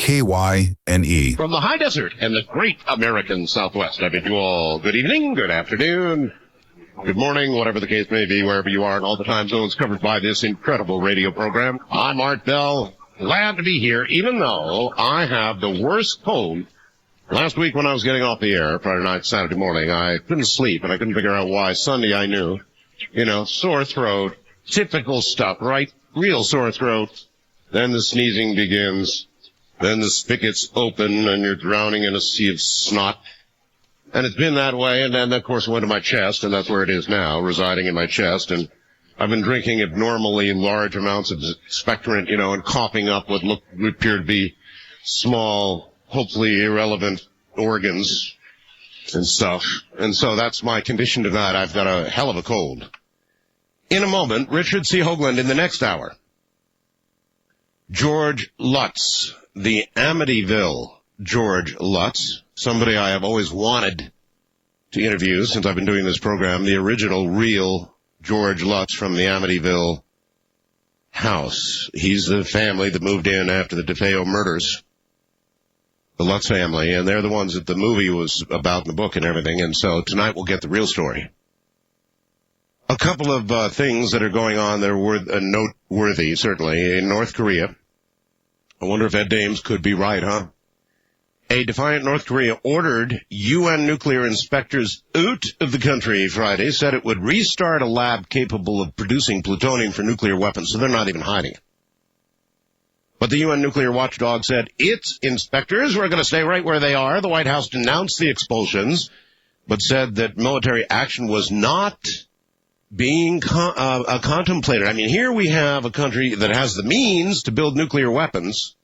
KYNE. From the high desert and the great American Southwest, I bid you all good evening, good afternoon, good morning, whatever the case may be, wherever you are, and all the time zones covered by this incredible radio program. I'm Art Bell, glad to be here, even though I have the worst cold. Last week when I was getting off the air, Friday night, Saturday morning, I couldn't sleep, and I couldn't figure out why. Sunday I knew. Sore throat, typical stuff, right? Real sore throat. Then the sneezing begins. Then the spigots open, and you're drowning in a sea of snot. And it's been that way, and then, of course, it went to my chest, and that's where it is now, residing in my chest. And I've been drinking abnormally large amounts of expectorant, and coughing up what appear to be small, hopefully irrelevant organs and stuff. And so that's my condition tonight. I've got a hell of a cold. In a moment, Richard C. Hoagland in the next hour. George Lutz, the Amityville George Lutz, somebody I have always wanted to interview since I've been doing this program, the original, real George Lutz from the Amityville house. He's the family that moved in after the DeFeo murders. The Lutz family, and they're the ones that the movie was about in the book and everything, and so tonight we'll get the real story. A couple of things that are going on that are noteworthy, certainly, in North Korea. I wonder if Ed Dames could be right, huh? A defiant North Korea ordered UN nuclear inspectors out of the country Friday, said it would restart a lab capable of producing plutonium for nuclear weapons, so they're not even hiding it. But the UN nuclear watchdog said its inspectors were going to stay right where they are. The White House denounced the expulsions, but said that military action was not being contemplated. I mean, here we have a country that has the means to build nuclear weapons,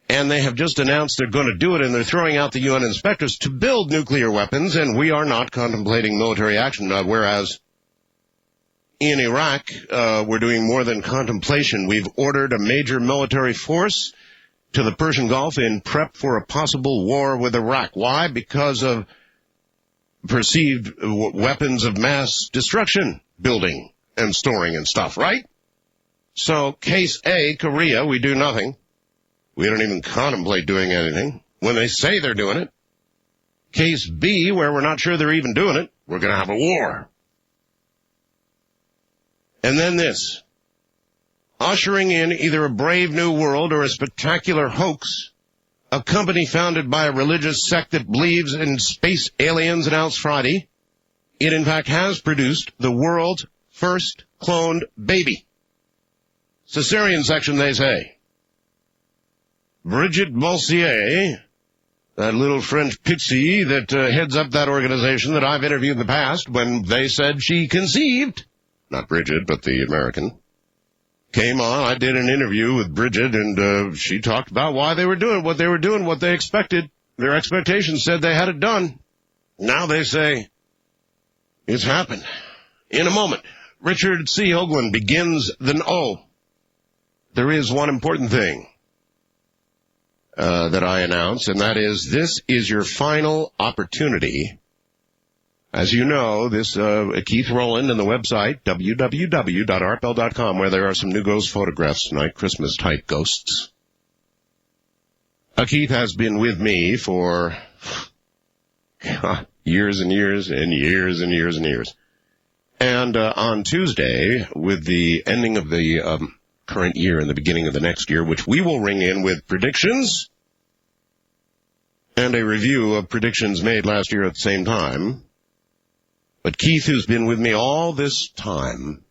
and they have just announced they're going to do it, and they're throwing out the UN inspectors to build nuclear weapons, and we are not contemplating military action, whereas in Iraq, we're doing more than contemplation. We've ordered a major military force to the Persian Gulf in prep for a possible war with Iraq. Why? Because of perceived weapons of mass destruction building and storing and stuff, right? So, case A, Korea, we do nothing. We don't even contemplate doing anything when they say they're doing it. Case B, where we're not sure they're even doing it, we're going to have a war. And then this, ushering in either a brave new world or a spectacular hoax, a company founded by a religious sect that believes in space aliens announced Friday. It, in fact, has produced the world's first cloned baby. Cesarean section, they say. Brigitte Bolsier, that little French pixie that heads up that organization that I've interviewed in the past when they said she conceived, not Bridget, but the American, came on. I did an interview with Bridget, and she talked about why they were doing what they were doing, what they expected. Their expectations said they had it done. Now they say it's happened. In a moment, Richard C. Hoagland begins there is one important thing that I announce, and that is this is your final opportunity. As you know, this Keith Rowland and the website, www.artbell.com, where there are some new ghost photographs tonight, Christmas-type ghosts. Keith has been with me for years and years and years and years and years. And on Tuesday, with the ending of the current year and the beginning of the next year, which we will ring in with predictions and a review of predictions made last year at the same time. But Keith, who's been with me all this time,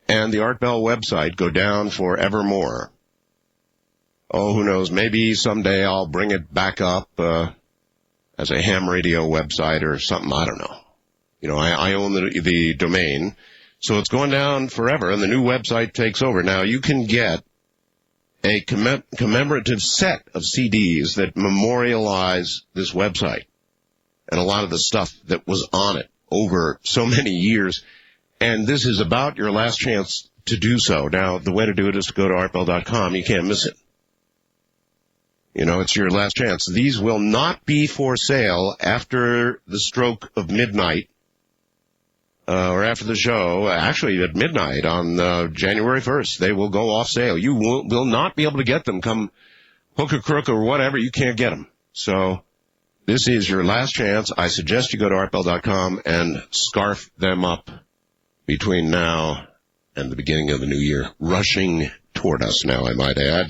and the Art Bell website go down forevermore. Oh, who knows, maybe someday I'll bring it back up as a ham radio website or something, I don't know. I own the domain, so it's going down forever, and the new website takes over. Now, you can get a commemorative set of CDs that memorialize this website and a lot of the stuff that was on it over so many years, and this is about your last chance to do so. Now, the way to do it is to go to artbell.com. You can't miss it. It's your last chance. These will not be for sale after the stroke of midnight, or after the show, actually at midnight on January 1st. They will go off sale. You will not be able to get them come hook or crook or whatever, you can't get them. So this is your last chance. I suggest you go to artbell.com and scarf them up between now and the beginning of the new year. Rushing toward us now, I might add.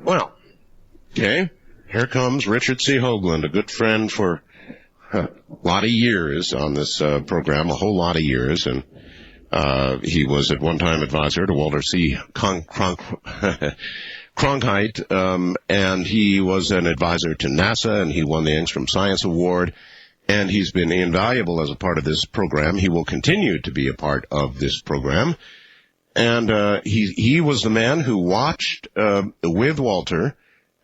Well, okay. Here comes Richard C. Hoagland, a good friend for a lot of years on this program, a whole lot of years. And he was at one time advisor to Walter C. Cronkite, and he was an advisor to NASA, and he won the Engstrom Science Award, and he's been invaluable as a part of this program. He will continue to be a part of this program, and he was the man who watched with Walter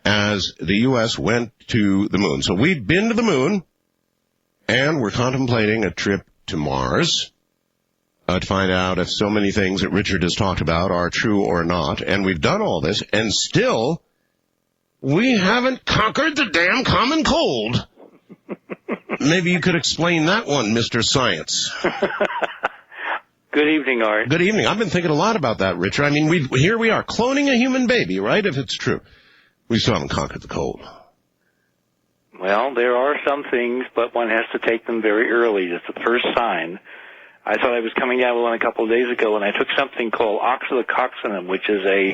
as the U.S. went to the moon. So we've been to the moon, and we're contemplating a trip to Mars to find out if so many things that Richard has talked about are true or not. And we've done all this, and still, we haven't conquered the damn common cold. Maybe you could explain that one, Mr. Science. Good evening, Art. Good evening. I've been thinking a lot about that, Richard. I mean, here we are, cloning a human baby, right, if it's true. We still haven't conquered the cold. Well, there are some things, but one has to take them very early. It's the first sign. I thought I was coming down with one a couple of days ago, and I took something called oxylococcinum, which is a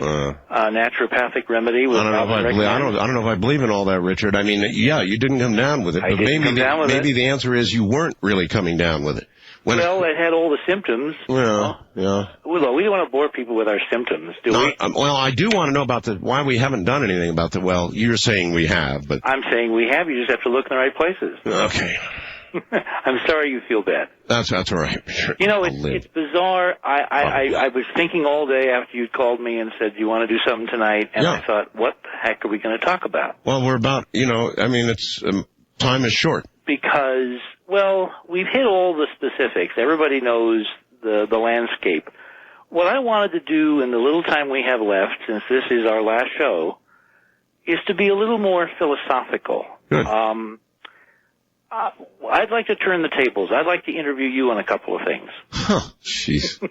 naturopathic remedy. I don't know if I believe in all that, Richard. I mean, yeah, you didn't come down with it, but maybe the answer is you weren't really coming down with it. Well, it had all the symptoms. Yeah. Well, we don't want to bore people with our symptoms, do we? Well, I do want to know about why we haven't done anything about the. Well, you're saying we have, but I'm saying we have. You just have to look in the right places. Okay. I'm sorry you feel bad. That's all right. Sure. You know, it's bizarre. I was thinking all day after you'd called me and said, do you want to do something tonight? And I thought, what the heck are we going to talk about? Well, we're about, I mean, it's time is short. Because, well, we've hit all the specifics. Everybody knows the landscape. What I wanted to do in the little time we have left, since this is our last show, is to be a little more philosophical. Good. I'd like to turn the tables. I'd like to interview you on a couple of things. Huh, jeez.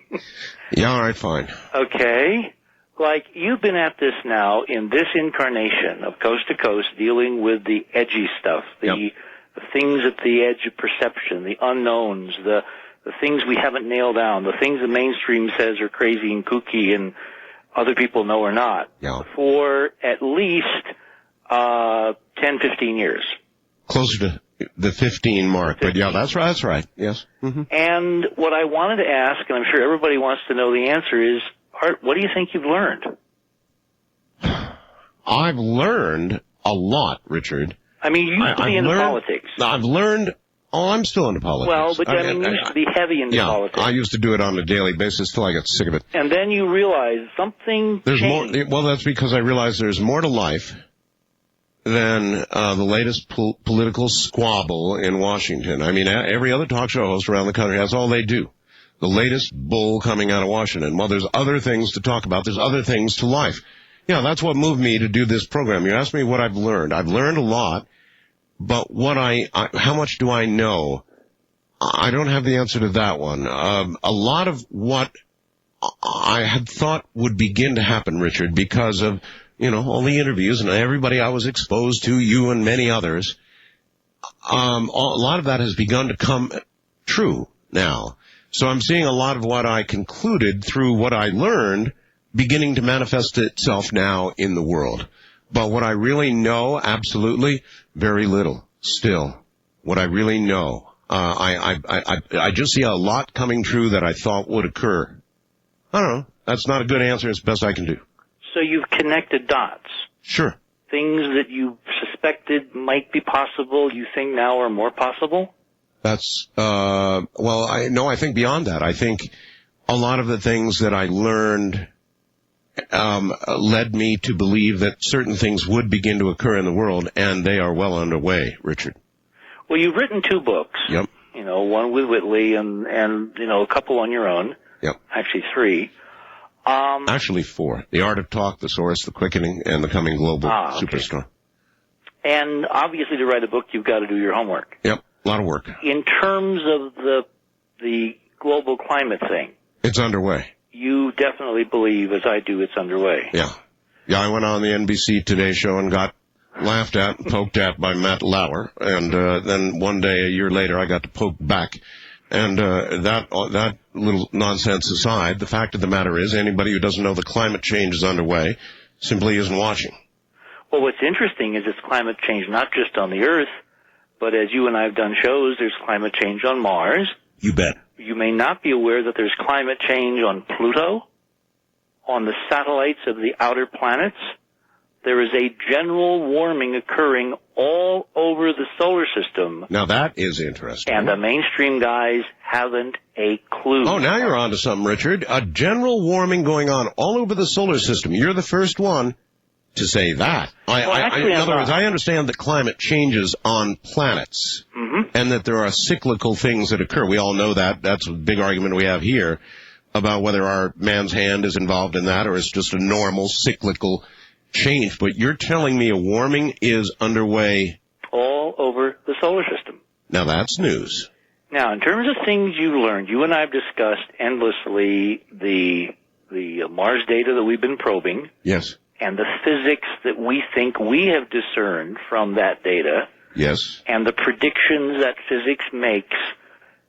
Yeah, all right, fine. Okay. Like, you've been at this now in this incarnation of Coast to Coast, dealing with the edgy stuff, the things at the edge of perception, the unknowns, the things we haven't nailed down, the things the mainstream says are crazy and kooky and other people know are not, for at least 10, 15 years. Closer to the 15 mark, 15. But yeah, that's right, yes. Mm-hmm. And what I wanted to ask, and I'm sure everybody wants to know the answer, is, Art, what do you think you've learned? I've learned a lot, Richard. I mean, you used to be into politics. I've learned, I'm still into politics. Well, but I mean, you used to be heavy into politics. I used to do it on a daily basis till I got sick of it. And then you realized something changed. More. Well, that's because I realized there's more to life than the latest political squabble in Washington. I mean, every other talk show host around the country, that's all they do. The latest bull coming out of Washington. Well, there's other things to talk about. There's other things to life. Yeah, that's what moved me to do this program. You asked me what I've learned. I've learned a lot, but how much do I know? I don't have the answer to that one. A lot of what I had thought would begin to happen, Richard, because of, all the interviews and everybody I was exposed to, you and many others, a lot of that has begun to come true now. So I'm seeing a lot of what I concluded through what I learned beginning to manifest itself now in the world. But what I really know, absolutely, very little still. What I really know, I just see a lot coming true that I thought would occur. I don't know. That's not a good answer. It's the best I can do. So you've connected dots. Sure. Things that you suspected might be possible, you think now are more possible? That's, I think beyond that. I think a lot of the things that I learned led me to believe that certain things would begin to occur in the world, and they are well underway, Richard. Well, you've written 2 books. Yep. One with Whitley and a couple on your own. Yep. Actually 3. Actually 4. The Art of Talk, The Source, The Quickening, and The Coming Global Superstar. And obviously to write a book, you've got to do your homework. Yep. A lot of work. In terms of the global climate thing. It's underway. you definitely believe, as I do, it's underway. Yeah. Yeah, I went on the NBC Today show and got laughed at and poked at by Matt Lauer, and then one day, a year later, I got to poke back. And that little nonsense aside, the fact of the matter is, anybody who doesn't know the climate change is underway simply isn't watching. Well, what's interesting is it's climate change not just on the Earth, but as you and I have done shows, there's climate change on Mars. You bet. You may not be aware that there's climate change on Pluto, on the satellites of the outer planets. There is a general warming occurring all over the solar system. Now that is interesting. And the mainstream guys haven't a clue. Oh, now you're on to something, Richard. A general warming going on all over the solar system. You're the first one to say that. In other words, I understand that climate changes on planets, and that there are cyclical things that occur. We all know that. That's a big argument we have here about whether our man's hand is involved in that or it's just a normal cyclical change. But you're telling me a warming is underway all over the solar system. Now that's news. Now, in terms of things you learned, you and I have discussed endlessly the Mars data that we've been probing. Yes. And the physics that we think we have discerned from that data. Yes. And the predictions that physics makes.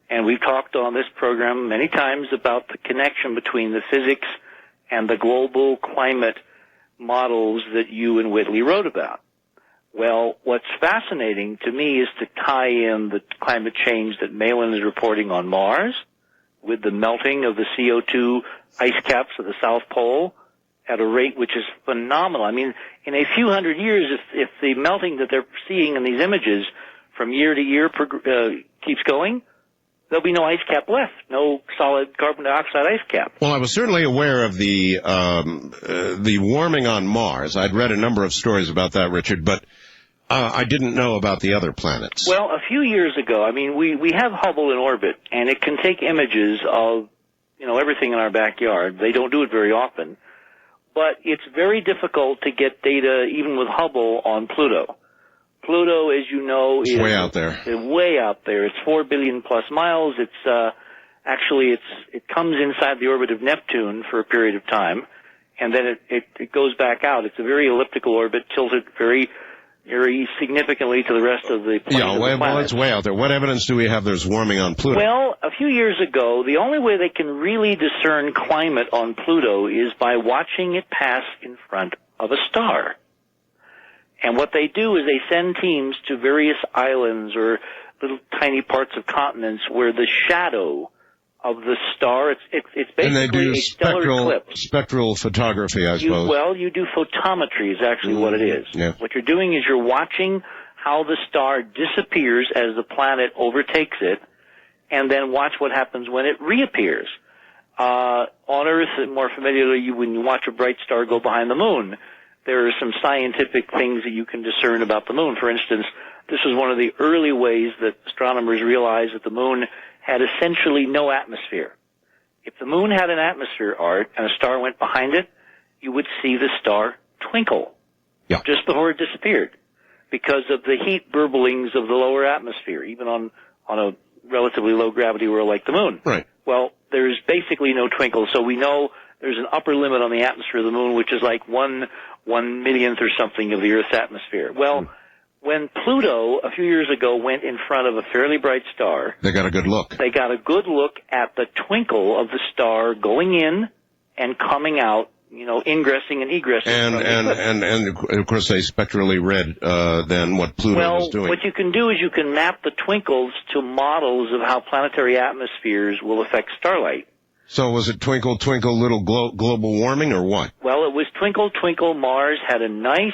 And we've talked on this program many times about the connection between the physics and the global climate models that you and Whitley wrote about. Well, what's fascinating to me is to tie in the climate change that Malin is reporting on Mars with the melting of the CO2 ice caps of the South Pole at a rate which is phenomenal. I mean, in a few hundred years, if the melting that they're seeing in these images from year to year keeps going, there'll be no ice cap left, no solid carbon dioxide ice cap. Well, I was certainly aware of the warming on Mars. I'd read a number of stories about that, Richard, but I didn't know about the other planets. Well, a few years ago, I mean, we have Hubble in orbit, and it can take images of, everything in our backyard. They don't do it very often. But it's very difficult to get data, even with Hubble, on Pluto. Pluto, as you know, is way out there. Way out there. It's 4 billion plus miles. It's it comes inside the orbit of Neptune for a period of time, and then it goes back out. It's a very elliptical orbit, tilted very, very significantly to the rest of the planet. Yeah, well, it's way out there. What evidence do we have there's warming on Pluto? Well, a few years ago, the only way they can really discern climate on Pluto is by watching it pass in front of a star. And what they do is they send teams to various islands or little tiny parts of continents where the shadow of the star, it's basically and they do a stellar eclipse. Spectral photography, I suppose. You do photometry is actually what it is. Yeah. What you're doing is you're watching how the star disappears as the planet overtakes it, and then watch what happens when it reappears. On Earth, more familiarly, when you watch a bright star go behind the moon, there are some scientific things that you can discern about the moon. For instance, this was one of the early ways that astronomers realized that the moon had essentially no atmosphere. If the moon had an atmosphere, Art, and a star went behind it, you would see the star twinkle just before it disappeared because of the heat burblings of the lower atmosphere, even on a relatively low gravity world like the moon. Right. Well, there's basically no twinkle, so we know there's an upper limit on the atmosphere of the moon, which is like 1/1,000,000th or something of the Earth's atmosphere. Well, when Pluto, a few years ago, went in front of a fairly bright star, they got a good look. They got a good look at the twinkle of the star going in and coming out, ingressing and egressing. And of course they spectrally read then what Pluto was doing. Well, what you can do is you can map the twinkles to models of how planetary atmospheres will affect starlight. So was it twinkle, twinkle, little global warming, or what? Well, it was twinkle, twinkle. Pluto had a nice,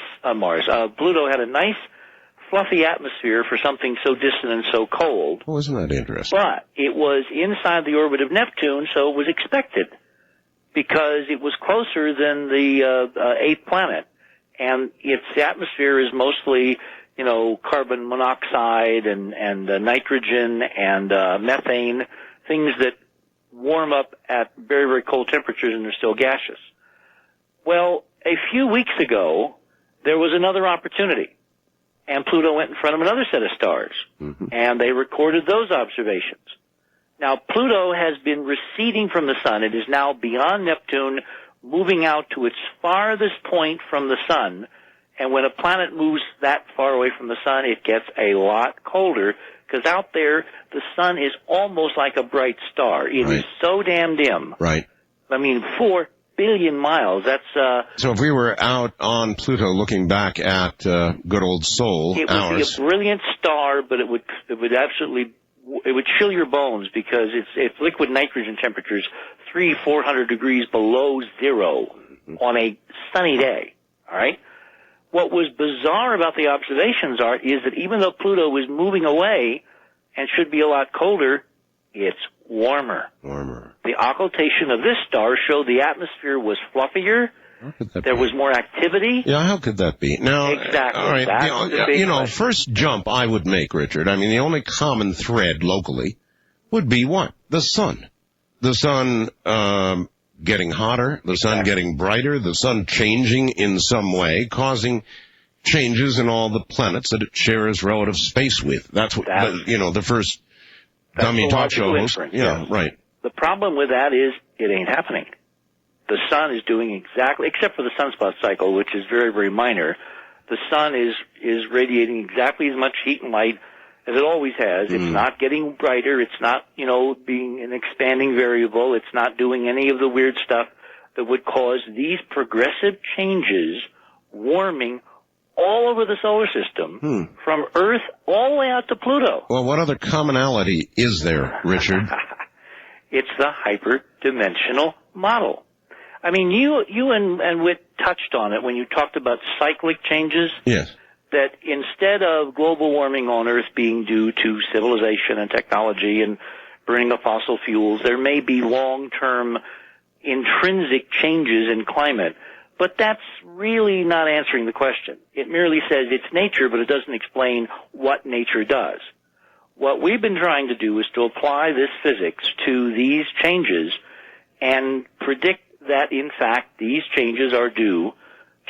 fluffy atmosphere for something so distant and so cold. Oh, isn't that interesting? But it was inside the orbit of Neptune, so it was expected because it was closer than the eighth planet, and its atmosphere is mostly, carbon monoxide and nitrogen and methane, things that warm up at very, very cold temperatures and they're still gaseous. Well, a few weeks ago, there was another opportunity, and Pluto went in front of another set of stars, and they recorded those observations. Now, Pluto has been receding from the sun. It is now beyond Neptune, moving out to its farthest point from the sun. And when a planet moves that far away from the sun, it gets a lot colder, because out there, the sun is almost like a bright star. It is so damn dim. Right. I mean, 4 billion miles. That's So if we were out on Pluto looking back at good old Sol, it would be a brilliant star, but it would chill your bones, because it's liquid nitrogen temperatures 300-400 degrees below zero on a sunny day. All right. What was bizarre about the observations is that even though Pluto is moving away and should be a lot colder, it's warmer. The occultation of this star showed the atmosphere was fluffier. There was more activity. Yeah, how could that be? Now, exactly. All right. First jump I would make, Richard. I mean, the only common thread locally would be what? The sun. The sun getting hotter, the sun getting brighter, the sun changing in some way, causing changes in all the planets that it shares relative space with. That's what, the first dummy talk show host. Yeah, right. The problem with that is it ain't happening. The sun is doing exactly, except for the sunspot cycle, which is very, very minor. The sun is radiating exactly as much heat and light as it always has. It's not getting brighter. It's not, being an expanding variable. It's not doing any of the weird stuff that would cause these progressive changes, warming all over the solar system, from Earth all the way out to Pluto. Well, what other commonality is there, Richard? It's the hyperdimensional model. I mean, you and Whit touched on it when you talked about cyclic changes. Yes. That instead of global warming on Earth being due to civilization and technology and burning of fossil fuels, there may be long-term intrinsic changes in climate. But that's really not answering the question. It merely says it's nature, but it doesn't explain what nature does. What we've been trying to do is to apply this physics to these changes and predict that, in fact, these changes are due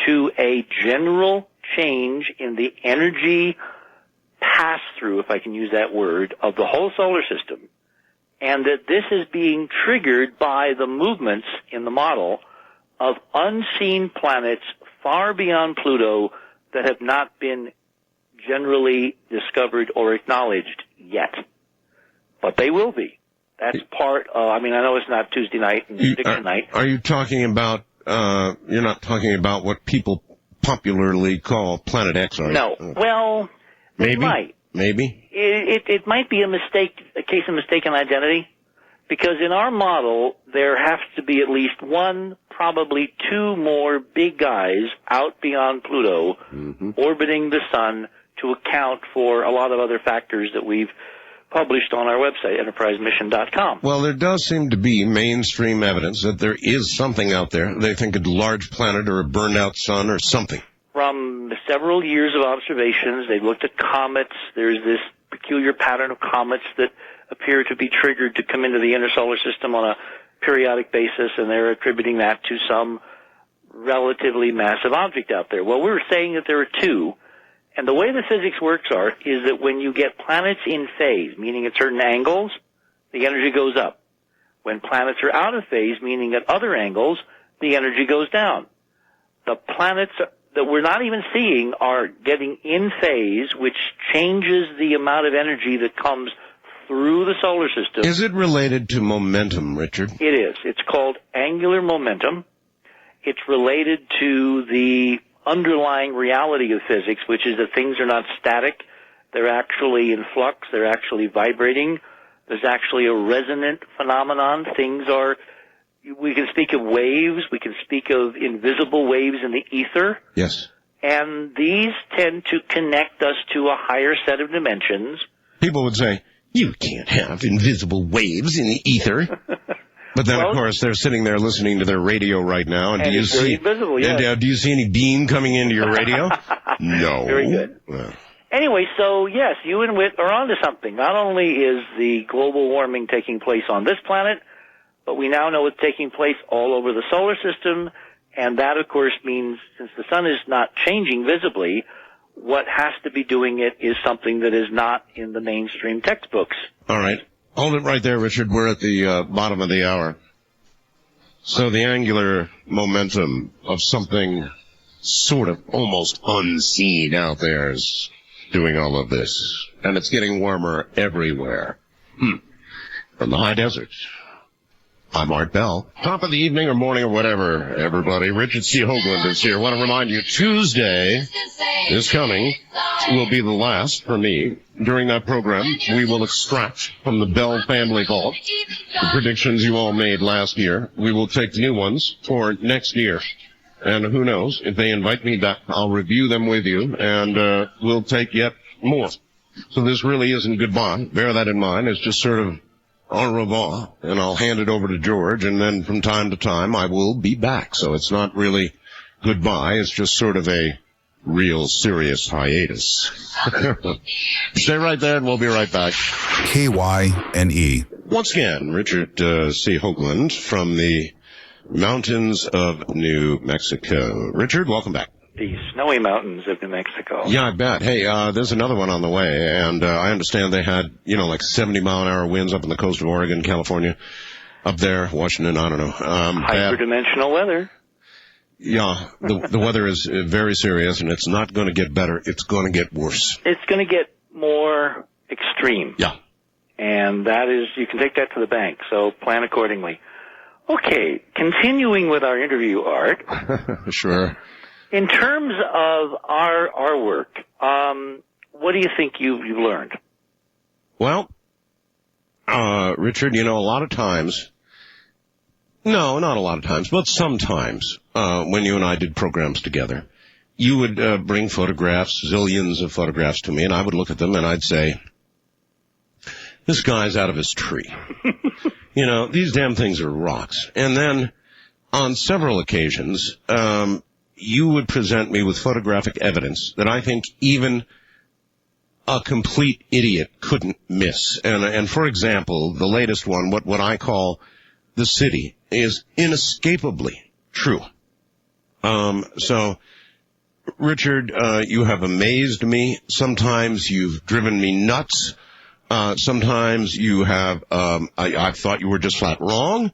to a general change in the energy pass-through, if I can use that word, of the whole solar system, and that this is being triggered by the movements in the model of unseen planets far beyond Pluto that have not been generally discovered or acknowledged yet. But they will be. That's part of, I know it's not Tuesday night and prediction night. Are you talking about, you're not talking about what people popularly call Planet X, are you? No. Well, maybe. It might. Maybe. It might be a case of mistaken identity, because in our model, there has to be at least one, probably two more big guys out beyond Pluto, orbiting the sun to account for a lot of other factors that we've published on our website, enterprisemission.com. Well, there does seem to be mainstream evidence that there is something out there. They think a large planet or a burned-out sun or something. From several years of observations, they've looked at comets. There's this peculiar pattern of comets that appear to be triggered to come into the inner solar system on a periodic basis, and they're attributing that to some relatively massive object out there. Well, we're saying that there are two. And the way the physics works is that when you get planets in phase, meaning at certain angles, the energy goes up. When planets are out of phase, meaning at other angles, the energy goes down. The planets that we're not even seeing are getting in phase, which changes the amount of energy that comes through the solar system. Is it related to momentum, Richard? It is. It's called angular momentum. It's related to the underlying reality of physics, which is that things are not static. They're actually in flux. They're actually vibrating. There's actually a resonant phenomenon. We can speak of waves. We can speak of invisible waves in the ether. Yes. And these tend to connect us to a higher set of dimensions. People would say, you can't have invisible waves in the ether. But then, of course, they're sitting there listening to their radio right now. And do you see invisible, yes. And do you see any beam coming into your radio? No. Very good. Well. Anyway, so yes, you and Whit are onto something. Not only is the global warming taking place on this planet, but we now know it's taking place all over the solar system. And that, of course, means since the sun is not changing visibly, what has to be doing it is something that is not in the mainstream textbooks. All right. Hold it right there, Richard. We're at the bottom of the hour. So the angular momentum of something sort of almost unseen out there is doing all of this. And it's getting warmer everywhere. From the high desert. I'm Art Bell. Top of the evening or morning or whatever, everybody. Richard C. Hoagland is here. I want to remind you, Tuesday is coming. Will be the last for me. During that program, we will extract from the Bell family vault the predictions you all made last year. We will take new ones for next year. And who knows, if they invite me back, I'll review them with you, and we'll take yet more. So this really isn't goodbye. Bear that in mind. It's just sort of au revoir, and I'll hand it over to George, and then from time to time I will be back. So it's not really goodbye. It's just sort of a real serious hiatus. Stay right there, and we'll be right back. KYNE. Once again, Richard C. Hoagland from the mountains of New Mexico. Richard, welcome back. The snowy mountains of New Mexico. Yeah, I bet. Hey, there's another one on the way, and I understand they had, like 70-mile-an-hour winds up in the coast of Oregon, California, up there, Washington, I don't know. Hyperdimensional weather. Yeah, the weather is very serious, and it's not going to get better. It's going to get worse. It's going to get more extreme. Yeah. And that is, you can take that to the bank, so plan accordingly. Okay, continuing with our interview, Art. Sure. In terms of our work, what do you think you've learned? Well, Richard, a lot of times, no, not a lot of times, but sometimes, when you and I did programs together, you would bring photographs, zillions of photographs to me, and I would look at them and I'd say, this guy's out of his tree. These damn things are rocks. And then, on several occasions, you would present me with photographic evidence that I think even a complete idiot couldn't miss. And for example, the latest one, what I call the city, is inescapably true. So, Richard, you have amazed me. Sometimes you've driven me nuts. Sometimes you have, I thought you were just flat wrong.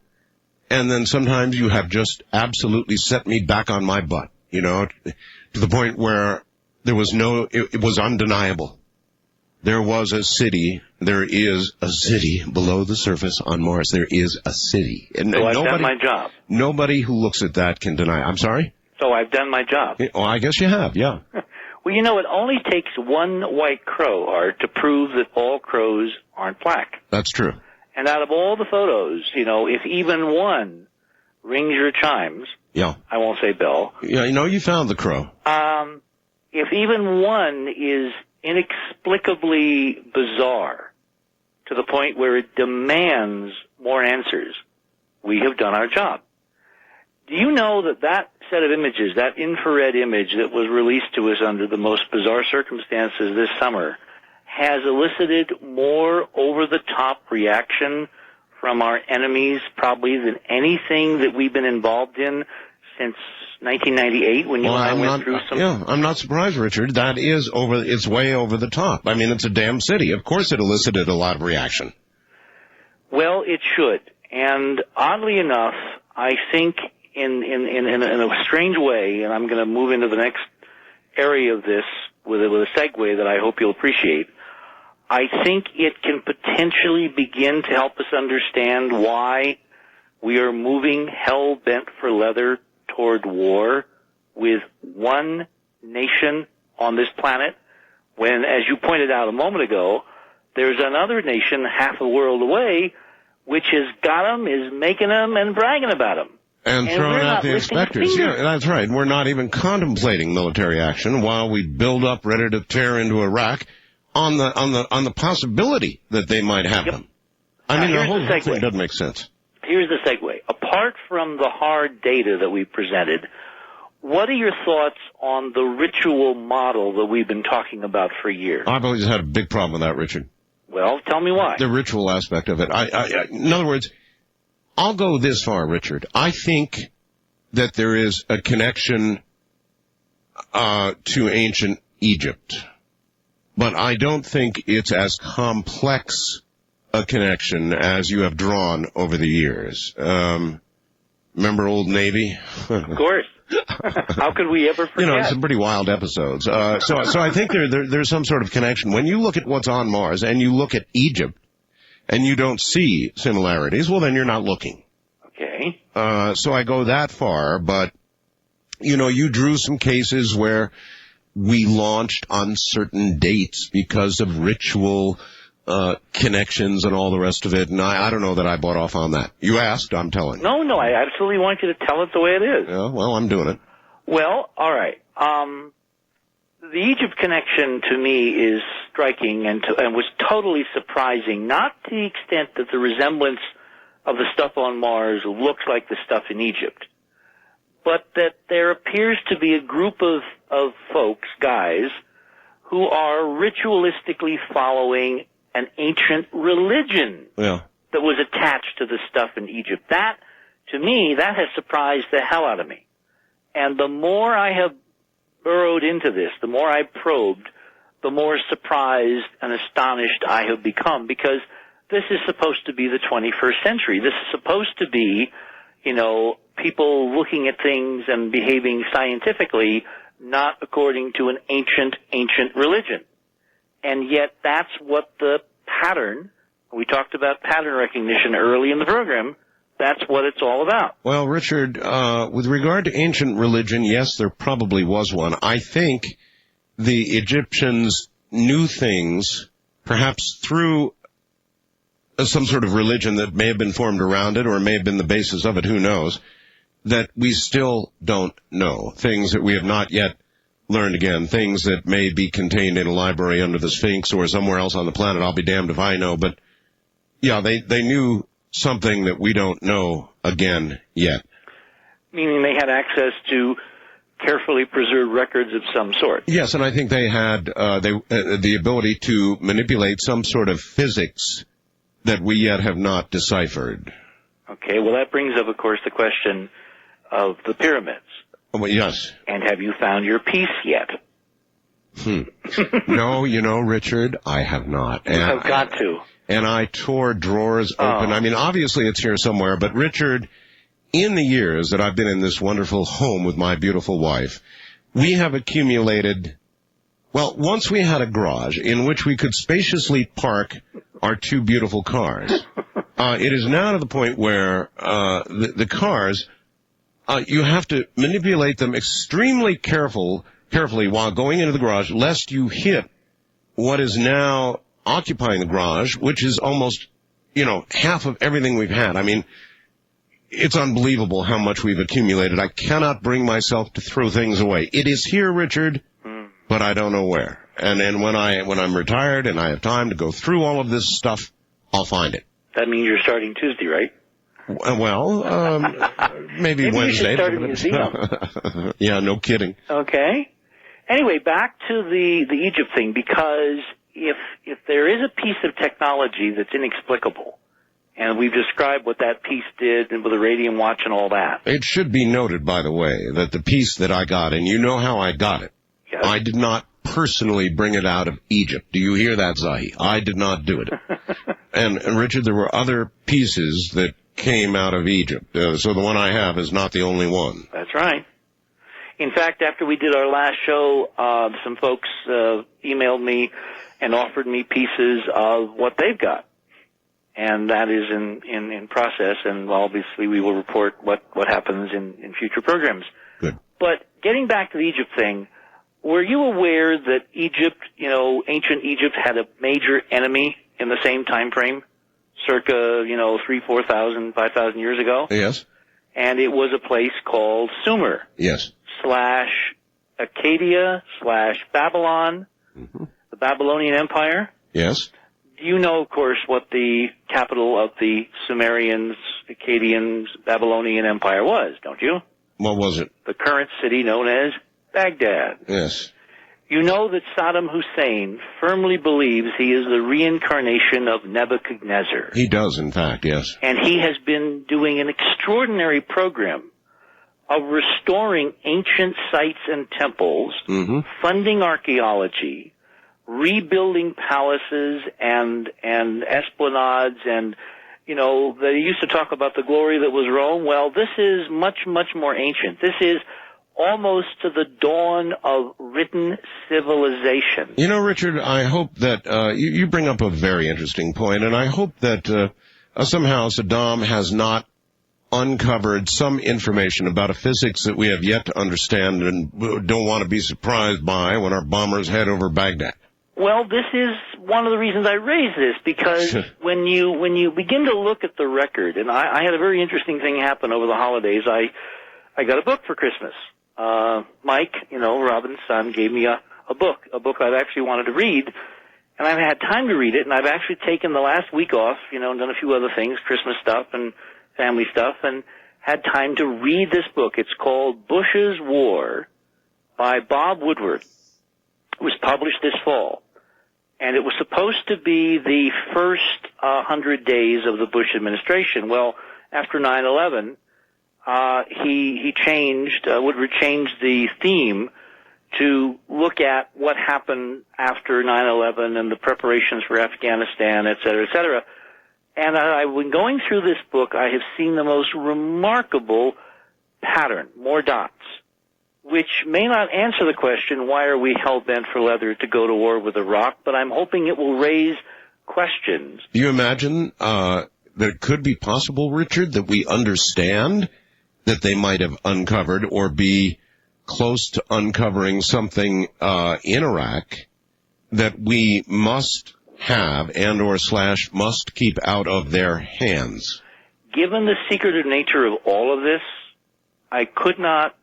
And then sometimes you have just absolutely set me back on my butt, to the point where there was it was undeniable. There was a city, there is a city below the surface on Mars. There is a city. And so I've done my job. Nobody who looks at that can deny. I'm sorry? So I've done my job. Oh, I guess you have, yeah. Well, it only takes one white crow, Art, to prove that all crows aren't black. That's true. And out of all the photos, if even one rings your chimes, yeah, I won't say bell. Yeah, you found the crow. If even one is inexplicably bizarre to the point where it demands more answers, we have done our job. Do you know that set of images, that infrared image that was released to us under the most bizarre circumstances this summer, has elicited more over-the-top reaction from our enemies probably than anything that we've been involved in since 1998 when you and I went through some... Yeah, I'm not surprised, Richard. That is it's way over the top. I mean, it's a damn city. Of course it elicited a lot of reaction. Well, it should. And oddly enough, I think in a strange way, and I'm going to move into the next area of this with a segue that I hope you'll appreciate, I think it can potentially begin to help us understand why we are moving hell-bent for leather toward war with one nation on this planet, when, as you pointed out a moment ago, there's another nation half a world away which has got them, is making them, and bragging about them. And throwing out the inspectors. Yeah, that's right. We're not even contemplating military action while we build up ready to tear into Iraq on the possibility that they might have them. I mean, the whole thing doesn't make sense. Here's the segue. Apart from the hard data that we presented, what are your thoughts on the ritual model that we've been talking about for years? I've always had a big problem with that, Richard. Well, tell me why. The ritual aspect of it. In other words, I'll go this far, Richard. I think that there is a connection to ancient Egypt, but I don't think it's as complex a connection as you have drawn over the years. Remember Old Navy? Of course. How could we ever forget? You know, some pretty wild episodes. So I think there's some sort of connection. When you look at what's on Mars and you look at Egypt and you don't see similarities, well, then you're not looking. Okay. So I go that far, but, you know, you drew some cases where we launched on certain dates because of ritual connections and all the rest of it, and I don't know that I bought off on that. You asked, I'm telling you. No, I absolutely want you to tell it the way it is. Yeah, well, I'm doing it. Well, all right. The Egypt connection to me is striking and was totally surprising, not to the extent that the resemblance of the stuff on Mars looks like the stuff in Egypt, but that there appears to be a group of folks, guys, who are ritualistically following an ancient religion that was attached to the stuff in Egypt. That, to me, that has surprised the hell out of me. And the more I have burrowed into this, the more I probed, the more surprised and astonished I have become, because this is supposed to be the 21st century. This is supposed to be, you know, people looking at things and behaving scientifically, not according to an ancient religion. And yet that's what the pattern, we talked about pattern recognition early in the program, that's what it's all about. Well, Richard, with regard to ancient religion, yes, there probably was one. I think the Egyptians knew things, perhaps through some sort of religion that may have been formed around it or may have been the basis of it, who knows, that we still don't know. Things that we have not yet learned again, things that may be contained in a library under the Sphinx or somewhere else on the planet. I'll be damned if I know. But, yeah, they knew something that we don't know again yet. Meaning they had access to carefully preserved records of some sort. Yes, and I think they had the ability to manipulate some sort of physics that we yet have not deciphered. Okay, well, that brings up, of course, the question of the pyramids. Oh, well, yes. And have you found your piece yet? No, you know, Richard, I have not. And I've got to. And I tore drawers open. I mean, obviously it's here somewhere, but Richard, in the years that I've been in this wonderful home with my beautiful wife, we have accumulated, well, once we had a garage in which we could spaciously park our two beautiful cars. It is now to the point where the cars, you have to manipulate them extremely carefully while going into the garage, lest you hit what is now occupying the garage, which is almost, you know, half of everything we've had. I mean, it's unbelievable how much we've accumulated. I cannot bring myself to throw things away. It is here, Richard, but I don't know where. And then when I'm retired and I have time to go through all of this stuff, I'll find it. That means you're starting Tuesday, right? Well, maybe Wednesday. You should start a museum. Yeah, no kidding. Okay. Anyway, back to the Egypt thing, because if there is a piece of technology that's inexplicable, and we've described what that piece did and with the radium watch and all that. It should be noted, by the way, that the piece that I got, and you know how I got it, yes. I did not personally bring it out of Egypt. Do you hear that, Zahi? I did not do it. And Richard, there were other pieces that came out of Egypt. So the one I have is not the only one. That's right. In fact, after we did our last show, some folks emailed me and offered me pieces of what they've got. And that is in process, and obviously we will report what happens in future programs. Good. But getting back to the Egypt thing, were you aware that Egypt, you know, ancient Egypt had a major enemy in the same time frame, circa, 3,000, 4,000, 5,000 years ago? Yes. And it was a place called Sumer. Yes. / Acadia / Babylon, the Babylonian Empire. Yes. You know, of course, what the capital of the Sumerians, Akkadians, Babylonian Empire was, don't you? What was it? The current city known as Baghdad. Yes. You know that Saddam Hussein firmly believes he is the reincarnation of Nebuchadnezzar. He does, in fact, yes. And he has been doing an extraordinary program of restoring ancient sites and temples, funding archaeology, rebuilding palaces and esplanades and, you know, they used to talk about the glory that was Rome. Well, this is much, much more ancient. This is almost to the dawn of written civilization. You know, Richard, I hope that you bring up a very interesting point, and I hope that somehow Saddam has not uncovered some information about a physics that we have yet to understand and don't want to be surprised by when our bombers head over Baghdad. Well, this is one of the reasons I raise this, because when you begin to look at the record, and I had a very interesting thing happen over the holidays. I got a book for Christmas. Mike, you know, Robin's son, gave me a book I've actually wanted to read, and I've had time to read it, and I've actually taken the last week off, you know, and done a few other things, Christmas stuff and family stuff, and had time to read this book. It's called Bush's War by Bob Woodward. It was published this fall, and it was supposed to be the first 100 days of the Bush administration. Well, after 9/11, Woodward changed the theme to look at what happened after 9/11 and the preparations for Afghanistan, et cetera, et cetera. And when going through this book, I have seen the most remarkable pattern, more dots, which may not answer the question, why are we hell-bent for leather to go to war with Iraq, but I'm hoping it will raise questions. Do you imagine that it could be possible, Richard, that we understand that they might have uncovered or be close to uncovering something in Iraq that we must have and or / must keep out of their hands? Given the secretive nature of all of this, I could not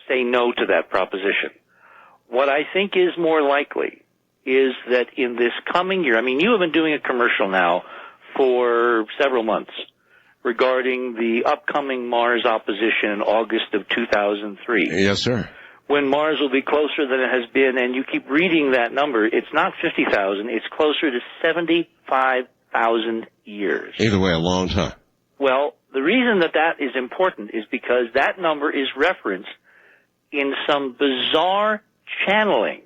say no to that proposition. What I think is more likely is that in this coming year, I mean, you have been doing a commercial now for several months regarding the upcoming Mars opposition in August of 2003. Yes, sir. When Mars will be closer than it has been, and you keep reading that number, it's not 50,000, it's closer to 75,000 years. Either way, a long time. Well, the reason that is important is because that number is referenced in some bizarre channelings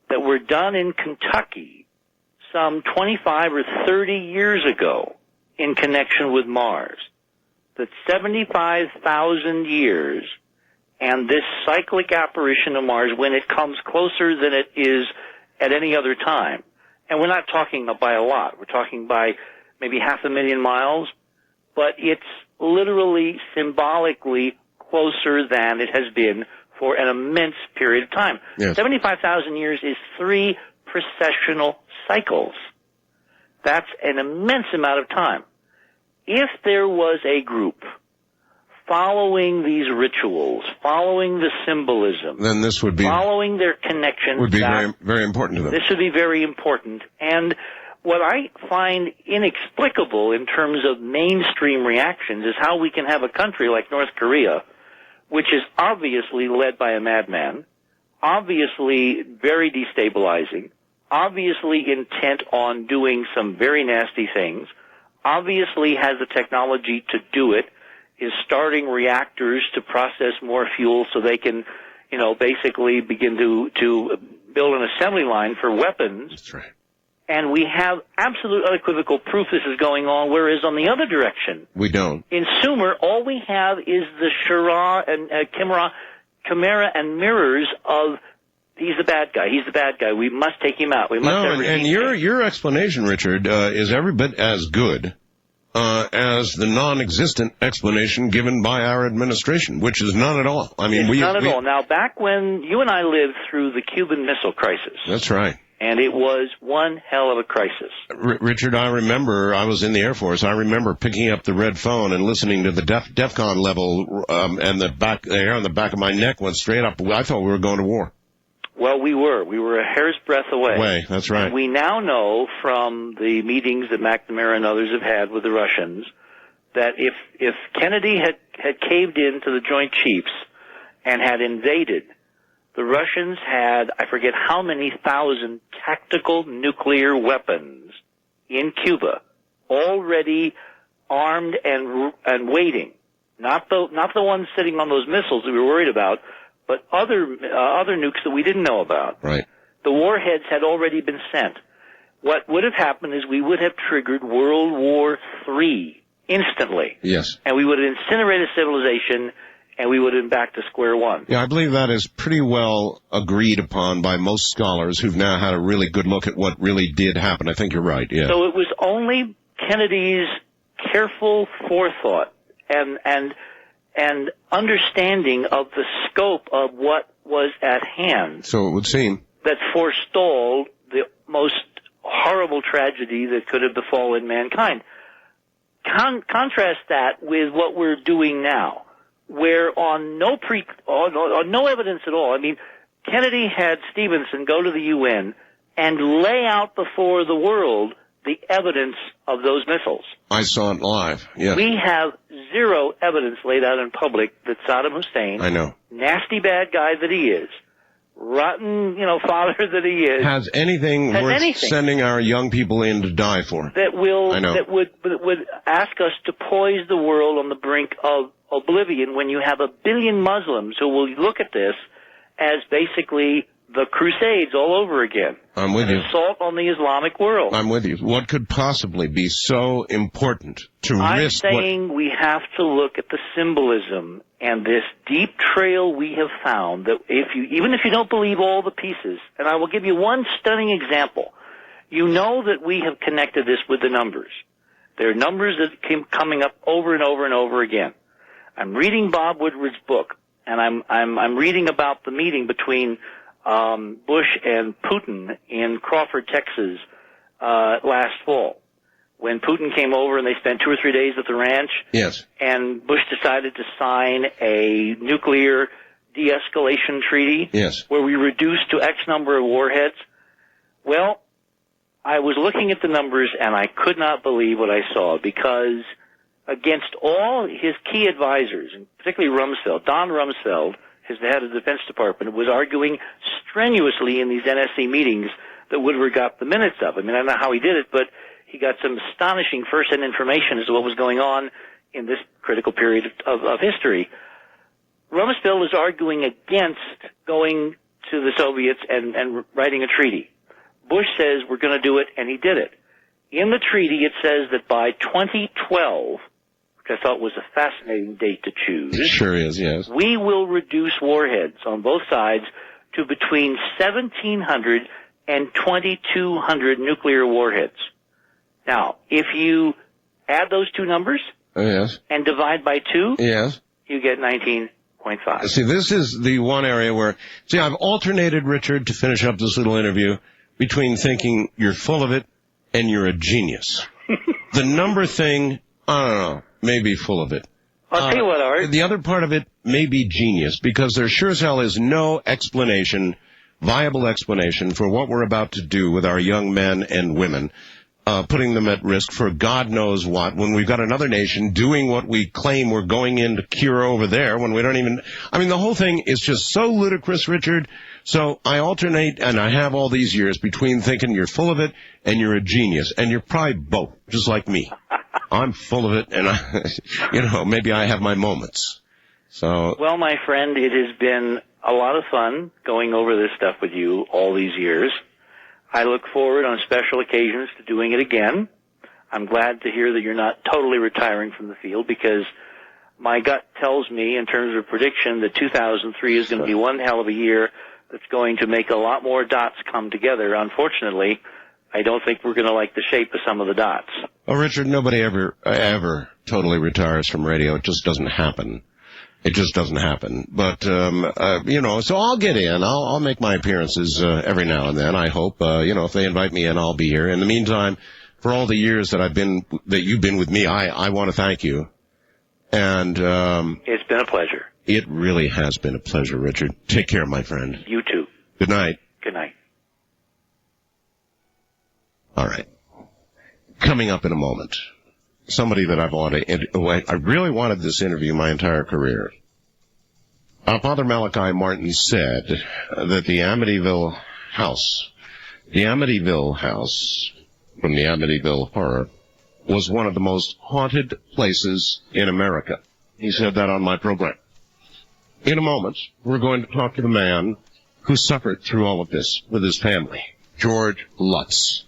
that were done in Kentucky some 25 or 30 years ago in connection with Mars. That 75,000 years and this cyclic apparition of Mars, when it comes closer than it is at any other time, and we're not talking by a lot, we're talking by maybe 500,000 miles, but it's literally symbolically closer than it has been for an immense period of time. Yes. 75,000 years is 3 precessional cycles. That's an immense amount of time. If there was a group following these rituals, following the symbolism, then this would be following their connection, would be very, very important to them. This would be very important. And what I find inexplicable in terms of mainstream reactions is how we can have a country like North Korea, which is obviously led by a madman, obviously very destabilizing, obviously intent on doing some very nasty things, obviously has the technology to do it, is starting reactors to process more fuel so they can, you know, basically begin to build an assembly line for weapons. That's right. And we have absolute unequivocal proof this is going on, whereas on the other direction, we don't. In Sumer, all we have is the Shira and chimera and mirrors of he's the bad guy. He's the bad guy. We must take him out. We must. No, and your explanation, Richard, is every bit as good as the non-existent explanation given by our administration, which is none at all. I mean, none at all. Now, back when you and I lived through the Cuban Missile Crisis. That's right. And it was one hell of a crisis. Richard, I remember, I was in the Air Force, I remember picking up the red phone and listening to the DEFCON level, and the hair on the back of my neck went straight up. I thought we were going to war. Well, we were. We were a hair's breadth away. That's right. And we now know from the meetings that McNamara and others have had with the Russians that if Kennedy had caved in to the Joint Chiefs and had invaded, the Russians had, I forget how many thousand tactical nuclear weapons in Cuba, already armed and waiting. Not the ones sitting on those missiles that we were worried about, but other nukes that we didn't know about. Right. The warheads had already been sent. What would have happened is we would have triggered World War III instantly. Yes. And we would have incinerated civilization, and we would have been back to square one. Yeah, I believe that is pretty well agreed upon by most scholars who've now had a really good look at what really did happen. I think you're right, yeah. So it was only Kennedy's careful forethought and understanding of the scope of what was at hand. So it would seem. That forestalled the most horrible tragedy that could have befallen mankind. Contrast that with what we're doing now, where on no evidence at all. I mean, Kennedy had Stevenson go to the UN and lay out before the world the evidence of those missiles. I saw it live, yeah. We have zero evidence laid out in public that Saddam Hussein, I know, nasty bad guy that he is, rotten, father that he is, has anything worth sending our young people in to die for. That would ask us to poise the world on the brink of oblivion when you have 1 billion Muslims who will look at this as basically the Crusades all over again. I'm with you. An assault on the Islamic world. I'm with you. What could possibly be so important to risk? I'm saying we have to look at the symbolism and this deep trail we have found that even if you don't believe all the pieces, and I will give you one stunning example. You know that we have connected this with the numbers. There are numbers that keep coming up over and over and over again. I'm reading Bob Woodward's book, and I'm reading about the meeting between Bush and Putin in Crawford, Texas, last fall, when Putin came over and they spent 2 or 3 days at the ranch. Yes. And Bush decided to sign a nuclear de-escalation treaty. Yes. Where we reduced to X number of warheads. Well, I was looking at the numbers and I could not believe what I saw, because against all his key advisors, and particularly Rumsfeld, Don Rumsfeld, his head of the Defense Department, was arguing strenuously in these NSC meetings that Woodward got the minutes of. I mean, I don't know how he did it, but he got some astonishing first-hand information as to what was going on in this critical period of history. Rumsfeld was arguing against going to the Soviets and writing a treaty. Bush says, we're going to do it, and he did it. In the treaty, it says that by 2012, which I thought was a fascinating date to choose. It sure is, yes. We will reduce warheads on both sides to between 1,700 and 2,200 nuclear warheads. Now, if you add those two numbers yes, and divide by 2, yes, you get 19.5. See, this is the one area where, I've alternated, Richard, to finish up this little interview, between thinking you're full of it and you're a genius. The number thing, I don't know, maybe full of it. I'll tell you what, Art. The other part of it may be genius, because there sure as hell is no viable explanation for what we're about to do with our young men and women, putting them at risk for God knows what, when we've got another nation doing what we claim we're going in to cure over there, when we don't even... I mean, the whole thing is just so ludicrous, Richard. So I alternate, and I have all these years, between thinking you're full of it and you're a genius, and you're probably both, just like me. I'm full of it, and maybe I have my moments. So. Well, my friend, it has been a lot of fun going over this stuff with you all these years. I look forward on special occasions to doing it again. I'm glad to hear that you're not totally retiring from the field, because my gut tells me, in terms of prediction, that 2003 is going to be one hell of a year that's going to make a lot more dots come together. Unfortunately, I don't think we're going to like the shape of some of the dots. Oh, Richard, nobody ever totally retires from radio. It just doesn't happen. It just doesn't happen. But, so I'll get in. I'll make my appearances every now and then, I hope. If they invite me in, I'll be here. In the meantime, for all the years that you've been with me, I want to thank you. And it's been a pleasure. It really has been a pleasure, Richard. Take care, my friend. You too. Good night. Good night. All right. Coming up in a moment, somebody that I really wanted this interview my entire career. Father Malachi Martin said that the Amityville house from the Amityville Horror was one of the most haunted places in America. He said that on my program. In a moment, we're going to talk to the man who suffered through all of this with his family, George Lutz,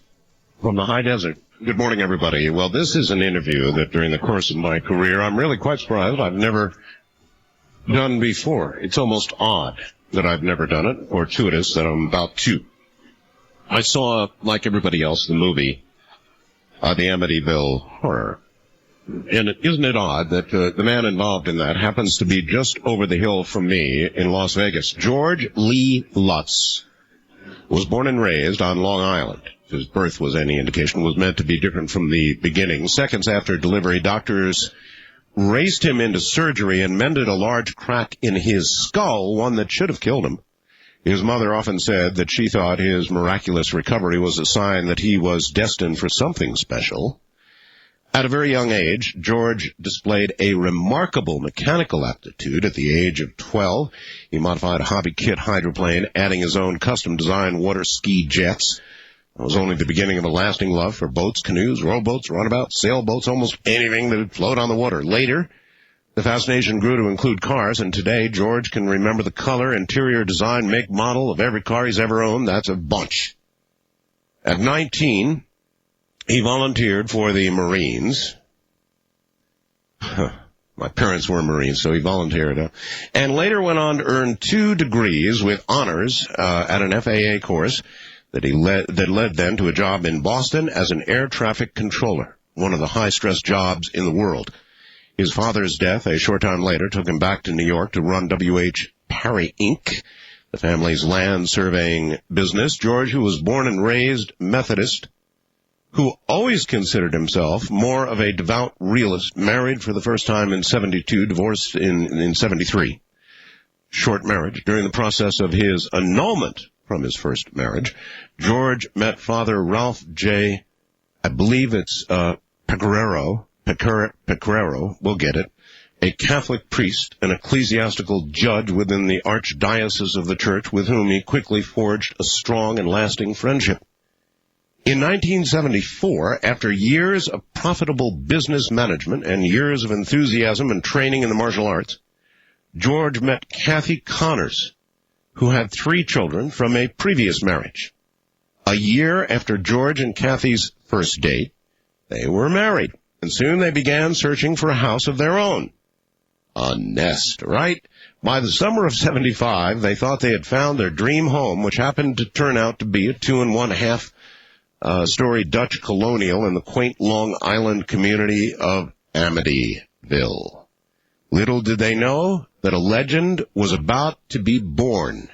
from the high desert. Good morning, everybody. Well, this is an interview that during the course of my career, I'm really quite surprised I've never done before. It's almost odd that I've never done it, or fortuitous that I'm about to. I saw, like everybody else, the movie, the Amityville Horror. And isn't it odd that the man involved in that happens to be just over the hill from me in Las Vegas? George Lee Lutz was born and raised on Long Island. If his birth was any indication, was meant to be different from the beginning. Seconds after delivery, doctors raced him into surgery and mended a large crack in his skull, one that should have killed him. His mother often said that she thought his miraculous recovery was a sign that he was destined for something special. At a very young age, George displayed a remarkable mechanical aptitude. At the age of 12, he modified a hobby kit hydroplane, adding his own custom-designed water ski jets. It was only the beginning of a lasting love for boats, canoes, rowboats, runabouts, sailboats, almost anything that would float on the water. Later, the fascination grew to include cars, and today George can remember the color, interior design, make, model of every car he's ever owned. That's a bunch. At 19, he volunteered for the Marines. My parents were Marines, so he volunteered. And later went on to earn 2 degrees with honors at an FAA course that led then to a job in Boston as an air traffic controller, one of the high-stress jobs in the world. His father's death a short time later took him back to New York to run W.H. Parry, Inc., the family's land surveying business. George, who was born and raised Methodist, who always considered himself more of a devout realist, married for the first time in 72, divorced in 73. Short marriage. During the process of his annulment from his first marriage, George met Father Ralph J., I believe it's Pecoraro, we'll get it, a Catholic priest, an ecclesiastical judge within the archdiocese of the church, with whom he quickly forged a strong and lasting friendship. In 1974, after years of profitable business management and years of enthusiasm and training in the martial arts, George met Kathy Connors, who had 3 children from a previous marriage. A year after George and Kathy's first date, they were married, and soon they began searching for a house of their own. A nest, right? By the summer of 75, they thought they had found their dream home, which happened to turn out to be a 2.5 story Dutch colonial in the quaint Long Island community of Amityville. Little did they know that a legend was about to be born.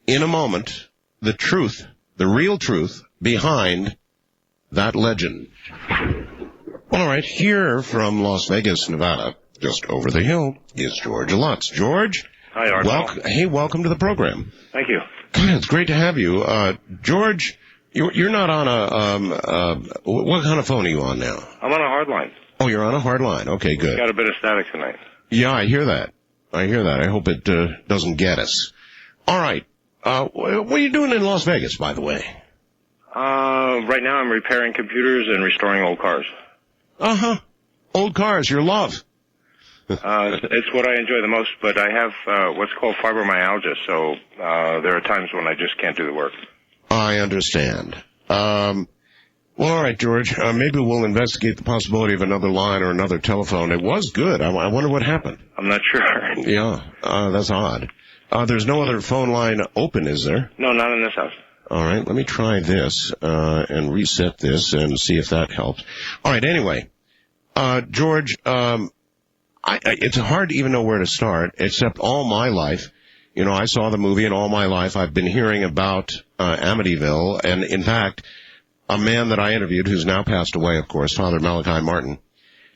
In a moment, the truth, the real truth behind that legend. All right, here from Las Vegas, Nevada, just over the hill, is George Lutz. George? Hi, Arnold. Welcome to the program. Thank you. It's great to have you. George, you're not on what kind of phone are you on now? I'm on a hard line. Oh, you're on a hard line. Okay, good. Got a bit of static tonight. Yeah, I hear that. I hope it doesn't get us. All right. What are you doing in Las Vegas, by the way? Right now I'm repairing computers and restoring old cars. Uh-huh. Old cars, your love. It's what I enjoy the most, but I have what's called fibromyalgia, so there are times when I just can't do the work. I understand. Well, all right, George. Maybe we'll investigate the possibility of another line or another telephone. It was good. I wonder what happened. I'm not sure. Yeah, that's odd. There's no other phone line open, is there? No, not in this house. All right, let me try this and reset this and see if that helps. All right, anyway, George, it's hard to even know where to start, except all my life, I saw the movie, and all my life I've been hearing about Amityville, and in fact, a man that I interviewed, who's now passed away, of course, Father Malachi Martin,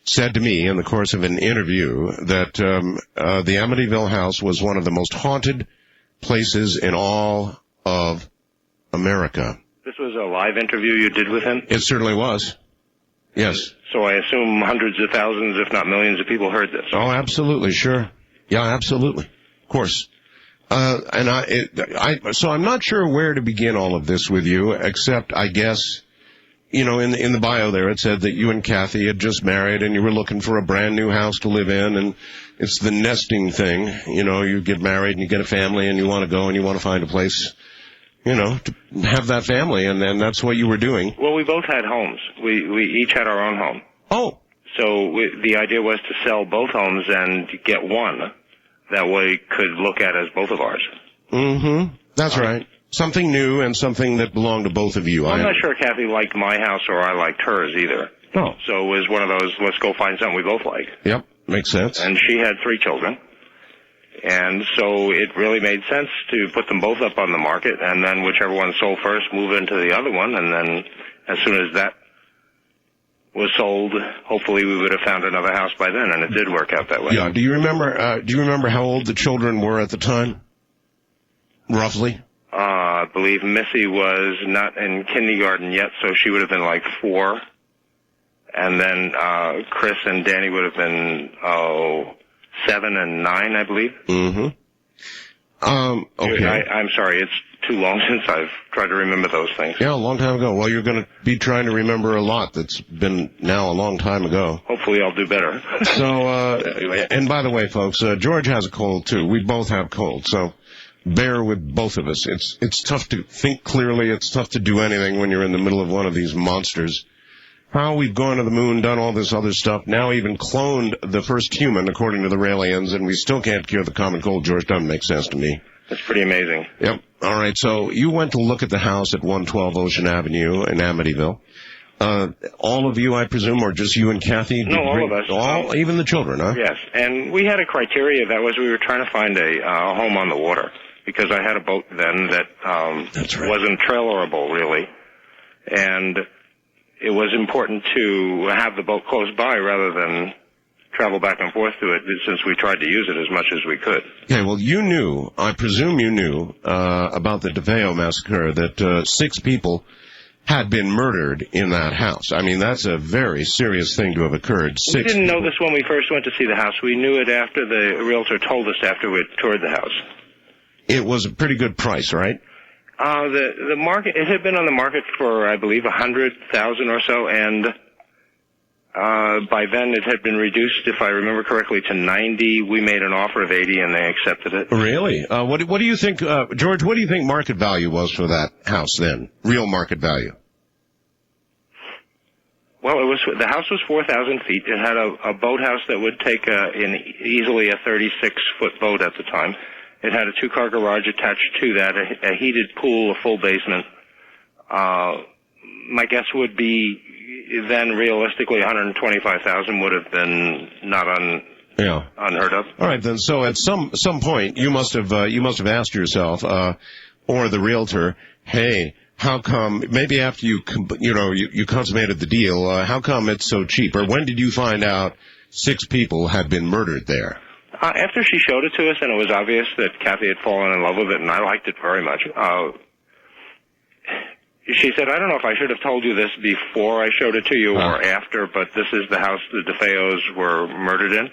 said to me in the course of an interview that the Amityville house was one of the most haunted places in all of America. This was a live interview you did with him? It certainly was. Yes. So I assume hundreds of thousands, if not millions of people heard this. Oh, absolutely, sure. Yeah, absolutely. Of course. So I'm not sure where to begin all of this with you, except I guess in the bio there, it said that you and Kathy had just married and you were looking for a brand new house to live in, and it's the nesting thing. You get married and you get a family and you want to go and you want to find a place, to have that family, and then that's what you were doing. Well, we both had homes. We each had our own home. Oh. So the idea was to sell both homes and get one that we could look at as both of ours. Mm-hmm. That's right. Something new and something that belonged to both of you. I'm not sure Kathy liked my house or I liked hers either. Oh. So it was one of those, let's go find something we both like. Yep, makes sense. And she had 3 children. And so it really made sense to put them both up on the market, and then whichever one sold first, move into the other one, and then as soon as that was sold, hopefully we would have found another house by then, and it did work out that way. Yeah. Do you remember how old the children were at the time? Roughly? I believe Missy was not in kindergarten yet, so she would have been like 4. And then Chris and Danny would have been 7 and 9, I believe. Mm-hmm. Okay. I'm sorry, it's too long since I've tried to remember those things. Yeah, a long time ago. Well, you're going to be trying to remember a lot that's been now a long time ago. Hopefully I'll do better. So, and by the way, folks, George has a cold, too. We both have cold, so bear with both of us. It's tough to think clearly. It's tough to do anything when you're in the middle of one of these monsters. How we've gone to the moon, done all this other stuff, now even cloned the first human, according to the Raelians, and we still can't cure the common cold, George. Doesn't make sense to me. That's pretty amazing. Yep. All right, so you went to look at the house at 112 Ocean Avenue in Amityville. All of you, I presume, or just you and Kathy? No, all of us. Even the children, huh? Yes, and we had a criteria. That was we were trying to find a home on the water, because I had a boat then that wasn't trailerable, really. And it was important to have the boat close by rather than travel back and forth to it, since we tried to use it as much as we could. Okay, well, I presume you knew about the DeFeo massacre, that 6 people had been murdered in that house. I mean, that's a very serious thing to have occurred. We didn't know this when we first went to see the house. We knew it after the realtor told us after we had toured the house. It was a pretty good price, right? The market, it had been on the market for, I believe, 100,000 or so, and by then it had been reduced, if I remember correctly, to 90. We made an offer of 80, and they accepted it. Really? What do you think, George? What do you think market value was for that house then? Real market value? Well, the house was 4,000 feet. It had a boathouse that would take easily a 36-foot boat at the time. It had a 2-car garage attached to that, a heated pool, a full basement. My guess would be then realistically 125,000 would have been not unheard of. All right, then. So at some point you must have asked yourself or the realtor, hey, how come? Maybe after you consummated the deal, how come it's so cheap? Or when did you find out 6 people had been murdered there? After she showed it to us, and it was obvious that Kathy had fallen in love with it, and I liked it very much. She said, I don't know if I should have told you this before I showed it to you or after, but this is the house the DeFeos were murdered in.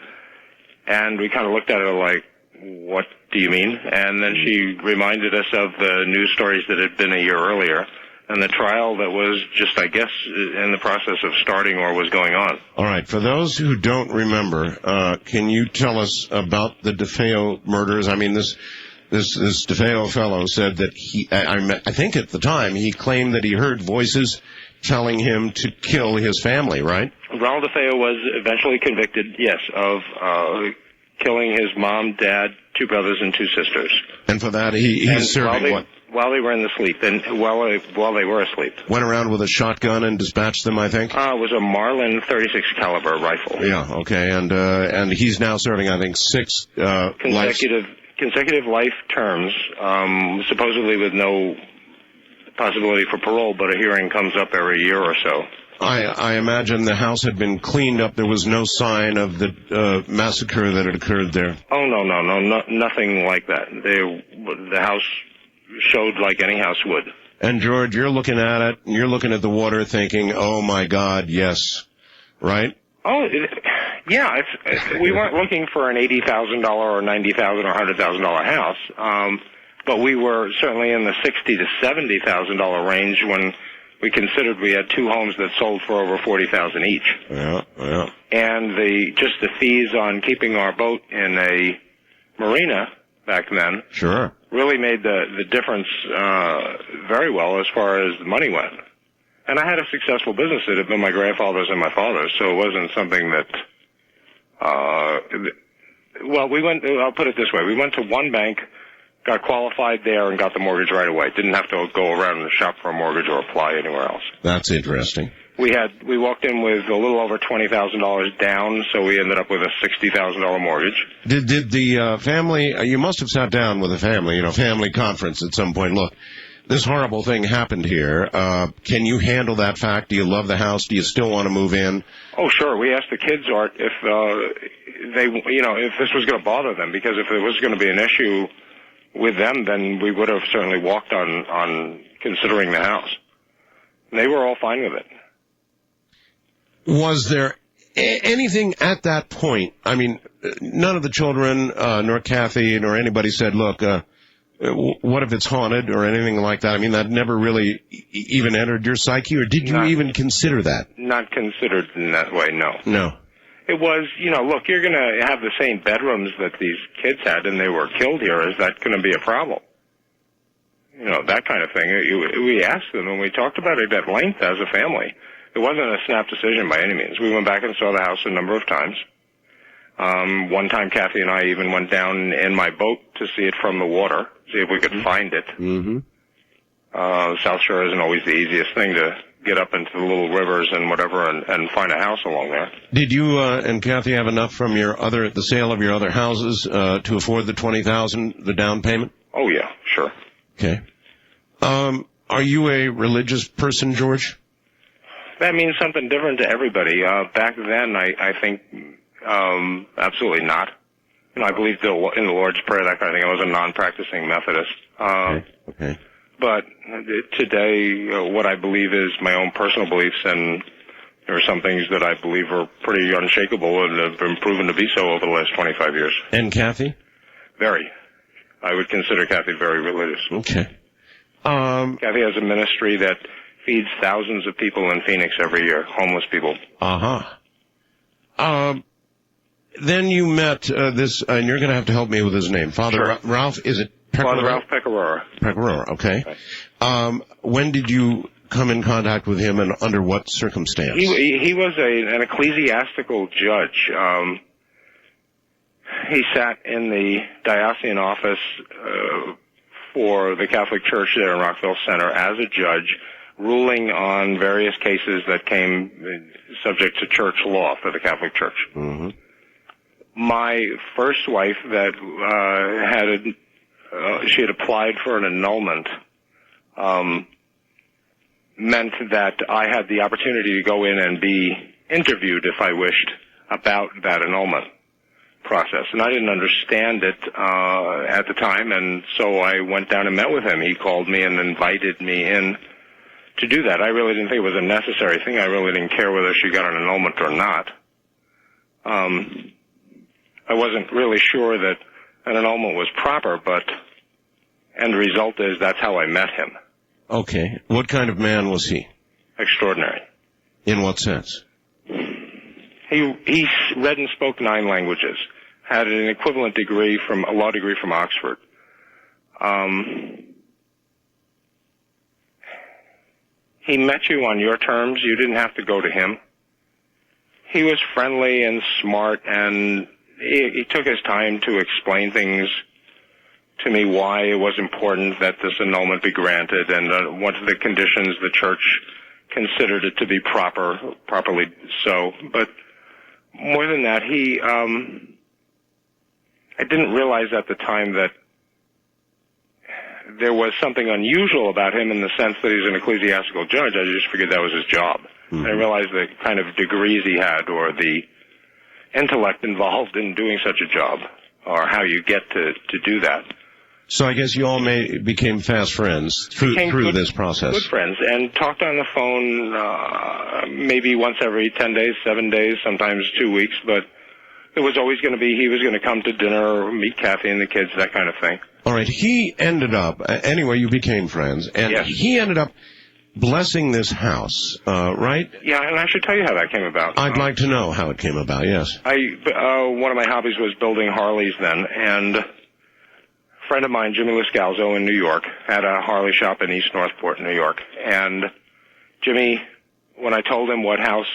And we kind of looked at her like, what do you mean? And then she reminded us of the news stories that had been a year earlier, and the trial that was just, I guess, in the process of starting or was going on. All right. For those who don't remember, can you tell us about the DeFeo murders? I mean, this DeFeo fellow said that I think at the time, he claimed that he heard voices telling him to kill his family, right? Ronald DeFeo was eventually convicted, yes, of killing his mom, dad, 2 brothers, and 2 sisters. And for that, he's serving what? While they were in the sleep, and while they were asleep. Went around with a shotgun and dispatched them, I think? It was a Marlin .36 caliber rifle. Yeah, okay, and he's now serving, I think, 6 consecutive life terms, supposedly with no possibility for parole, but a hearing comes up every year or so. I imagine the house had been cleaned up. There was no sign of the massacre that had occurred there. Oh, no, nothing like that. The house showed like any house would. And George, you're looking at it, and you're looking at the water thinking, oh my God, yes, right? Oh, yeah, we weren't looking for an $80,000 or $90,000 or $100,000 house, but we were certainly in the $60,000 to $70,000 range when we considered we had two homes that sold for over $40,000 each. Yeah. And just the fees on keeping our boat in a marina back then really made the difference very well as far as the money went. And I had a successful business. It had been my grandfather's and my father's, so it wasn't something that I'll put it this way. We went to one bank, got qualified there, and got the mortgage right away. Didn't have to go around and shop for a mortgage or apply anywhere else. That's interesting. We walked in with a little over $20,000 down, so we ended up with a $60,000 mortgage. Did the family, you must have sat down with a family, family conference at some point. Look, this horrible thing happened here. Can you handle that fact? Do you love the house? Do you still want to move in? Oh, sure. We asked the kids, Art, if if this was going to bother them, because if it was going to be an issue with them, then we would have certainly walked on considering the house. And they were all fine with it. Was there anything at that point? I mean, none of the children, nor Kathy, nor anybody said, look, what if it's haunted or anything like that? I mean, that never really even entered your psyche, or did you even consider that? Not considered in that way, no. No. It was, look, you're going to have the same bedrooms that these kids had and they were killed here. Is that going to be a problem? That kind of thing. We asked them and we talked about it at length as a family. It wasn't a snap decision by any means. We went back and saw the house a number of times. One time Kathy and I even went down in my boat to see it from the water, see if we could find it. Mm-hmm. South Shore isn't always the easiest thing to get up into the little rivers and whatever and find a house along there. Did you and Kathy have enough from the sale of your other houses to afford the $20,000, the down payment? Oh, yeah, sure. Okay. Are you a religious person, George? That means something different to everybody. Back then, I think absolutely not. I believed in the Lord's Prayer, that kind of thing. I was a non-practicing Methodist. Okay. But today, what I believe is my own personal beliefs, and there are some things that I believe are pretty unshakable and have been proven to be so over the last 25 years. And Kathy? Very. I would consider Kathy very religious. Okay. Kathy has a ministry that feeds thousands of people in Phoenix every year, homeless people. Then you met this, and you're going to have to help me with his name. Father Ralph, is it Pecoraro? Father Ralph Pecoraro. Pecoraro, okay. Right. When did you come in contact with him, and under what circumstance? He was an ecclesiastical judge. He sat in the diocesan office for the Catholic Church there in Rockville Center as a judge, ruling on various cases that came subject to church law for the Catholic Church. Mm-hmm. My first wife that she had applied for an annulment, meant that I had the opportunity to go in and be interviewed if I wished about that annulment process. And I didn't understand it at the time, and so I went down and met with him. He called me and invited me in to do that. I really didn't think it was a necessary thing. I really didn't care whether she got an annulment or not. I wasn't really sure that an annulment was proper, but end result is that's how I met him. Okay. What kind of man was he? Extraordinary. In what sense? He read and spoke 9 languages, had an equivalent degree a law degree from Oxford. He met you on your terms. You didn't have to go to him. He was friendly and smart, and he took his time to explain things to me, why it was important that this annulment be granted, and what the conditions the church considered it to be properly so. But more than that, I didn't realize at the time that there was something unusual about him in the sense that he's an ecclesiastical judge. I just figured that was his job. Mm-hmm. I realized the kind of degrees he had, or the intellect involved in doing such a job, or how you get to do that. So I guess you all became fast friends through this process. Good friends, and talked on the phone maybe once every 10 days, 7 days, sometimes 2 weeks, but it was always going to be he was going to come to dinner or meet Kathy and the kids, that kind of thing. All right, he ended up, anyway, you became friends, and yes. He ended up blessing this house, right? Yeah, and I should tell you how that came about. I'd like to know how it came about, yes. One of my hobbies was building Harleys then, and a friend of mine, Jimmy Liscalzo in New York, had a Harley shop in East Northport, New York. And Jimmy, when I told him what house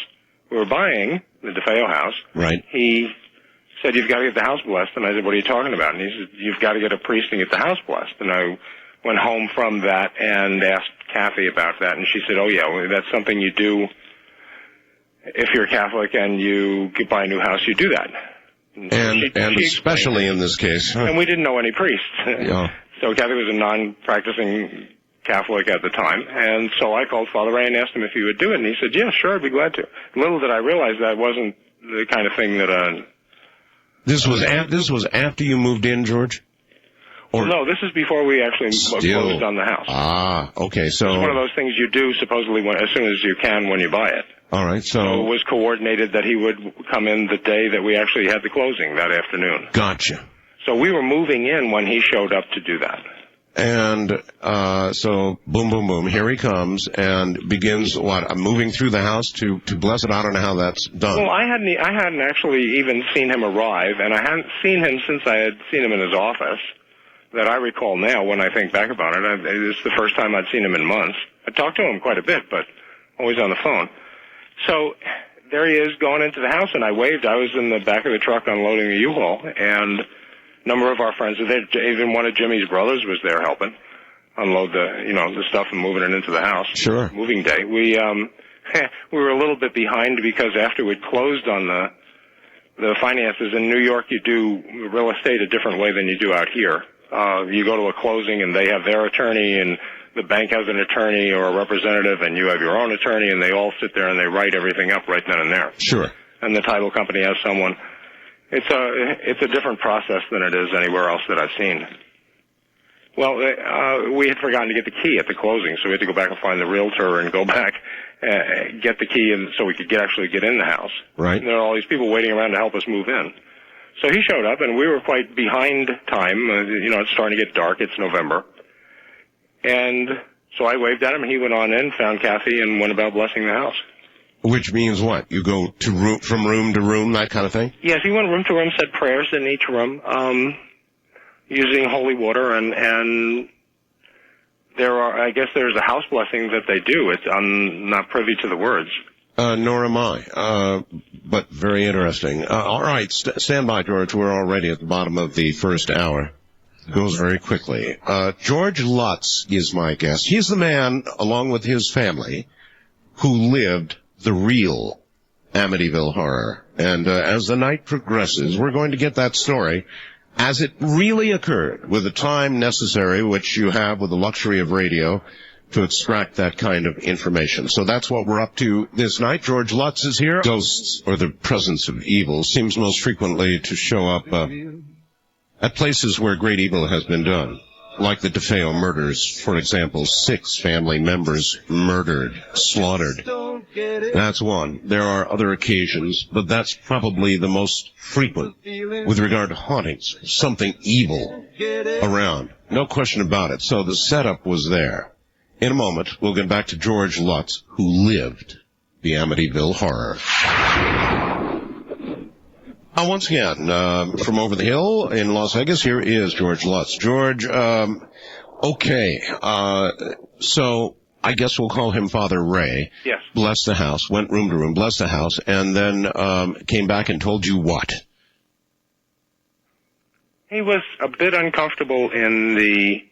we were buying, the DeFeo house, right, he said, "You've got to get the house blessed." And I said, "What are you talking about?" And he said, "You've got to get a priest and get the house blessed." And I went home from that and asked Kathy about that, and she said, "Oh yeah, well, that's something you do if you're Catholic and you buy a new house, you do that." And especially in this case. And we didn't know any priests. Yeah. So Kathy was a non-practicing Catholic at the time, and so I called Father Ray and asked him if he would do it, and he said, "Yeah, sure, I'd be glad to." Little did I realize that wasn't the kind of thing that... This was after you moved in, George? Or no, this is before we actually closed on the house. Ah, okay, so... It's one of those things you do supposedly as soon as you can when you buy it. All right, so it was coordinated that he would come in the day that we actually had the closing, that afternoon. Gotcha. So we were moving in when he showed up to do that. And so, boom, boom, boom, here he comes and begins, moving through the house to bless it. I don't know how that's done. Well, I hadn't actually even seen him arrive, and I hadn't seen him since I had seen him in his office, that I recall now when I think back about it. It's the first time I'd seen him in months. I talked to him quite a bit, but always on the phone. So there he is going into the house, and I waved. I was in the back of the truck unloading the U-Haul, and a number of our friends were there. Even one of Jimmy's brothers was there helping unload the stuff and moving it into the house. Sure. Moving day. We were a little bit behind because after we'd closed on the finances in New York, you do real estate a different way than you do out here. You go to a closing and they have their attorney, and the bank has an attorney or a representative, and you have your own attorney, and they all sit there and they write everything up right then and there. Sure. And the title company has someone. It's a different process than it is anywhere else that I've seen. Well, we had forgotten to get the key at the closing, so we had to go back and find the realtor and go back, get the key, and so we could actually get in the house. Right. And there are all these people waiting around to help us move in. So he showed up, and we were quite behind time. It's starting to get dark. It's November. And so I waved at him, and he went on in, found Kathy, and went about blessing the house. Which means what? You go from room to room, that kind of thing? Yes, he went room to room, said prayers in each room, using holy water, and I guess there's a house blessing that they do. I'm not privy to the words. Nor am I, but very interesting. All right, stand by, George. We're already at the bottom of the first hour. It goes very quickly. George Lutz is my guest. He's the man, along with his family, who lived the real Amityville Horror. And as the night progresses, we're going to get that story as it really occurred, with the time necessary, which you have with the luxury of radio, to extract that kind of information. So that's what we're up to this night. George Lutz is here. Ghosts, or the presence of evil, seems most frequently to show up at places where great evil has been done. Like the DeFeo murders, for example, 6 family members murdered, slaughtered. That's one. There are other occasions, but that's probably the most frequent with regard to hauntings. Something evil around. No question about it. So the setup was there. In a moment, we'll get back to George Lutz, who lived the Amityville Horror. Once again, from over the hill in Las Vegas, here is George Lutz. George, okay, so I guess we'll call him Father Ray. Yes. Blessed the house, went room to room, blessed the house, and then came back and told you what? He was a bit uncomfortable in the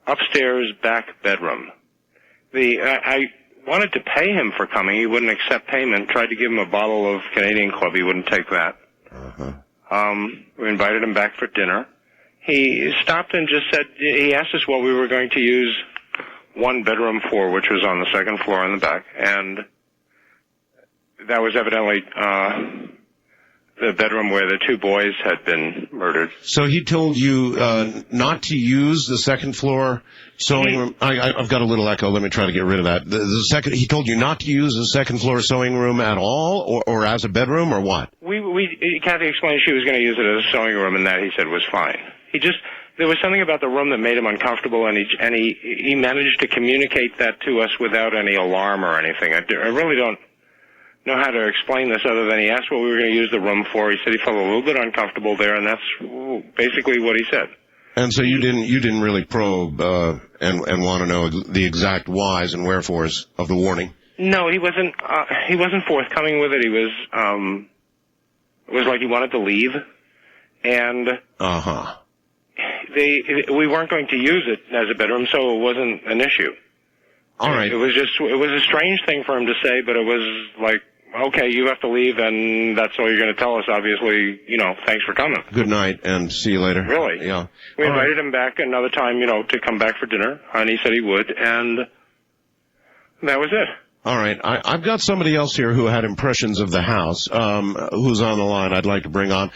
upstairs back bedroom. I wanted to pay him for coming. He wouldn't accept payment. Tried to give him a bottle of Canadian Club. He wouldn't take that. We invited him back for dinner. He stopped and just said, he asked us what we were going to use one bedroom for, which was on the second floor in the back. And that was evidently the bedroom where the 2 boys had been murdered. So he told you not to use the second floor sewing room. I've got a little echo. Let me try to get rid of that. He told you not to use the second floor sewing room at all, or as a bedroom, or what? Kathy explained she was going to use it as a sewing room, and that he said was fine. He just there was something about the room that made him uncomfortable, and he managed to communicate that to us without any alarm or anything. I really don't know how to explain this other than he asked what we were going to use the room for. He said he felt a little bit uncomfortable there, and that's basically what he said. And so you didn't really probe and want to know the exact whys and wherefores of the warning? No, he wasn't forthcoming with it. He was it was like he wanted to leave, and we weren't going to use it as a bedroom, so it wasn't an issue. All right. It was a strange thing for him to say, but it was like, okay, you have to leave, and that's all you're going to tell us, obviously, thanks for coming. Good night, and see you later. Really? Yeah. We invited him back another time, to come back for dinner, and he said he would, and that was it. All right. I've got somebody else here who had impressions of the house, who's on the line I'd like to bring on.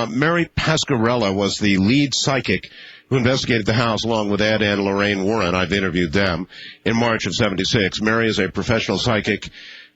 Mary Pasquarella was the lead psychic who investigated the house along with Ed and Lorraine Warren. I've interviewed them in March of '76. Mary is a professional psychic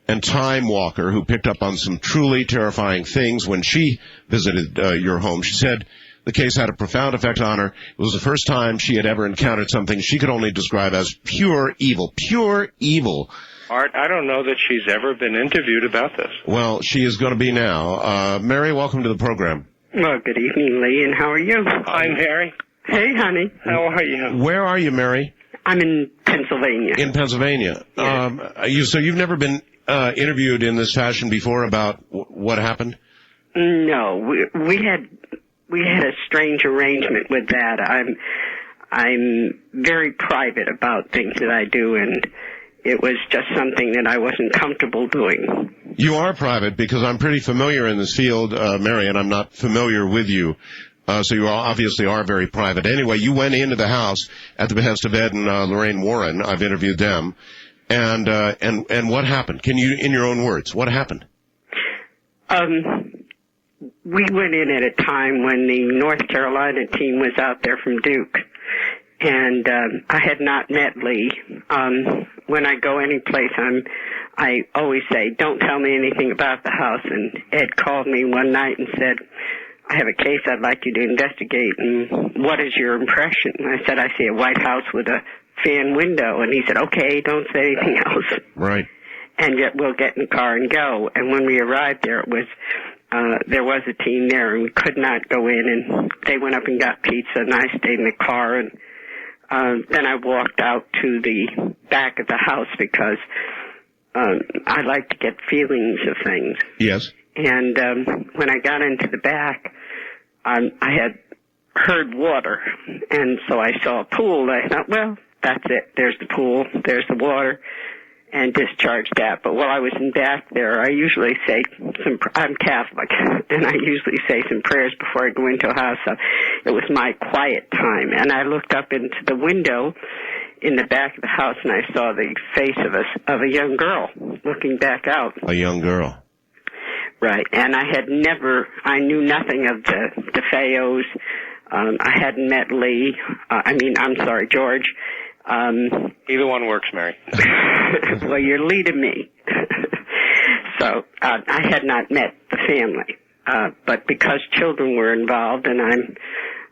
and time walker who picked up on some truly terrifying things when she visited your home. She said the case had a profound effect on her. It was the first time she had ever encountered something she could only describe as pure evil. Pure evil. Art, I don't know that she's ever been interviewed about this. Well, she is going to be now. Mary, welcome to the program. Well, good evening, Lee, and how are you? I'm Harry. Hey, honey. How are you? Where are you, Mary? I'm in Pennsylvania. In Pennsylvania. Yes. So you've never been interviewed in this fashion before about what happened? No, we had a strange arrangement with that. I'm very private about things that I do, and it was just something that I wasn't comfortable doing. You are private because I'm pretty familiar in this field, Mary, and I'm not familiar with you. So you obviously are very private. Anyway, you went into the house at the behest of Ed and Lorraine Warren. I've interviewed them. And what happened? Can you, in your own words, what happened? We went in at a time when the North Carolina team was out there from Duke. And I had not met Lee. When I go any place, I always say, don't tell me anything about the house. And Ed called me one night and said, I have a case I'd like you to investigate, and what is your impression? And I said, I see a White House with a fan window. And he said, okay, don't say anything else. Right. And yet we'll get in the car and go. And when we arrived there, it was there was a team there, and we could not go in. And they went up and got pizza, and I stayed in the car. And then I walked out to the back of the house because I like to get feelings of things. Yes. And when I got into the back, I had heard water, and so I saw a pool. I thought, well, that's it. There's the pool, there's the water, and discharged that. But while I was in back there, I usually say I'm Catholic, and I usually say some prayers before I go into a house. So it was my quiet time, and I looked up into the window in the back of the house, and I saw the face of a young girl looking back out. A young girl. Right, and I knew nothing of the DeFeos. I hadn't met Lee. George. Either one works, Mary. Well, you're Lee to me. So I had not met the family. But because children were involved, and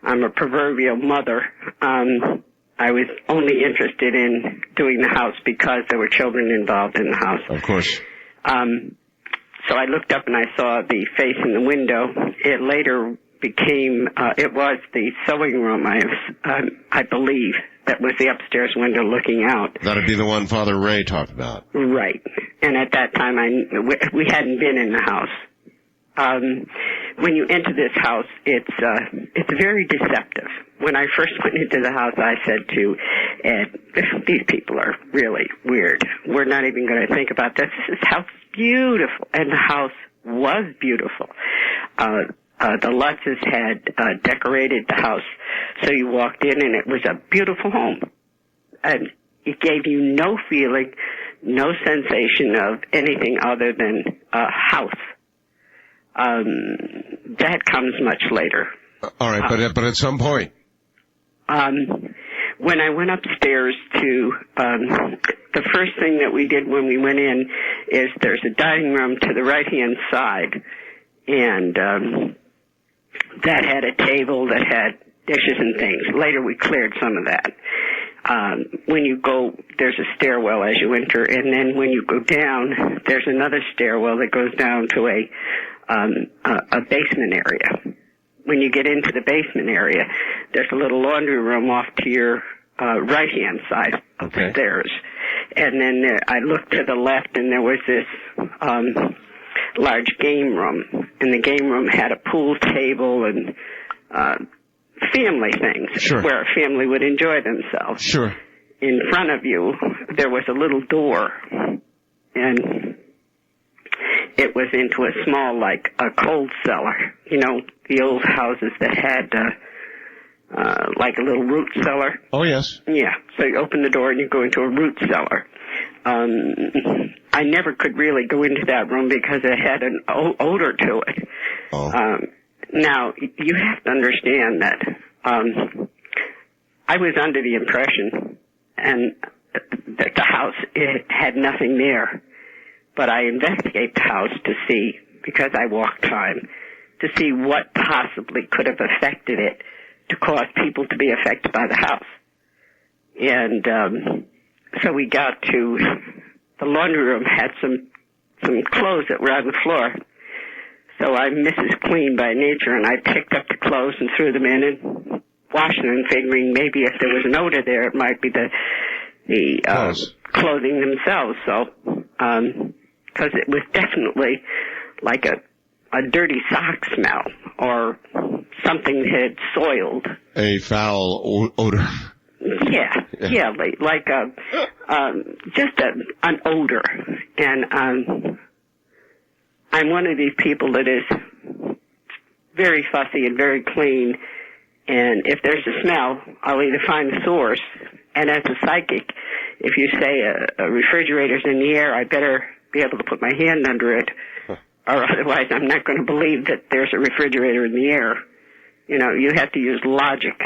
I'm a proverbial mother, I was only interested in doing the house because there were children involved in the house. Of course. So I looked up and I saw the face in the window. It later became, it was the sewing room, I believe, that was the upstairs window looking out. That'd be the one Father Ray talked about. Right. And at that time, we hadn't been in the house. When you enter this house, it's very deceptive. When I first went into the house, I said to Ed, these people are really weird. We're not even going to think about this. This house is beautiful. And the house was beautiful. The Lutzes had decorated the house, so you walked in and it was a beautiful home. And it gave you no feeling, no sensation of anything other than a house. That comes much later. All right, but at some point. When I went upstairs to, the first thing that we did when we went in is there's a dining room to the right-hand side, and that had a table that had dishes and things. Later we cleared some of that. When you go, there's a stairwell as you enter, and then when you go down, there's another stairwell that goes down to a basement area. When you get into the basement area, there's a little laundry room off to your right-hand side of the stairs. And then I looked to the left, and there was this large game room. And the game room had a pool table and family things where a family would enjoy themselves. Sure. In front of you, there was a little door, and it was into a small, like a cold cellar. You know, the old houses that had like a little root cellar. Oh, yes. Yeah. So you open the door and you go into a root cellar. I never could really go into that room because it had an odor to it. Oh. Now, you have to understand that I was under the impression and that the house, it had nothing there. But I investigate the house to see, because I walk time, to see what possibly could have affected it to cause people to be affected by the house. And so we got to the laundry room, had some clothes that were on the floor. So I'm Mrs. Clean by nature, and I picked up the clothes and threw them in and washed them, figuring maybe if there was an odor there, it might be the clothing themselves. So, because it was definitely like a dirty sock smell or something that had soiled. A foul odor. Yeah, like just an odor. And I'm one of these people that is very fussy and very clean, and if there's a smell, I'll either find the source, and as a psychic, if you say a refrigerator's in the air, I better be able to put my hand under it, or otherwise I'm not going to believe that there's a refrigerator in the air. You know, you have to use logic.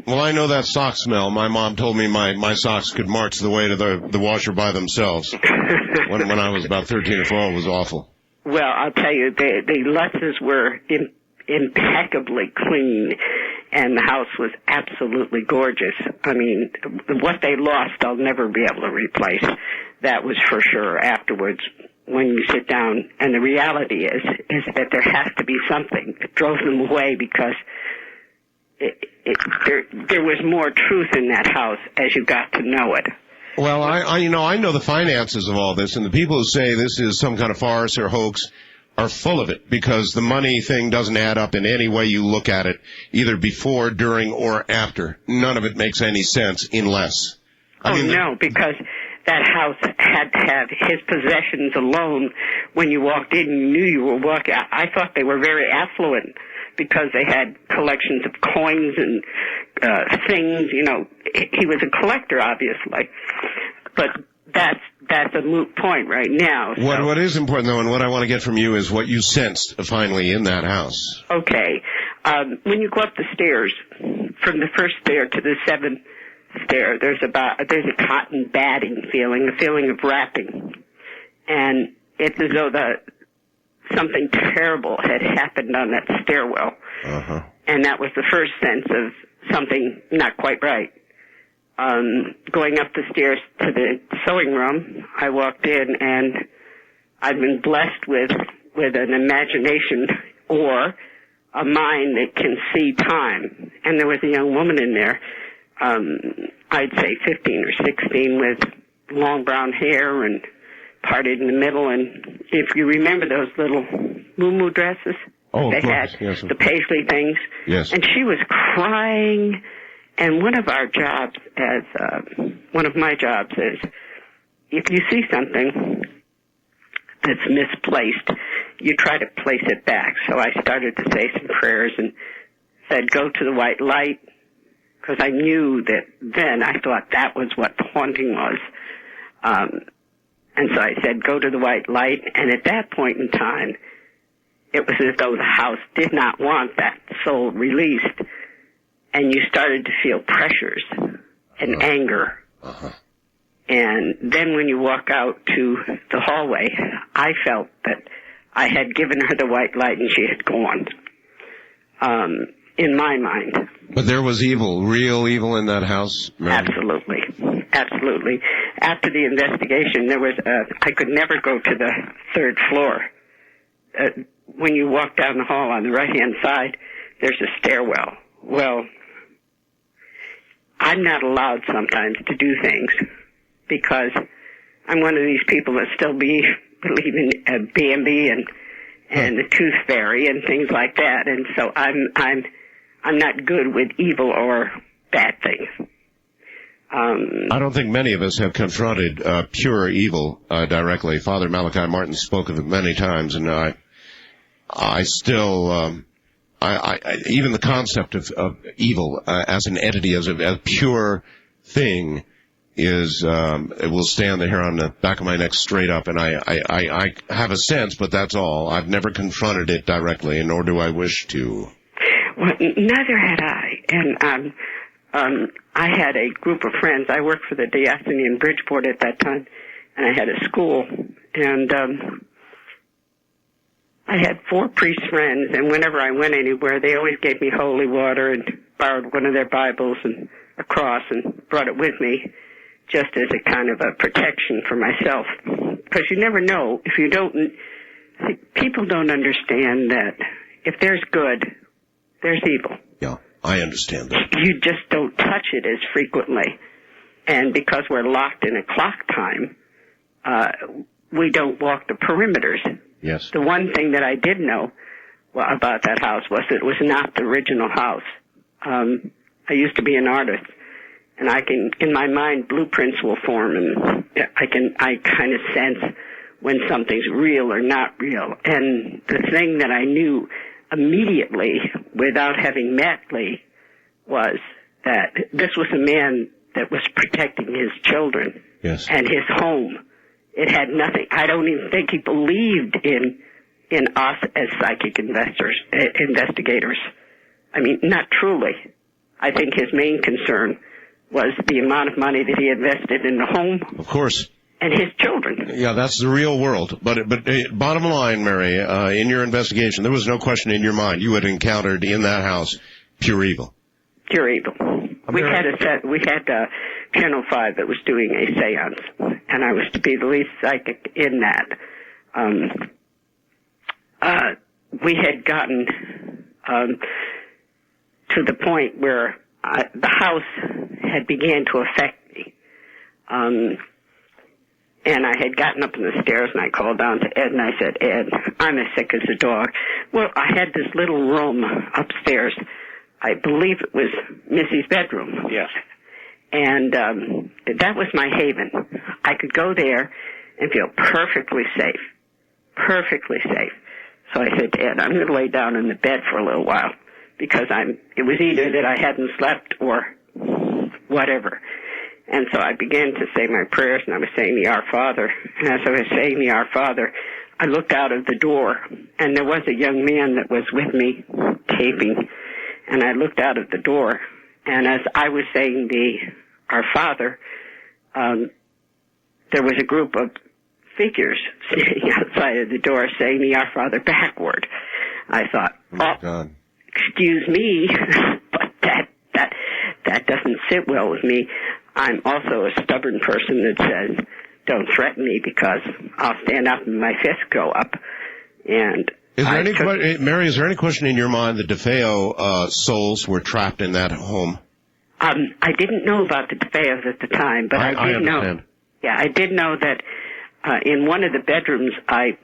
Well, I know that sock smell. My mom told me my socks could march the way to the washer by themselves. when I was about 13 or 12, it was awful. Well, I'll tell you, the Lutzes were impeccably clean, and the house was absolutely gorgeous. I mean, what they lost, I'll never be able to replace. That was for sure afterwards when you sit down. And the reality is that there has to be something that drove them away, because there was more truth in that house as you got to know it. Well, I know the finances of all this, and the people who say this is some kind of farce or hoax are full of it, because the money thing doesn't add up in any way you look at it, either before, during, or after. None of it makes any sense unless. No, because that house had to have his possessions alone. When you walked in, you knew you were walking. I thought they were very affluent, because they had collections of coins and things. You know, he was a collector, obviously, but that's a moot point right now. So. What is important, though, and what I want to get from you is what you sensed finally in that house. Okay. When you go up the stairs, from the first stair to the seventh stair, there's a cotton batting feeling, a feeling of wrapping, and it's as though something terrible had happened on that stairwell. Uh-huh. And that was the first sense of something not quite right. Going up the stairs to the sewing room, I walked in, and I've been blessed with an imagination or a mind that can see time. And there was a young woman in there, I'd say 15 or 16, with long brown hair and parted in the middle, and if you remember those little moo-moo dresses they had, yes, the paisley things, yes, and she was crying. And one of my jobs is, if you see something that's misplaced, you try to place it back. So I started to say some prayers and said, "Go to the white light," because I knew that then I thought that was what the haunting was. And so I said, "Go to the white light." And at that point in time, it was as though the house did not want that soul released. And you started to feel pressures and anger. Uh-huh. And then when you walk out to the hallway, I felt that I had given her the white light and she had gone. in my mind. But there was evil, real evil in that house, Mary? Absolutely. After the investigation, I could never go to the third floor. When you walk down the hall on the right-hand side, there's a stairwell. Well, I'm not allowed sometimes to do things because I'm one of these people that still believe in Bambi and the Tooth Fairy and things like that, and so I'm not good with evil or bad things. I don't think many of us have confronted pure evil directly. Father Malachi Martin spoke of it many times, and I still, even the concept of evil as an entity, as a pure thing, it will stand there on the back of my neck straight up, and I have a sense, but that's all. I've never confronted it directly, and nor do I wish to. Well, neither had I, and I had a group of friends. I worked for the diocese in Bridgeport at that time, and I had a school, and I had 4 priest friends, and whenever I went anywhere, they always gave me holy water and borrowed one of their Bibles and a cross and brought it with me just as a kind of a protection for myself. Because you never know. If you don't, people don't understand that if there's good, there's evil. Yeah, I understand that. You just don't touch it as frequently. And because we're locked in a clock time, we don't walk the perimeters. Yes. The one thing that I did know about that house was that it was not the original house. I used to be an artist, and I can, in my mind, blueprints will form, and I kind of sense when something's real or not real. And the thing that I knew immediately, without having met Lee, was that this was a man that was protecting his children. Yes. And his home. It had nothing. I don't even think he believed in us as psychic investigators. I mean, not truly. I think his main concern was the amount of money that he invested in the home. Of course. And his children. Yeah, that's the real world. But bottom line, Mary, in your investigation, there was no question in your mind you had encountered in that house pure evil. Pure evil. We had Channel 5 that was doing a seance, and I was to be the lead psychic in that. We had gotten to the point where the house had began to affect me. And I had gotten up on the stairs, and I called down to Ed, and I said, Ed, I'm as sick as a dog. Well, I had this little room upstairs. I believe it was Missy's bedroom. Yes. And that was my haven. I could go there and feel perfectly safe. Perfectly safe. So I said to Ed, I'm going to lay down in the bed for a little while because it was either that I hadn't slept or whatever. And so I began to say my prayers, and I was saying the Our Father. And as I was saying the Our Father, I looked out of the door, and there was a young man that was with me taping. And I looked out of the door, and as I was saying the Our Father, there was a group of figures standing outside of the door saying the Our Father backward. I thought, God. Excuse me, but that doesn't sit well with me. I'm also a stubborn person that says, don't threaten me because I'll stand up and my fists go up. And Mary, is there any question in your mind that DeFeo souls were trapped in that home? I didn't know about the DeFeos at the time, but I did know. Yeah, I did know that in one of the bedrooms I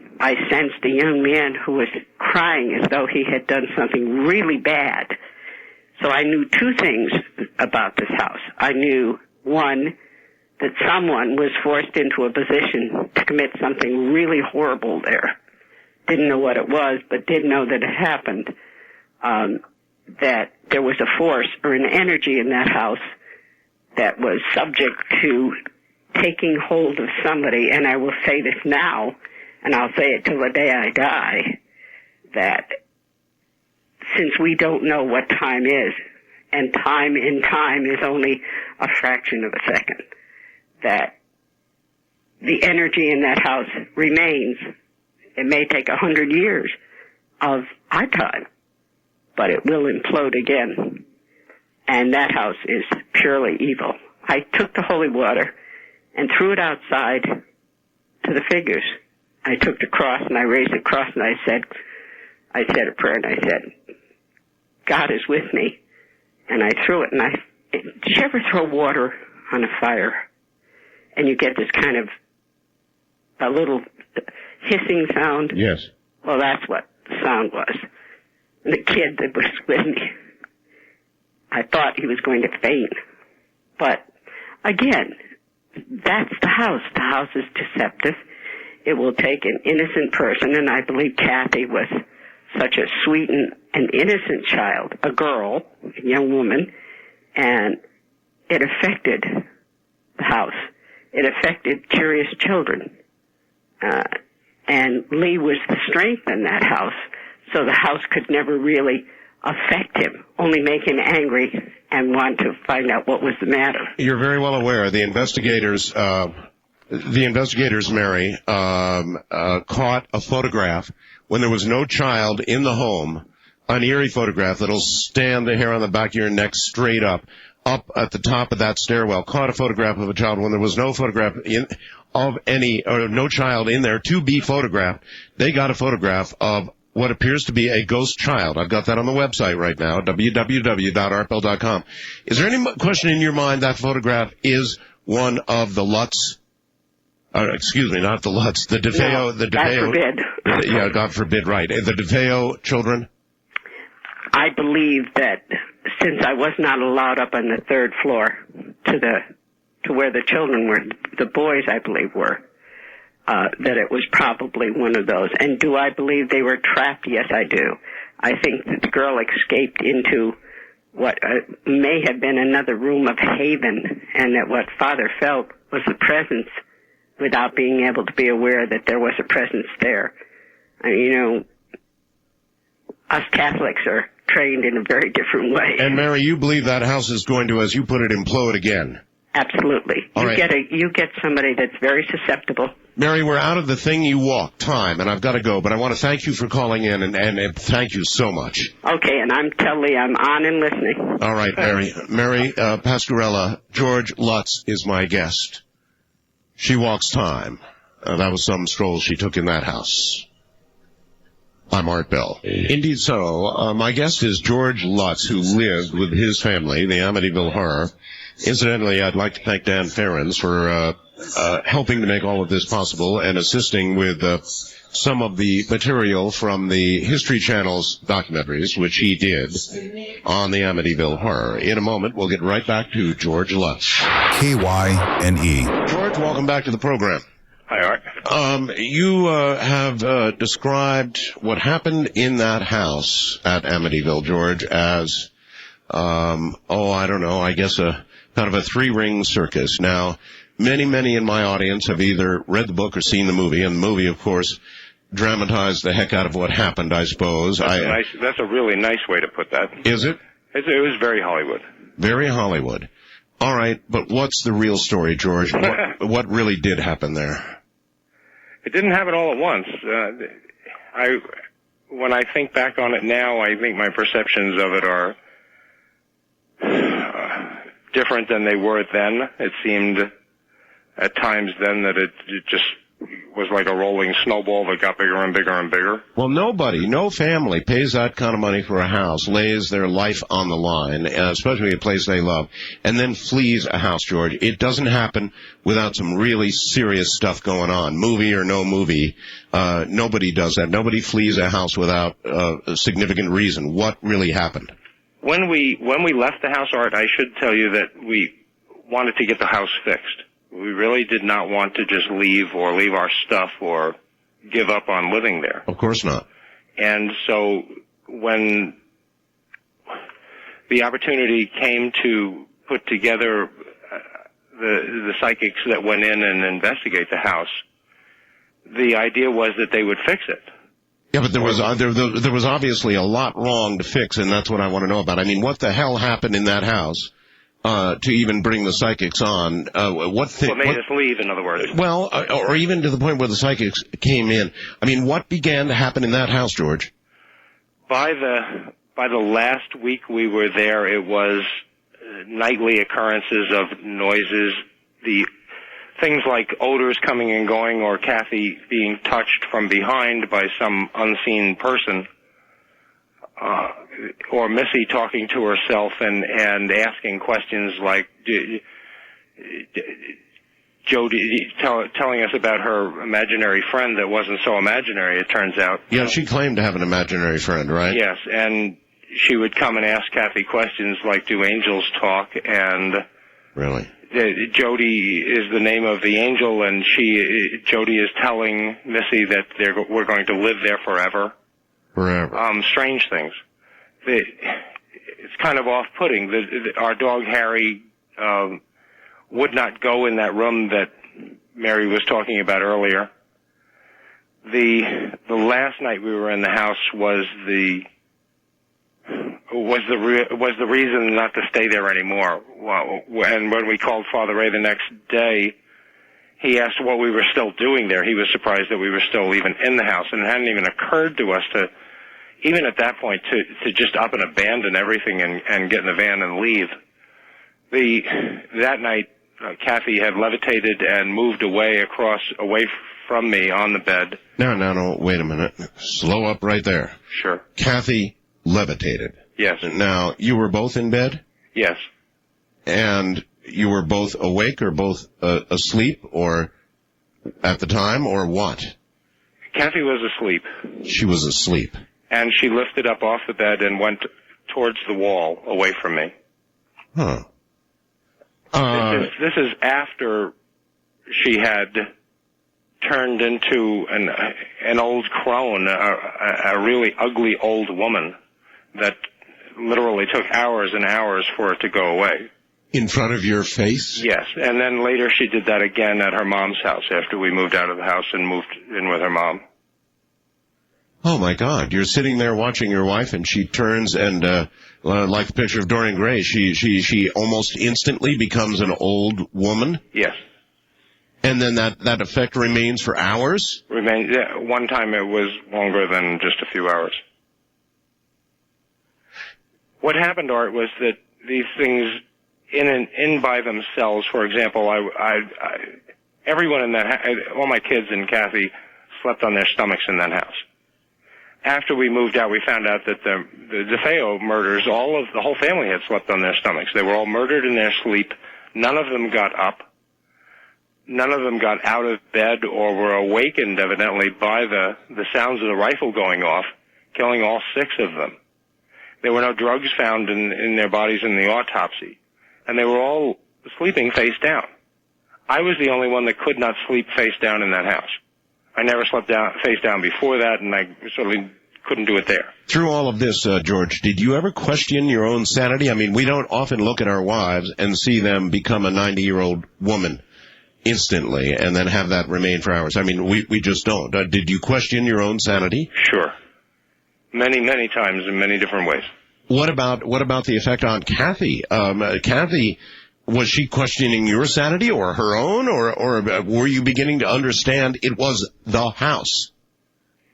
sensed a young man who was crying as though he had done something really bad. So I knew 2 things about this house. I knew, one, that someone was forced into a position to commit something really horrible there. Didn't know what it was, but did know that it happened. That there was a force or an energy in that house that was subject to taking hold of somebody. And I will say this now, and I'll say it till the day I die, that since we don't know what time is, and time in time is only a fraction of a second, that the energy in that house remains. It may take 100 years of our time, but it will implode again. And that house is purely evil. I took the holy water and threw it outside to the figures. I took the cross and I raised the cross and I said a prayer and I said, God is with me. And I threw it, and did you ever throw water on a fire and you get this kind of a little hissing sound? Yes. Well, that's what the sound was. And the kid that was with me, I thought he was going to faint. But again, that's the house. The house is deceptive. It will take an innocent person, and I believe Kathy was such a sweet and innocent child, a girl, a young woman, and it affected the house. It affected curious children. And Lee was the strength in that house, so the house could never really affect him, only make him angry and want to find out what was the matter. You're very well aware the investigators, Mary, caught a photograph when there was no child in the home, an eerie photograph that'll stand the hair on the back of your neck straight up at the top of that stairwell, caught a photograph of a child when there was no photograph no child in there to be photographed. They got a photograph of what appears to be a ghost child. I've got that on the website right now, www.artbell.com. Is there any question in your mind that photograph is one of the Lutz? Excuse me, not the Lutz, the DeFeo, no, God forbid. Yeah, God forbid, right. The DeFeo children? I believe that since I was not allowed up on the third floor to where the children were, the boys I believe were, that it was probably one of those. And do I believe they were trapped? Yes, I do. I think that the girl escaped into what may have been another room of haven, and that what Father felt was the presence without being able to be aware that there was a presence there. Us Catholics are trained in a very different way. And Mary, you believe that house is going to, as you put it, implode again? Absolutely. You get somebody that's very susceptible. Mary, we're out of the thing you walk, time, and I've got to go, but I want to thank you for calling in, and thank you so much. Okay, and I'm on and listening. All right, Mary. Mary Pasquarella, George Lutz is my guest. She walks time. That was some stroll she took in that house. I'm Art Bell. Indeed so. My guest is George Lutz, who lived with his family, the Amityville Horror. Incidentally, I'd like to thank Dan Ferens for helping to make all of this possible and assisting with some of the material from the History Channel's documentaries, which he did on the Amityville Horror. In a moment, we'll get right back to George Lutz. KYNE. George, welcome back to the program. Hi, Art. You have described what happened in that house at Amityville, George, as, I don't know, I guess a kind of a three-ring circus. Now, many in my audience have either read the book or seen the movie, and the movie, of course, dramatized the heck out of what happened, I suppose. That's a really nice way to put that. Is it? It was very Hollywood. Very Hollywood. All right, but what's the real story, George? What really did happen there? It didn't happen all at once. When I think back on it now, I think my perceptions of it are different than they were then. It seemed at times then that it just was like a rolling snowball that got bigger and bigger and bigger. Well, no family pays that kind of money for a house, lays their life on the line, especially a place they love, and then flees a house, George. It doesn't happen without some really serious stuff going on. Movie or no movie, nobody does that. Nobody flees a house without a significant reason. What really happened? When we left the house, Art, I should tell you that we wanted to get the house fixed. We really did not want to just leave our stuff or give up on living there. Of course not. And so when the opportunity came to put together the psychics that went in and investigate the house, the idea was that they would fix it. Yeah, but there was obviously a lot wrong to fix, and that's what I want to know about. I mean, what the hell happened in that house to even bring the psychics on? What made us leave, in other words? Well, or even to the point where the psychics came in. I mean, what began to happen in that house, George? By the by the last week we were there, it was nightly occurrences of noises, the things like odors coming and going, or Kathy being touched from behind by some unseen person, or Missy talking to herself and asking questions like Jody telling us about her imaginary friend that wasn't so imaginary, it turns out. Yeah, she claimed to have an imaginary friend, right? Yes, and she would come and ask Kathy questions like, do angels talk? And really, Jody is the name of the angel, and Jody is telling Missy that we're going to live there forever. Forever. Strange things. It's kind of off-putting. Our dog Harry would not go in that room that Mary was talking about earlier. The last night we were in the house was the reason not to stay there anymore. Well, and when we called Father Ray the next day, he asked what we were still doing there. He was surprised that we were still even in the house, and it hadn't even occurred to us to, even at that point, to just up and abandon everything and get in the van and leave. That night, Kathy had levitated and moved away from me on the bed. No, wait a minute. Slow up right there. Sure. Kathy levitated. Yes. Now, you were both in bed? Yes. And you were both awake or both asleep or at the time, or what? Kathy was asleep. She was asleep. And she lifted up off the bed and went towards the wall away from me. Huh. This is after she had turned into an old crone, a really ugly old woman that literally took hours and hours for it to go away. In front of your face? Yes, and then later she did that again at her mom's house after we moved out of the house and moved in with her mom. Oh, my God. You're sitting there watching your wife, and she turns and, like the picture of Dorian Gray, she almost instantly becomes an old woman? Yes. And then that effect remains for hours? Yeah, one time it was longer than just a few hours. What happened, Art, was that these things in by themselves, for example, everyone in that all my kids and Kathy slept on their stomachs in that house. After we moved out, we found out that the DeFeo murders, the whole family had slept on their stomachs. They were all murdered in their sleep. None of them got up. None of them got out of bed or were awakened, evidently, by the sounds of the rifle going off, killing all 6 of them. There were no drugs found in their bodies in the autopsy. And they were all sleeping face down. I was the only one that could not sleep face down in that house. I never slept face down before that, and I certainly couldn't do it there. Through all of this, George, did you ever question your own sanity? I mean, we don't often look at our wives and see them become a 90-year-old woman instantly and then have that remain for hours. I mean, we just don't. Did you question your own sanity? Sure. Many, many times in many different ways. What about the effect on Kathy? Kathy, was she questioning your sanity or her own, or were you beginning to understand it was the house?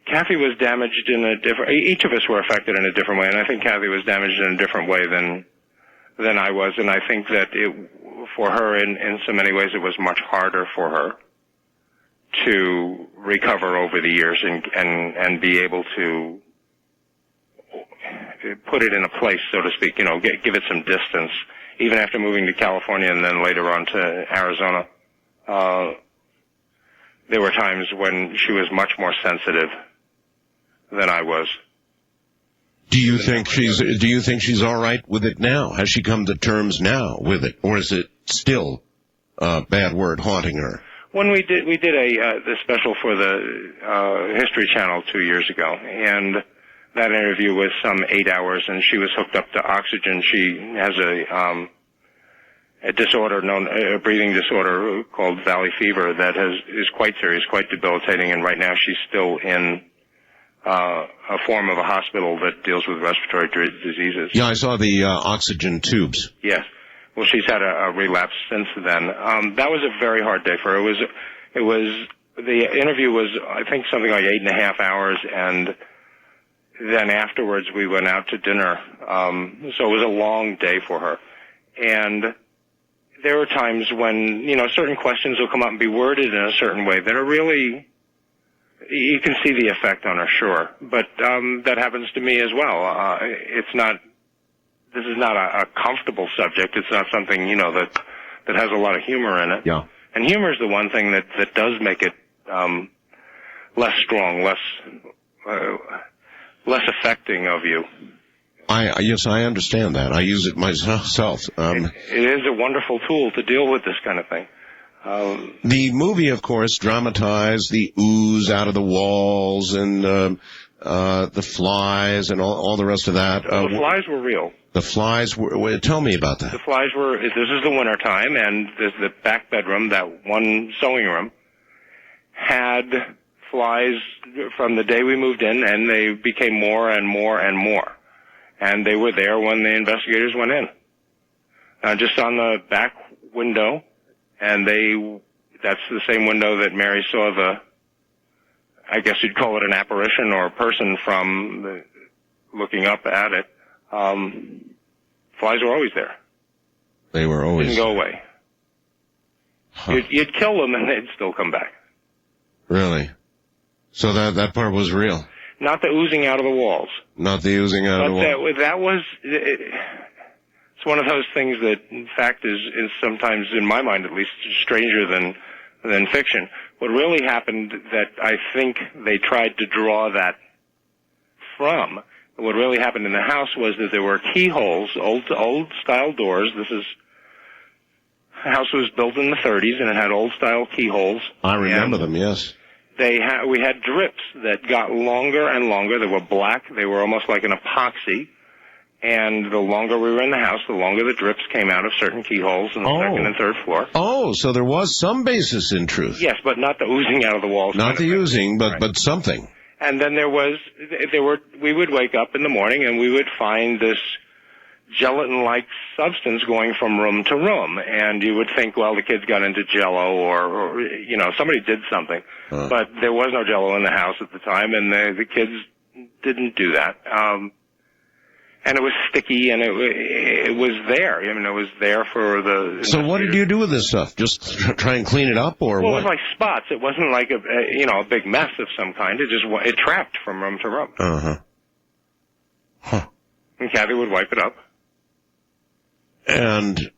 Kathy was damaged each of us were affected in a different way, and I think Kathy was damaged in a different way than I was, and I think that for her, in so many ways, it was much harder for her to recover over the years and be able to put it in a place, so to speak, give it some distance. Even after moving to California and then later on to Arizona, there were times when she was much more sensitive than I was. Do you think she's all right with it now? Has she come to terms now with it, or is it still bad word haunting her? When we did the special for the History Channel 2 years ago, and that interview was some 8 hours, and she was hooked up to oxygen. She has a disorder a breathing disorder called valley fever that is quite serious, quite debilitating, and right now she's still in a form of a hospital that deals with respiratory diseases. Yeah, I saw the oxygen tubes. Yes. Well, she's had a relapse since then. That was a very hard day for her. The interview was, I think, something like 8.5 hours, and then afterwards we went out to dinner. So it was a long day for her. And there were times when, certain questions will come up and be worded in a certain way that are really, you can see the effect on her, sure. But that happens to me as well. This is not a comfortable subject. It's not something, that has a lot of humor in it. Yeah. And humor is the one thing that does make it less strong, less affecting of you. Yes, I understand that. I use it myself. It is a wonderful tool to deal with this kind of thing. The movie, of course, dramatized the ooze out of the walls and the flies and all the rest of that. The flies were real. The flies were. Tell me about that. The flies were. This is the winter time, and the back bedroom, that one sewing room, had flies from the day we moved in, and they became more and more and more. And they were there when the investigators went in. Just on the back window, and that's the same window that Mary saw I guess you'd call it an apparition or a person from looking up at it. Flies were always there. They were always. Didn't go away. Huh. You'd kill them and they'd still come back. Really? So that part was real? Not the oozing out of the walls. Not the oozing out of the walls. That was, it's one of those things that, in fact, is sometimes, in my mind at least, stranger than fiction. What really happened that I think they tried to draw that from, what really happened in the house was that there were keyholes, old-style doors. The house was built in the 30s, and it had old-style keyholes. I remember them, yes. We had drips that got longer and longer. They were black. They were almost like an epoxy. And the longer we were in the house, the longer the drips came out of certain keyholes in the second and third floor. Oh, so there was some basis in truth. Yes, but not the oozing out of the walls. Not the oozing, but something. And then we would wake up in the morning and we would find this gelatin-like substance going from room to room. And you would think, well, the kids got into Jell-O or somebody did something. But there was no Jell-O in the house at the time, and the kids didn't do that. And it was sticky, and it was there. I mean, it was there for the... So what did you do with this stuff? Just try and clean it up, or what? Well, it was like spots. It wasn't like a big mess of some kind. It trapped from room to room. Uh-huh. Huh. And Kathy would wipe it up. And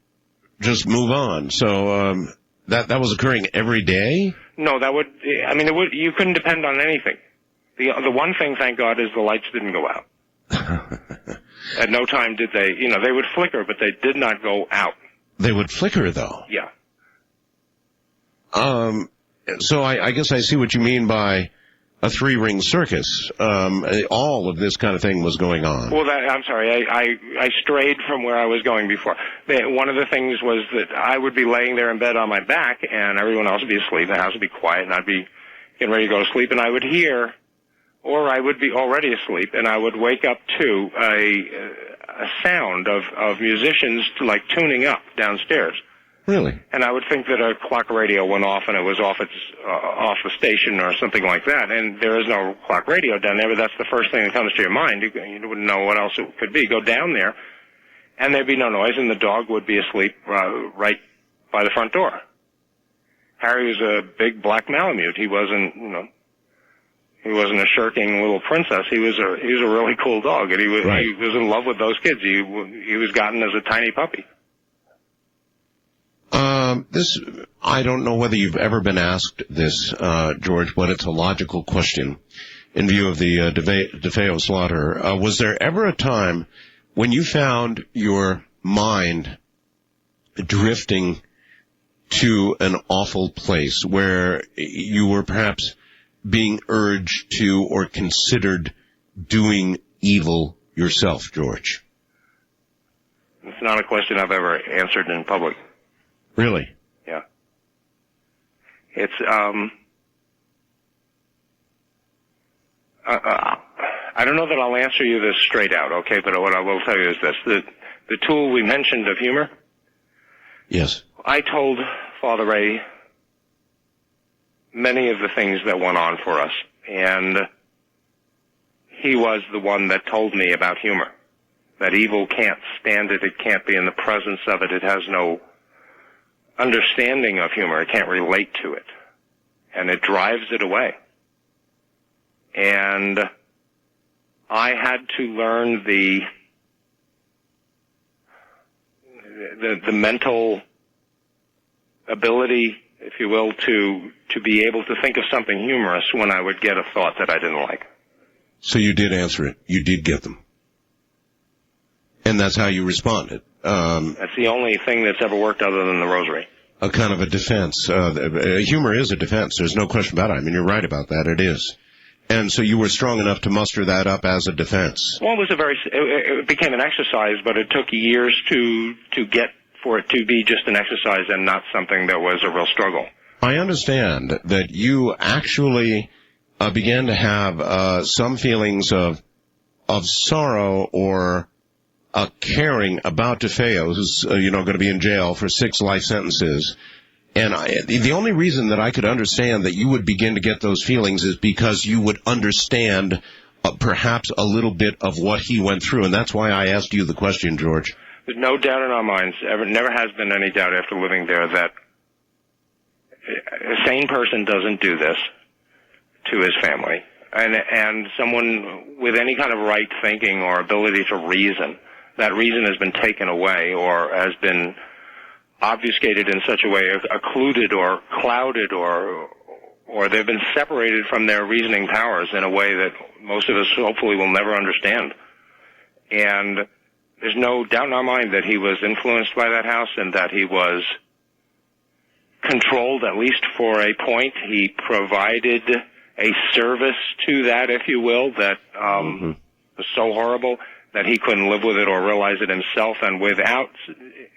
just move on. So that was occurring every day? No, you couldn't depend on anything. The one thing, thank God, is the lights didn't go out. At no time did they, they would flicker, but they did not go out. They would flicker, though? Yeah. So I guess I see what you mean by a three-ring circus. All of this kind of thing was going on. Well, I'm sorry, I strayed from where I was going before. One of the things was that I would be laying there in bed on my back, and everyone else would be asleep, the house would be quiet, and I'd be getting ready to go to sleep, and I would hear... or I would be already asleep, and I would wake up to a sound of musicians tuning up downstairs. Really? And I would think that a clock radio went off and it was off the station or something like that. And there is no clock radio down there, but that's the first thing that comes to your mind. You wouldn't know what else it could be. Go down there, and there'd be no noise, and the dog would be asleep right by the front door. Harry was a big black Malamute. He wasn't, he wasn't a shirking little princess. He was a really cool dog, and he was in love with those kids. He was gotten as a tiny puppy. I don't know whether you've ever been asked this, George, but it's a logical question in view of the DeFeo slaughter. Was there ever a time when you found your mind drifting to an awful place where you were perhaps being urged to or considered doing evil yourself, George? It's not a question I've ever answered in public. Really? Yeah. It's, I don't know that I'll answer you this straight out, okay, but what I will tell you is this. The tool we mentioned of humor? Yes. I told Father Ray many of the things that went on for us, and he was the one that told me about humor. That evil can't stand it. It can't be in the presence of it. It has no understanding of humor. It can't relate to it. And it drives it away. And I had to learn the mental ability, if you will, to be able to think of something humorous when I would get a thought that I didn't like. So you did answer it. You did get them. And that's how you responded. That's the only thing that's ever worked other than the rosary. A kind of a defense. Humor is a defense. There's no question about it. I mean, you're right about that. It is. And so you were strong enough to muster that up as a defense. Well, it became an exercise, but it took years to get for it to be just an exercise and not something that was a real struggle. I understand that you actually began to have some feelings of sorrow or caring about DeFeo, who's going to be in jail for 6 life sentences. And the only reason that I could understand that you would begin to get those feelings is because you would understand perhaps a little bit of what he went through. And that's why I asked you the question, George. There's no doubt in our minds, never has been any doubt after living there, that a sane person doesn't do this to his family. And someone with any kind of right thinking or ability to reason, that reason has been taken away or has been obfuscated in such a way, occluded or clouded, or they've been separated from their reasoning powers in a way that most of us hopefully will never understand. And there's no doubt in our mind that he was influenced by that house and that he was controlled, at least for a point. He provided a service to that, if you will, that was so horrible that he couldn't live with it or realize it himself, and without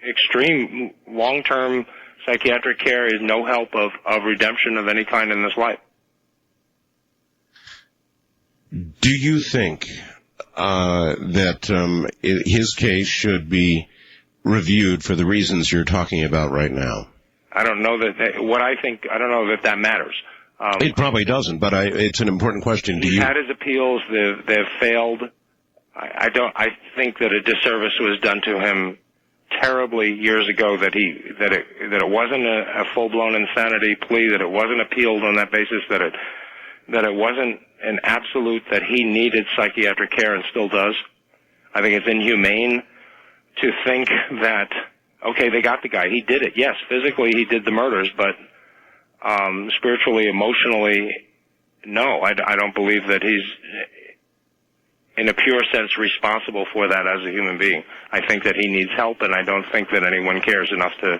extreme long-term psychiatric care is no help of redemption of any kind in this life. Do you think that his case should be reviewed for the reasons you're talking about right now? I don't know I don't know that matters. It probably doesn't, but it's an important question. He's had his appeals. They've failed. I think that a disservice was done to him terribly years ago, that it wasn't a full-blown insanity plea, that it wasn't appealed on that basis, that it wasn't an absolute that he needed psychiatric care and still does. I think it's inhumane to think that, okay, they got the guy. He did it. Yes, physically he did the murders, but spiritually, emotionally, no. I don't believe that he's, in a pure sense, responsible for that as a human being. I think that he needs help, and I don't think that anyone cares enough to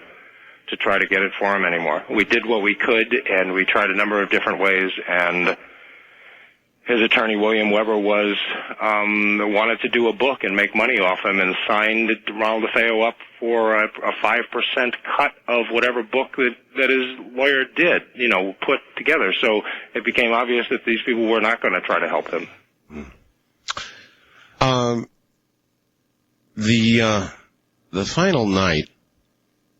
try to get it for him anymore. We did what we could, and we tried a number of different ways, and his attorney, William Weber, wanted to do a book and make money off him and signed Ronald DeFeo up for a 5% cut of whatever book that his lawyer did, put together. So it became obvious that these people were not going to try to help him. The final night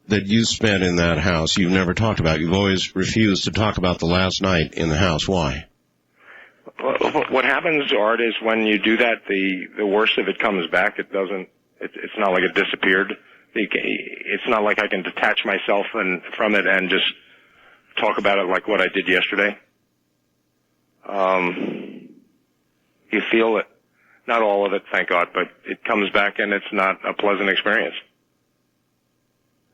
that you spent in that house, you've never talked about. You've always refused to talk about the last night in the house. Why? What happens, Art, is when you do that, the worst of it comes back. It's not like it disappeared. It's not like I can detach myself from it and just talk about it like what I did yesterday. You feel it. Not all of it, thank God, but it comes back and it's not a pleasant experience.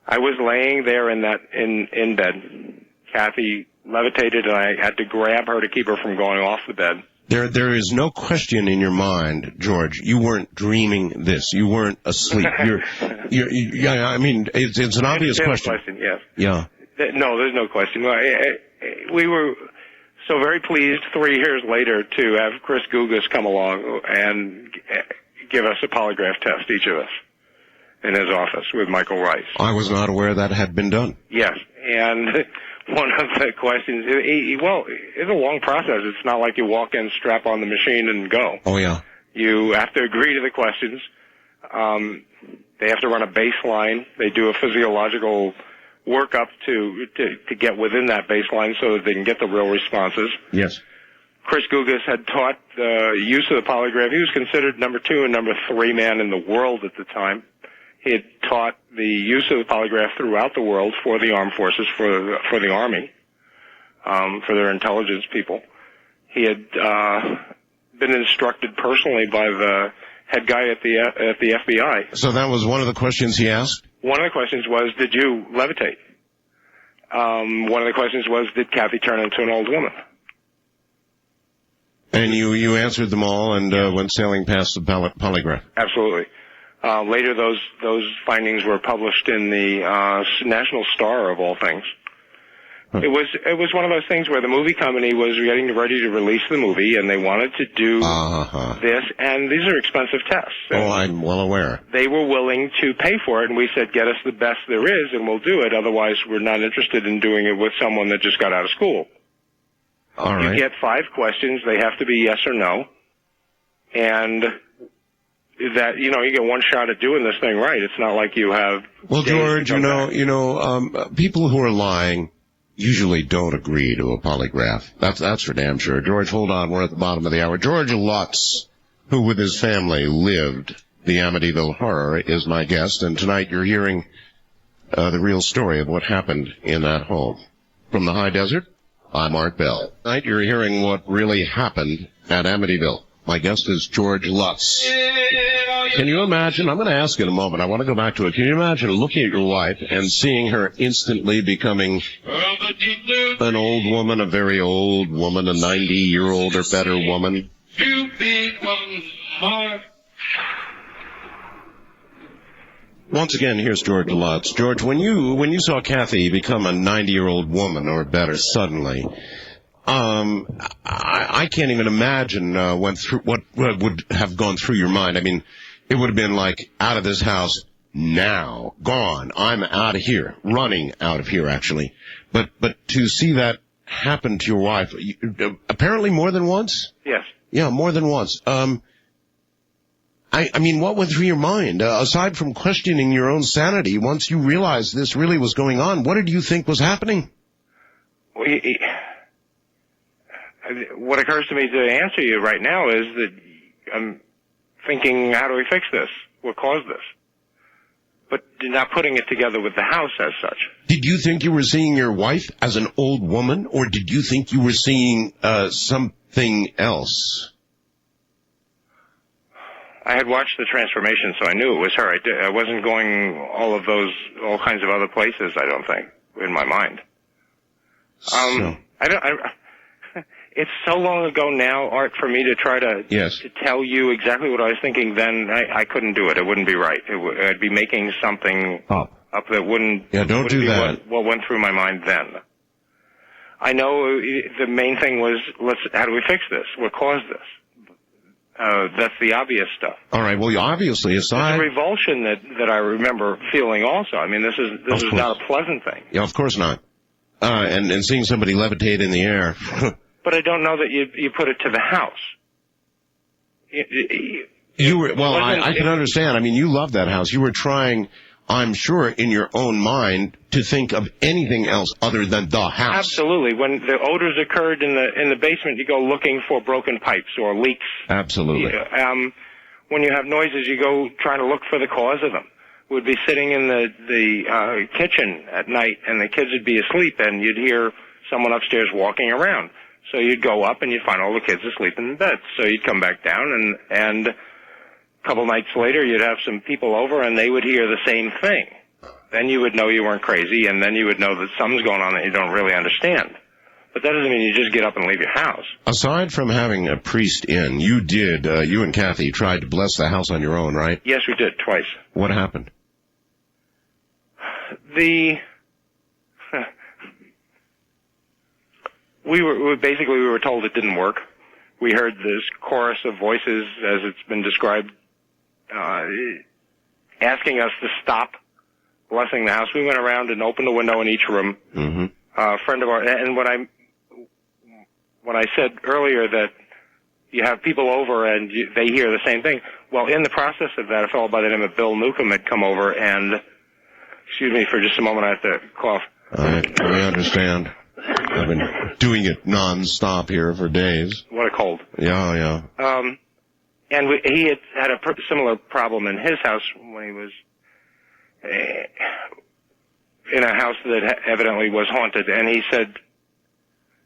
I was laying there in bed. Kathy levitated and I had to grab her to keep her from going off the bed. There is no question in your mind, George. You weren't dreaming this. You weren't asleep. Yeah, I mean, it's an obvious question. Yes. Yeah. No, there's no question. We were so very pleased 3 years later to have Chris Gugas come along and give us a polygraph test, each of us, in his office with Michael Rice. I was not aware that had been done. Yes, and one of the questions, it's a long process. It's not like you walk in, strap on the machine, and go. Oh, yeah. You have to agree to the questions. They have to run a baseline. They do a physiological workup to get within that baseline so that they can get the real responses. Yes. Chris Gugas had taught the use of the polygraph. He was considered number 2 and number 3 man in the world at the time. He had taught the use of the polygraph throughout the world for the armed forces, for the Army, for their intelligence people. He had been instructed personally by the head guy at the FBI. So that was one of the questions he asked? One of the questions was, did you levitate? One of the questions was, did Kathy turn into an old woman? And you answered them all and went sailing past the polygraph? Absolutely. Later, those findings were published in the National Star, of all things. Huh. It was one of those things where the movie company was getting ready to release the movie, and they wanted to do this, and these are expensive tests. Oh, I'm well aware. They were willing to pay for it, and we said, get us the best there is, and we'll do it. Otherwise, we're not interested in doing it with someone that just got out of school. All right. You get 5 questions. They have to be yes or no. And that, you get one shot at doing this thing right. It's not like you have... Well, George, people who are lying usually don't agree to a polygraph. That's for damn sure. George, hold on. We're at the bottom of the hour. George Lutz, who with his family lived the Amityville Horror, is my guest. And tonight you're hearing the real story of what happened in that home. From the high desert, I'm Art Bell. Tonight you're hearing what really happened at Amityville. My guest is George Lutz. Can you imagine? I'm going to ask in a moment. I want to go back to it. Can you imagine looking at your wife and seeing her instantly becoming an old woman, a very old woman, a 90-year-old or better woman? Once again, here's George Lutz. George, when you saw Kathy become a 90-year-old woman or better suddenly, I can't even imagine what would have gone through your mind. I mean, it would have been like, out of this house now, gone. I'm out of here, running out of here, actually. But to see that happen to your wife, apparently more than once? Yes. Yeah, more than once. I mean, what went through your mind? Aside from questioning your own sanity, once you realized this really was going on, what did you think was happening? What occurs to me to answer you right now is that I'm thinking, how do we fix this? What caused this? But not putting it together with the house as such. Did you think you were seeing your wife as an old woman, or did you think you were seeing something else? I had watched the transformation, so I knew it was her. I wasn't going all kinds of other places, I don't think, in my mind. It's so long ago now, Art, for me to try to tell you exactly what I was thinking then. I couldn't do it. It wouldn't be right. I'd be making something up that wouldn't. Yeah, don't do that. What went through my mind then? I know the main thing was, how do we fix this? What caused this? That's the obvious stuff. All right. Well, obviously, aside... There's a revulsion that I remember feeling also. I mean, this is not a pleasant thing. Yeah, of course not. And seeing somebody levitate in the air... But I don't know that you put it to the house. I can understand. I mean, you love that house. You were trying, I'm sure, in your own mind, to think of anything else other than the house. Absolutely. When the odors occurred in the basement, you go looking for broken pipes or leaks. Absolutely. When you have noises, you go trying to look for the cause of them. We'd be sitting in the kitchen at night, and the kids would be asleep, and you'd hear someone upstairs walking around. So you'd go up and you'd find all the kids asleep in the bed. So you'd come back down and a couple nights later you'd have some people over and they would hear the same thing. Then you would know you weren't crazy, and then you would know that something's going on that you don't really understand. But that doesn't mean you just get up and leave your house. Aside from having a priest in, you and Kathy tried to bless the house on your own, right? Yes, we did, twice. What happened? We were told it didn't work. We heard this chorus of voices, as it's been described, asking us to stop blessing the house. We went around and opened a window in each room. Mm-hmm. A friend of ours, and when I said earlier that you have people over and they hear the same thing, well, in the process of that, a fellow by the name of Bill Newcomb had come over and, excuse me for just a moment, I have to cough. I understand. I've been doing it nonstop here for days. What a cold. Yeah. And he had a similar problem in his house when he was in a house that evidently was haunted. And he said,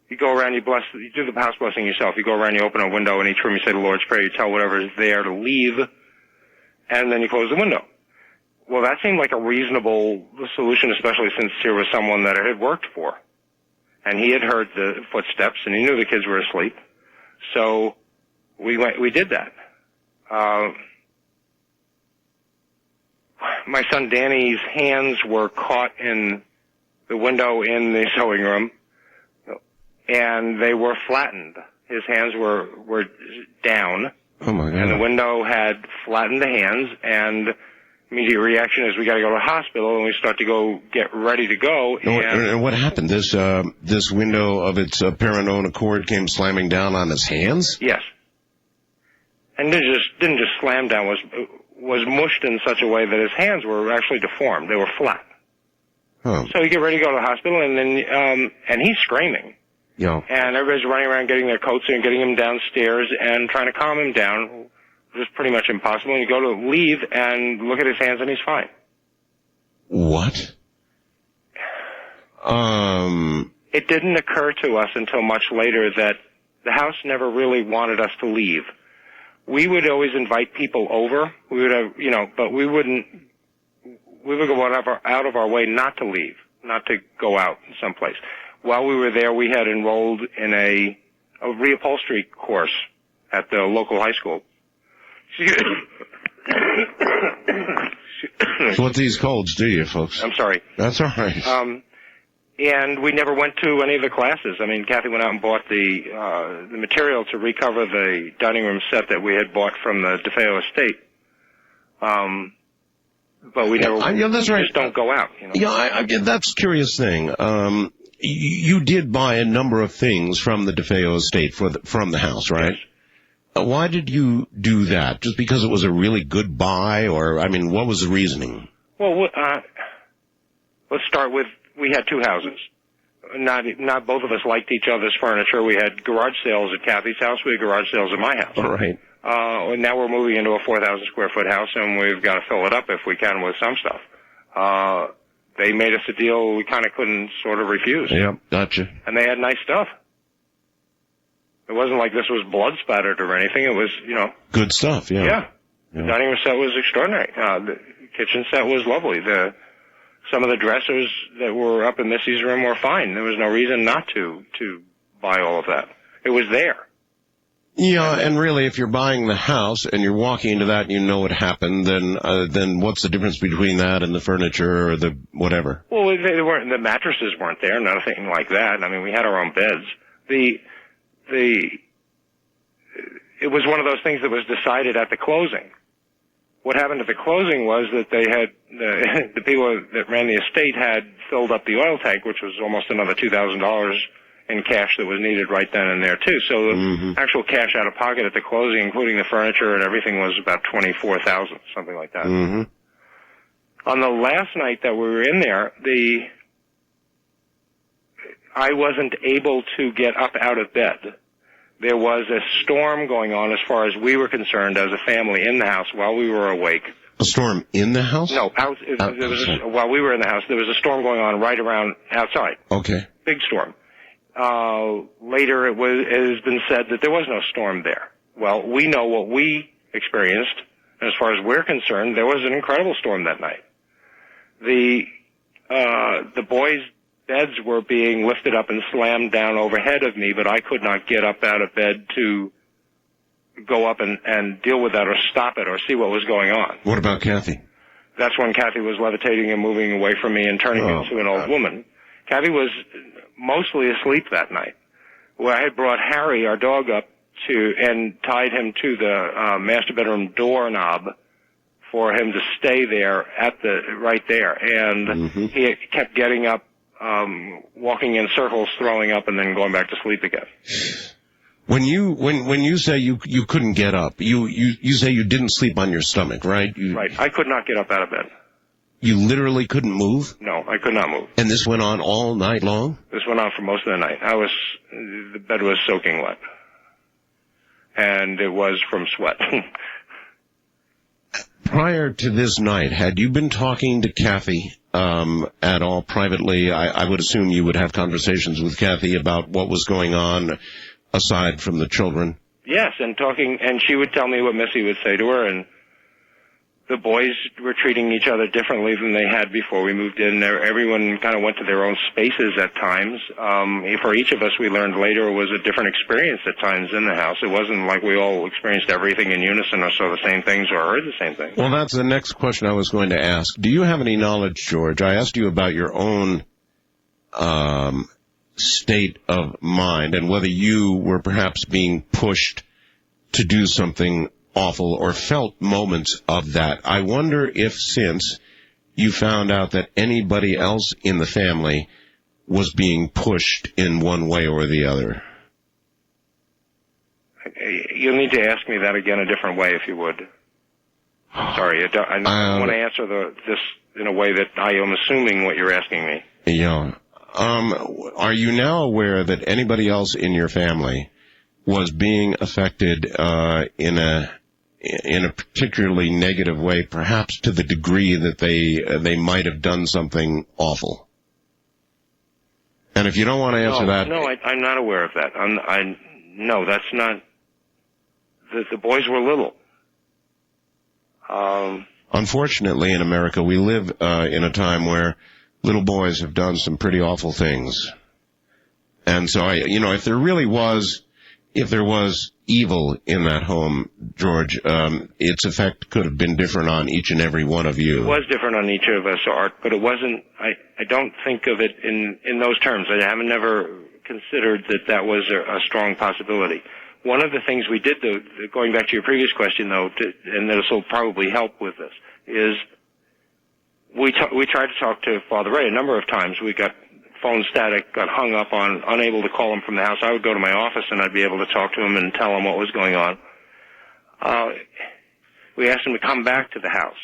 you go around, you do the house blessing yourself. You go around, you open a window in each room, you say the Lord's Prayer, you tell whatever is there to leave, and then you close the window. Well, that seemed like a reasonable solution, especially since here was someone that it had worked for. And he had heard the footsteps, and he knew the kids were asleep. So we did that. My son Danny's hands were caught in the window in the sewing room, and they were flattened. His hands were down. Oh, my God. And the window had flattened the hands, and immediate reaction is we got to go to the hospital, and we start to get ready to go. And what happened? This window of its apparent own accord came slamming down on his hands? Yes. And didn't just slam down, was mushed in such a way that his hands were actually deformed. They were flat. Oh. So you get ready to go to the hospital, and then and he's screaming. Yeah. And everybody's running around getting their coats and getting him downstairs and trying to calm him down. Which is pretty much impossible. And you go to leave and look at his hands, and he's fine. What? It didn't occur to us until much later that the house never really wanted us to leave. We would always invite people over. We would have, but we would go out of our way not to leave, not to go out someplace. While we were there, we had enrolled in a reupholstery course at the local high school. That's what these colds do you, folks. I'm sorry. That's all right. And we never went to any of the classes. I mean, Kathy went out and bought the material to recover the dining room set that we had bought from the DeFeo estate. But we never. That's right. Just don't go out. Yeah, that's a curious thing. You did buy a number of things from the DeFeo estate from the house, right? Yes. Why did you do that? Just because it was a really good buy, or what was the reasoning? Well, let's start with we had two houses. Not both of us liked each other's furniture. We had garage sales at Kathy's house. We had garage sales at my house. All right. And now we're moving into a 4,000 square foot house, and we've got to fill it up if we can with some stuff. They made us a deal we kind of couldn't sort of refuse. Yep, gotcha. And they had nice stuff. It wasn't like this was blood spattered or anything. It was, good stuff, yeah. Yeah. The dining room set was extraordinary. The kitchen set was lovely. Some of the dressers that were up in Missy's room were fine. There was no reason not to buy all of that. It was there. Yeah, and really, if you're buying the house and you're walking into that and you know what happened, then what's the difference between that and the furniture or the whatever? Well, the mattresses weren't there, nothing like that. I mean, we had our own beds. It was one of those things that was decided at the closing. What happened at the closing was that they had the people that ran the estate had filled up the oil tank, which was almost another $2,000 in cash that was needed right then and there too. So the actual cash out of pocket at the closing, including the furniture and everything, was about $24,000, something like that. Mm-hmm. On the last night that we were in there, I wasn't able to get up out of bed. There was a storm going on as far as we were concerned as a family in the house while we were awake. A storm in the house? No, while we were in the house, there was a storm going on right around outside. Okay. Big storm. Later it has been said that there was no storm there. Well, we know what we experienced, and as far as we're concerned, there was an incredible storm that night. The boys' beds were being lifted up and slammed down overhead of me, but I could not get up out of bed to go up and deal with that or stop it or see what was going on. What about Kathy? That's when Kathy was levitating and moving away from me and turning into an old woman. Kathy was mostly asleep that night. Well, I had brought Harry, our dog, up and tied him to the master bedroom doorknob for him to stay there right there. And he kept getting up, walking in circles, throwing up, and then going back to sleep again. When you say you couldn't get up, you say you didn't sleep on your stomach, right? Right. I could not get up out of bed. You literally couldn't move? No, I could not move. And this went on all night long? This went on for most of the night. The bed was soaking wet. And it was from sweat. Prior to this night, had you been talking to Kathy at all privately? I would assume you would have conversations with Kathy about what was going on aside from the children. Yes, and she would tell me what Missy would say to her, and the boys were treating each other differently than they had before we moved in. Everyone kind of went to their own spaces at times. For each of us, we learned later it was a different experience at times in the house. It wasn't like we all experienced everything in unison or saw the same things or heard the same things. Well, that's the next question I was going to ask. Do you have any knowledge, George? I asked you about your own state of mind and whether you were perhaps being pushed to do something awful or felt moments of that. I wonder if since you found out that anybody else in the family was being pushed in one way or the other. You'll need to ask me that again a different way if you would. Sorry, I want to answer this in a way that I am assuming what you're asking me. Yeah. Are you now aware that anybody else in your family was being affected in a particularly negative way, perhaps to the degree that they might have done something awful? And if you don't want to answer that... No, I'm not aware of that. No, that's not... The boys were little. Unfortunately, in America, we live in a time where little boys have done some pretty awful things. And so, if there was evil in that home, George, its effect could have been different on each and every one of you. It was different on each of us, Art, but it wasn't, I don't think of it in those terms. I haven't never considered that was a strong possibility. One of the things we did, though, going back to your previous question, though, and this will probably help with this, is we tried to talk to Father Ray a number of times. We got phone static, got hung up on, unable to call him from the house. I would go to my office and I'd be able to talk to him and tell him what was going on. We asked him to come back to the house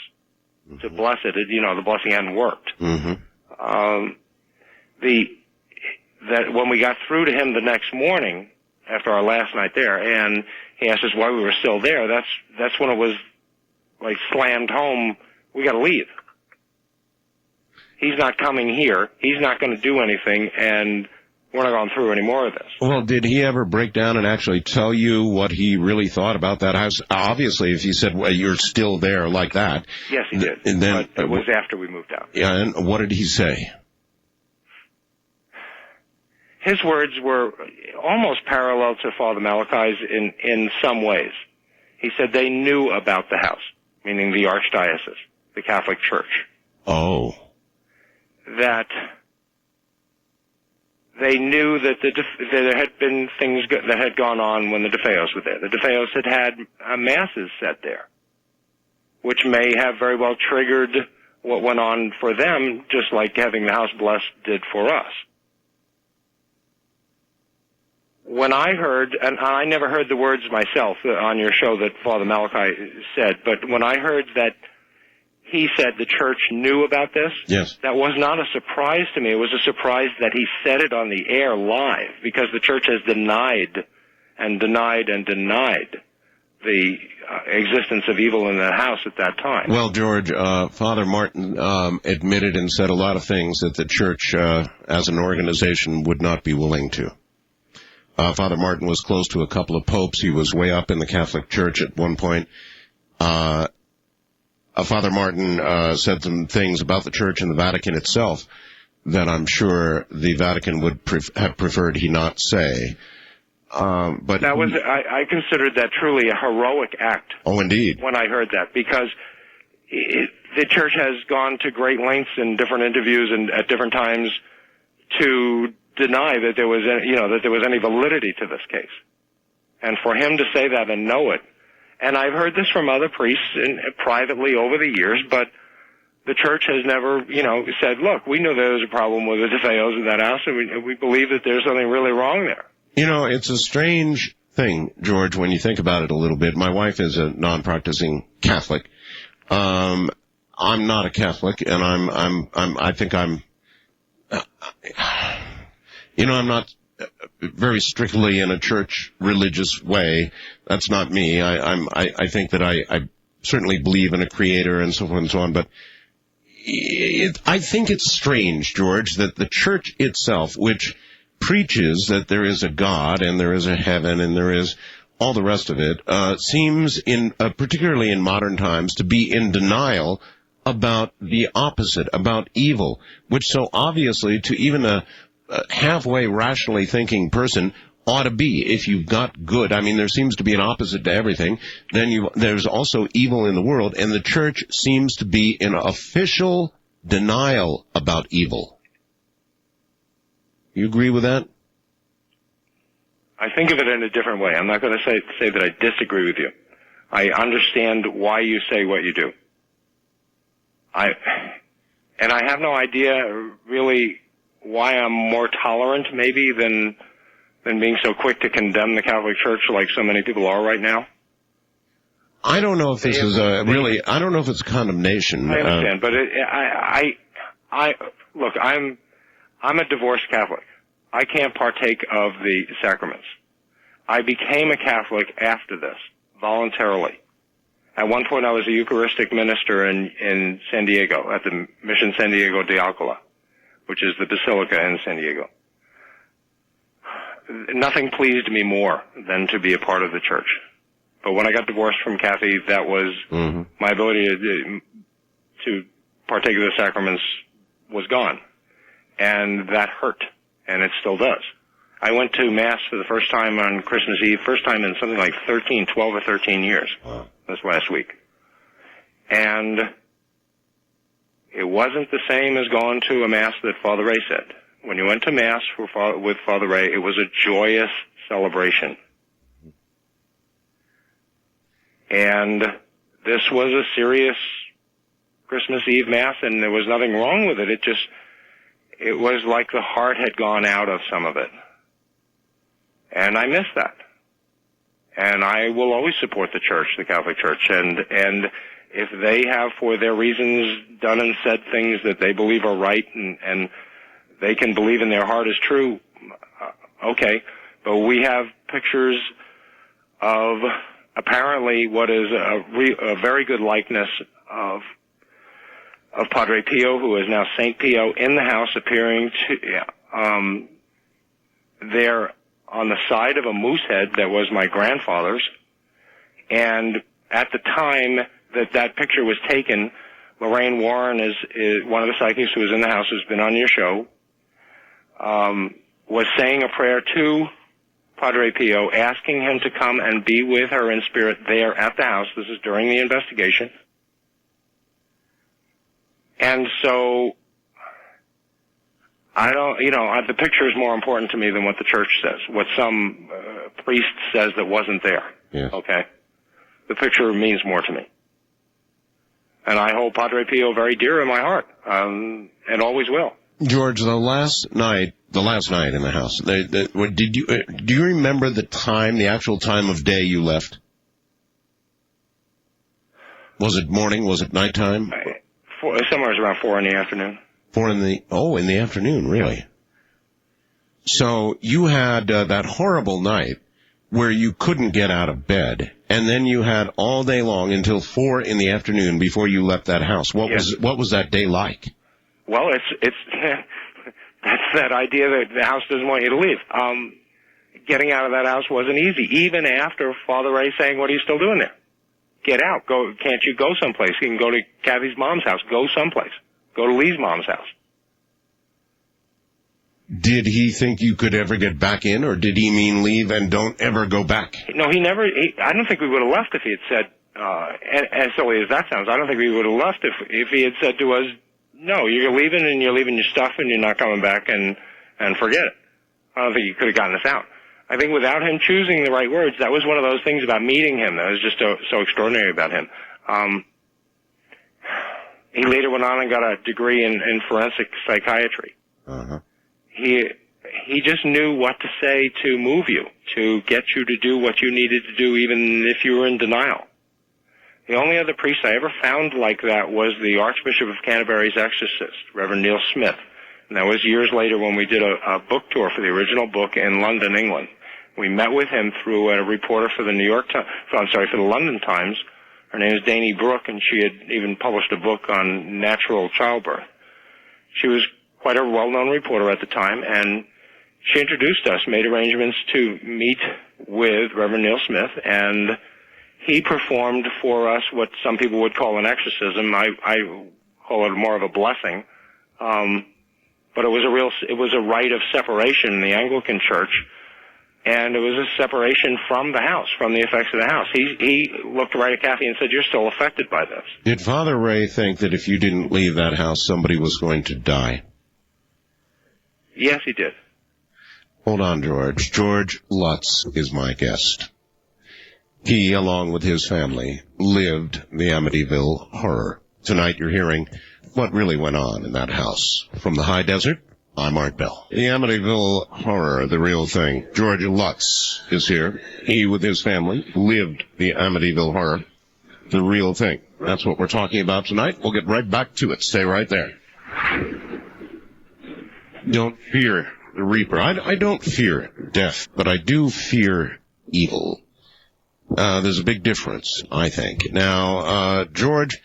to bless it. The blessing hadn't worked. Mm-hmm. That when we got through to him the next morning after our last night there, and he asked us why we were still there, that's when it was like slammed home. We got to leave. He's not coming here. He's not going to do anything, and we're not going through any more of this. Well, did he ever break down and actually tell you what he really thought about that house? Obviously, if he said, well, you're still there like that. Yes, he did. And then, but it was after we moved out. Yeah, and what did he say? His words were almost parallel to Father Malachi's in some ways. He said they knew about the house, meaning the Archdiocese, the Catholic Church. Oh. That they knew that there had been things that had gone on when the DeFeos were there. The DeFeos had masses set there, which may have very well triggered what went on for them, just like having the house blessed did for us. When I heard, and I never heard the words myself on your show that Father Malachi said, but when I heard that he said the church knew about this, yes, that was not a surprise to me. It was a surprise that he said it on the air live, because the church has denied and denied and denied the existence of evil in that house at that time. Well, George, Father Martin admitted and said a lot of things that the church, as an organization, would not be willing to. Father Martin was close to a couple of popes. He was way up in the Catholic Church at one point. Father Martin said some things about the Church and the Vatican itself that I'm sure the Vatican would have preferred he not say. But that was, I considered that truly a heroic act. Oh, indeed. When I heard that, because the Church has gone to great lengths in different interviews and at different times to deny that there was any validity to this case. And for him to say that and know it, and I've heard this from other priests privately over the years, but the church has never, said, look, we know there was a problem with the DeFeos in that house, and we believe that there's something really wrong there. It's a strange thing, George, when you think about it a little bit. My wife is a non-practicing Catholic. I'm not a Catholic, and I think I'm not very strictly in a church religious way. That's not me. I think that I certainly believe in a creator and so forth and so on, but I think it's strange, George, that the church itself, which preaches that there is a God and there is a heaven and there is all the rest of it, seems, particularly in modern times, to be in denial about the opposite, about evil, which so obviously to even a halfway rationally thinking person ought to be. If you've got good, I mean, there seems to be an opposite to everything, then there's also evil in the world, and the church seems to be in official denial about evil. You agree with that? I think of it in a different way. I'm not going to say that I disagree with you. I understand why you say what you do. I have no idea really why I'm more tolerant maybe than being so quick to condemn the Catholic Church like so many people are right now. I don't know if this is I don't know if it's condemnation. I understand, but look, I'm a divorced Catholic. I can't partake of the sacraments. I became a Catholic after this, voluntarily. At one point I was a Eucharistic minister in San Diego, at the Mission San Diego de Alcala, which is the basilica in San Diego. Nothing pleased me more than to be a part of the church. But when I got divorced from Kathy, that was my ability to partake of the sacraments was gone. And that hurt, and it still does. I went to Mass for the first time on Christmas Eve, first time in something like 12 or 13 years, this last week. And it wasn't the same as going to a Mass that Father Ray said. When you went to Mass with Father Ray, it was a joyous celebration. And this was a serious Christmas Eve Mass, and there was nothing wrong with it. It was like the heart had gone out of some of it. And I miss that. And I will always support the Church, the Catholic Church, and if they have, for their reasons, done and said things that they believe are right and they can believe in their heart is true, okay. But we have pictures of apparently what is a very good likeness of Padre Pio, who is now Saint Pio, in the house, appearing to there on the side of a moose head that was my grandfather's. And at the time that picture was taken, Lorraine Warren is one of the psychics who was in the house, who's been on your show, was saying a prayer to Padre Pio, asking him to come and be with her in spirit there at the house. This is during the investigation. And so, the picture is more important to me than what the church says, what some priest says that wasn't there. Yes. Okay? The picture means more to me. And I hold Padre Pio very dear in my heart, and always will. George, the last night in the house, do you remember the actual time of day you left? Was it morning? Was it nighttime? Somewhere around 4 in the afternoon. In the afternoon, really? So you had that horrible night where you couldn't get out of bed, and then you had all day long until 4 in the afternoon before you left that house. What was that day like? Well, it's that's that idea that the house doesn't want you to leave. Getting out of that house wasn't easy, even after Father Ray saying, "What are you still doing there? Get out. Go. Can't you go someplace? You can go to Kathy's mom's house. Go someplace. Go to Lee's mom's house." Did he think you could ever get back in, or did he mean leave and don't ever go back? No, he never. I don't think we would have left if he had said, as silly as that sounds, I don't think we would have left if he had said to us, "No, you're leaving and you're leaving your stuff and you're not coming back and forget it." I don't think he could have gotten us out. I think without him choosing the right words, that was one of those things about meeting him that was just so extraordinary about him. He later went on and got a degree in forensic psychiatry. Uh-huh. He just knew what to say to move you, to get you to do what you needed to do, even if you were in denial. The only other priest I ever found like that was the Archbishop of Canterbury's exorcist, Reverend Neil Smith. And that was years later when we did a book tour for the original book in London, England. We met with him through a reporter for the for the London Times. Her name is Dani Brooke, and she had even published a book on natural childbirth. She was quite a well-known reporter at the time, and she introduced us, made arrangements to meet with Reverend Neil Smith, and he performed for us what some people would call an exorcism. I call it more of a blessing. But it was a rite of separation in the Anglican Church, and it was a separation from the house, from the effects of the house. He looked right at Kathy and said, "You're still affected by this." Did Father Ray think that if you didn't leave that house, somebody was going to die? Yes, he did. Hold on, George. George Lutz is my guest. He, along with his family, lived the Amityville Horror. Tonight you're hearing what really went on in that house. From the high desert, I'm Art Bell. The Amityville Horror, the real thing. George Lutz is here. He, with his family, lived the Amityville Horror, the real thing. That's what we're talking about tonight. We'll get right back to it. Stay right there. Don't fear the Reaper. I don't fear death, but I do fear evil. There's a big difference, I think. Now, George,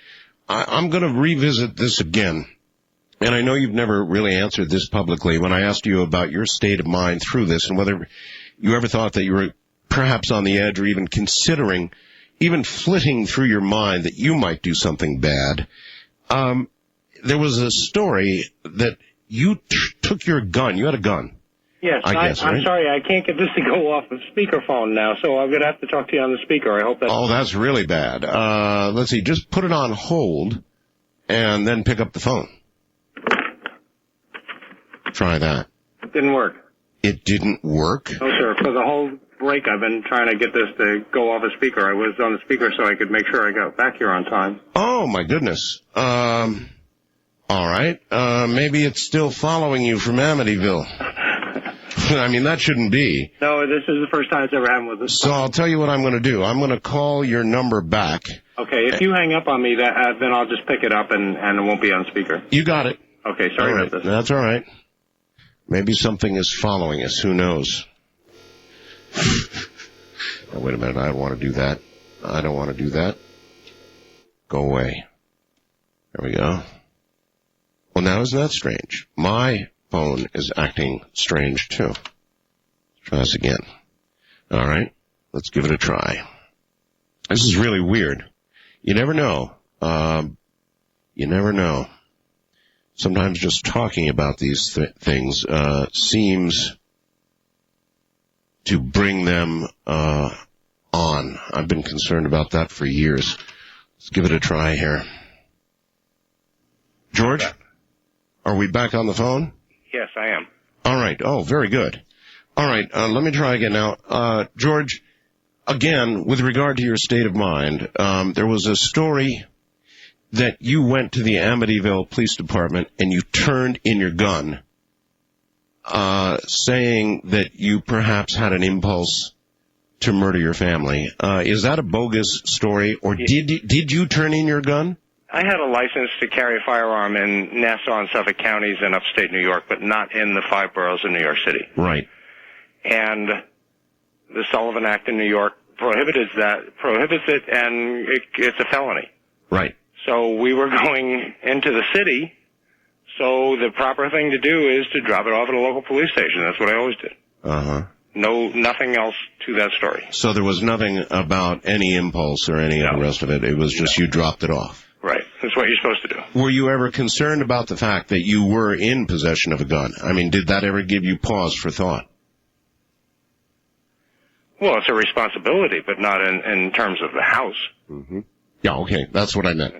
I'm going to revisit this again. And I know you've never really answered this publicly when I asked you about your state of mind through this and whether you ever thought that you were perhaps on the edge or even considering, even flitting through your mind that you might do something bad. There was a story that you took your gun. You had a gun. Yes, I'm sorry, I can't get this to go off of speakerphone now, so I'm going to have to talk to you on the speaker. I hope that's... Oh, that's really bad. Let's see, just put it on hold and then pick up the phone. Try that. It didn't work. It didn't work? No, sir. For the whole break, I've been trying to get this to go off a speaker. I was on the speaker so I could make sure I got back here on time. Oh, my goodness. All right. Maybe it's still following you from Amityville. I mean, that shouldn't be. No, this is the first time it's ever happened with this. So I'll tell you what I'm going to do. I'm going to call your number back. Okay, if you hang up on me, then I'll just pick it up and it won't be on speaker. You got it. Okay, sorry about this. That's all right. Maybe something is following us. Who knows? Now, wait a minute. I don't want to do that. I don't want to do that. Go away. There we go. Well, now isn't that strange? My phone is acting strange, too. Let's try this again. All right. Let's give it a try. This is really weird. You never know. You never know. Sometimes just talking about these things seems to bring them on. I've been concerned about that for years. Let's give it a try here. George, are we back on the phone? Yes, I am. All right. Oh, very good. All right. Let me try again now. George, again, with regard to your state of mind, there was a story that you went to the Amityville Police Department and you turned in your gun, saying that you perhaps had an impulse to murder your family. Is that a bogus story, or did you turn in your gun? I had a license to carry a firearm in Nassau and Suffolk counties in upstate New York, but not in the 5 boroughs of New York City. Right. And the Sullivan Act in New York prohibits it, and it's a felony. Right. So we were going into the city, so the proper thing to do is to drop it off at a local police station. That's what I always did. Uh-huh. No, nothing else to that story. So there was nothing about any impulse or any of the rest of it. It was just you dropped it off. Right. That's what you're supposed to do. Were you ever concerned about the fact that you were in possession of a gun? I mean, did that ever give you pause for thought? Well, it's a responsibility, but not in terms of the house. Mm-hmm. Yeah, okay. That's what I meant.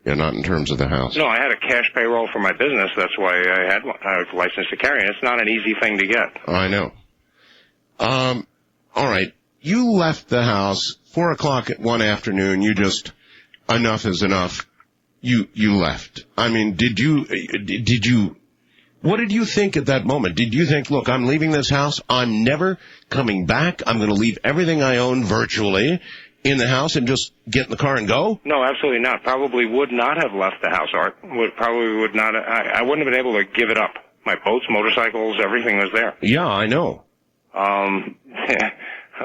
Yeah, not in terms of the house. No, I had a cash payroll for my business. That's why I had a license to carry. And it's not an easy thing to get. I know. All right. You left the house 4 o'clock one afternoon. You just, enough is enough. You left. I mean, what did you think at that moment? Did you think, look, I'm leaving this house. I'm never coming back. I'm going to leave everything I own virtually, in the house and just get in the car and go? No, absolutely not. Probably would not have left the house, Art. Probably would not. I wouldn't have been able to give it up. My boats, motorcycles, everything was there. Yeah, I know. A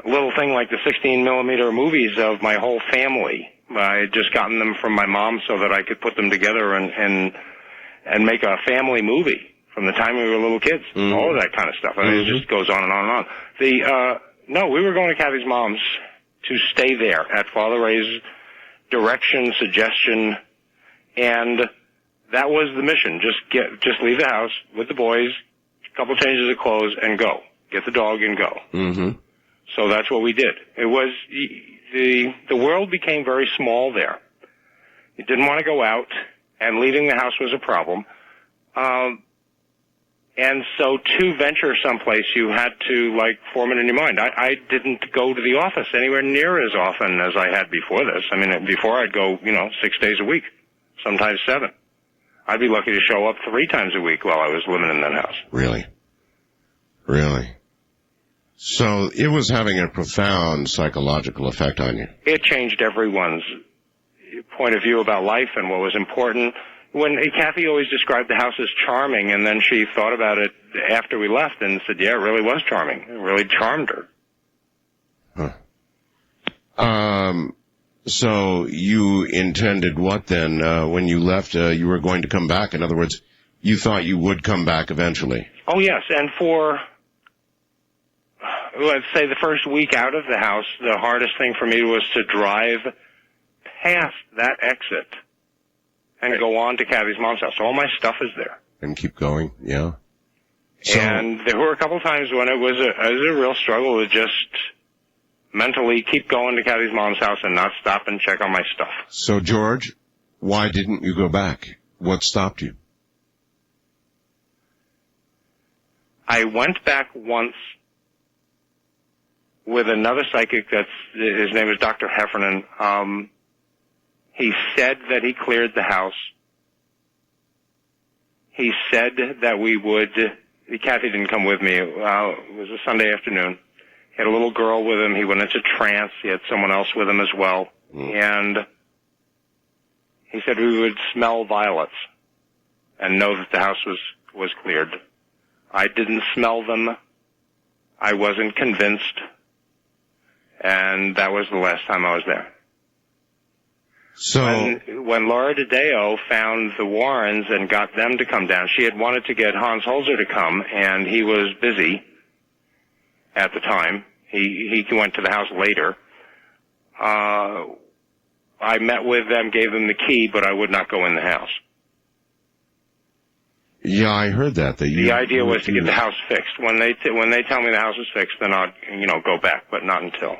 little thing like the 16-millimeter movies of my whole family. I had just gotten them from my mom so that I could put them together and make a family movie from the time we were little kids. Mm-hmm. All of that kind of stuff. I mean, it just goes on and on and on. No, we were going to Kathy's mom's to stay there at Father Ray's direction, suggestion, and that was the mission. Just leave the house with the boys, a couple changes of clothes, and go. Get the dog and go. Mm-hmm. So that's what we did. It was the world became very small there. You didn't want to go out, and leaving the house was a problem. And so to venture someplace, you had to, form it in your mind. I didn't go to the office anywhere near as often as I had before this. I mean, before I'd go, 6 days a week, sometimes 7. I'd be lucky to show up 3 times a week while I was living in that house. Really? So it was having a profound psychological effect on you. It changed everyone's point of view about life and what was important. When Kathy always described the house as charming, and then she thought about it after we left and said, yeah, it really was charming. It really charmed her. Huh. So you intended what then? When you left, you were going to come back? In other words, you thought you would come back eventually? Oh, yes. And for, let's say, the first week out of the house, the hardest thing for me was to drive past that exit and go on to Kathy's mom's house. All my stuff is there. And keep going, yeah. And there were a couple times when it was a real struggle to just mentally keep going to Kathy's mom's house and not stop and check on my stuff. So, George, why didn't you go back? What stopped you? I went back once with another psychic his name is Dr. Heffernan. He said that he cleared the house. He said that we would, Kathy didn't come with me. It was a Sunday afternoon. He had a little girl with him. He went into trance. He had someone else with him as well. And he said we would smell violets and know that the house was cleared. I didn't smell them. I wasn't convinced. And that was the last time I was there. So when Laura DeFeo found the Warrens and got them to come down, she had wanted to get Hans Holzer to come, and he was busy at the time. He went to the house later. I met with them, gave them the key, but I would not go in the house. Yeah, I heard that. The idea was to get the house fixed. When they tell me the house is fixed, then I'll go back, but not until.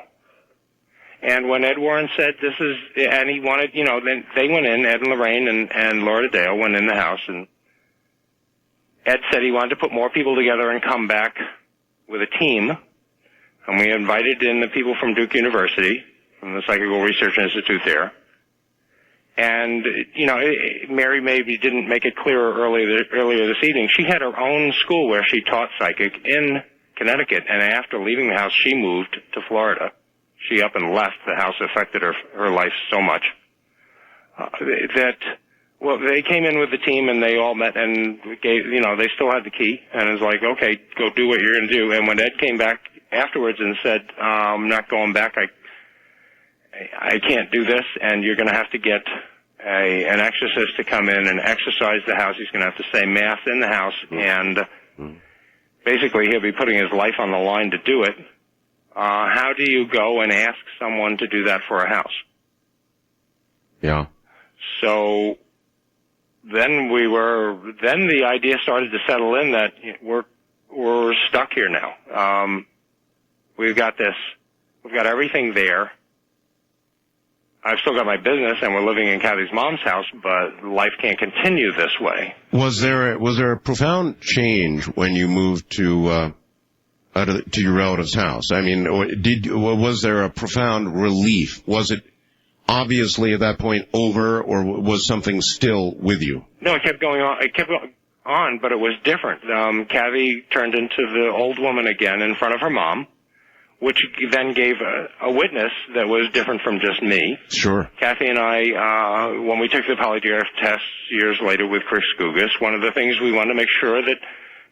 And when Ed Warren said this is, and he wanted, then they went in, Ed and Lorraine and Laura DeFeo went in the house, and Ed said he wanted to put more people together and come back with a team. And we invited in the people from Duke University, from the Psychical Research Institute there. And, Mary maybe didn't make it clearer earlier this evening. She had her own school where she taught psychic in Connecticut, and after leaving the house, she moved to Florida. She up and left. The house affected her life so much they came in with the team and they all met and gave, they still had the key, and it was like, okay, go do what you're going to do. And when Ed came back afterwards and said, I'm not going back, I can't do this, and you're going to have to get an exorcist to come in and exorcise the house. He's going to have to say mass in the house, and basically he'll be putting his life on the line to do it. How do you go and ask someone to do that for a house? Yeah. So then the idea started to settle in that we're stuck here now. We've got everything there. I've still got my business, and we're living in Kathy's mom's house, but life can't continue this way. Was there a profound change when you moved to your relative's house? I mean, was there a profound relief? Was it obviously at that point over, or was something still with you? No, it kept going on. It kept on, but it was different. Kathy turned into the old woman again in front of her mom. which then gave a witness that was different from just me. Sure. Kathy and I, when we took the polygraph tests years later with Chris Gugas, one of the things we wanted to make sure that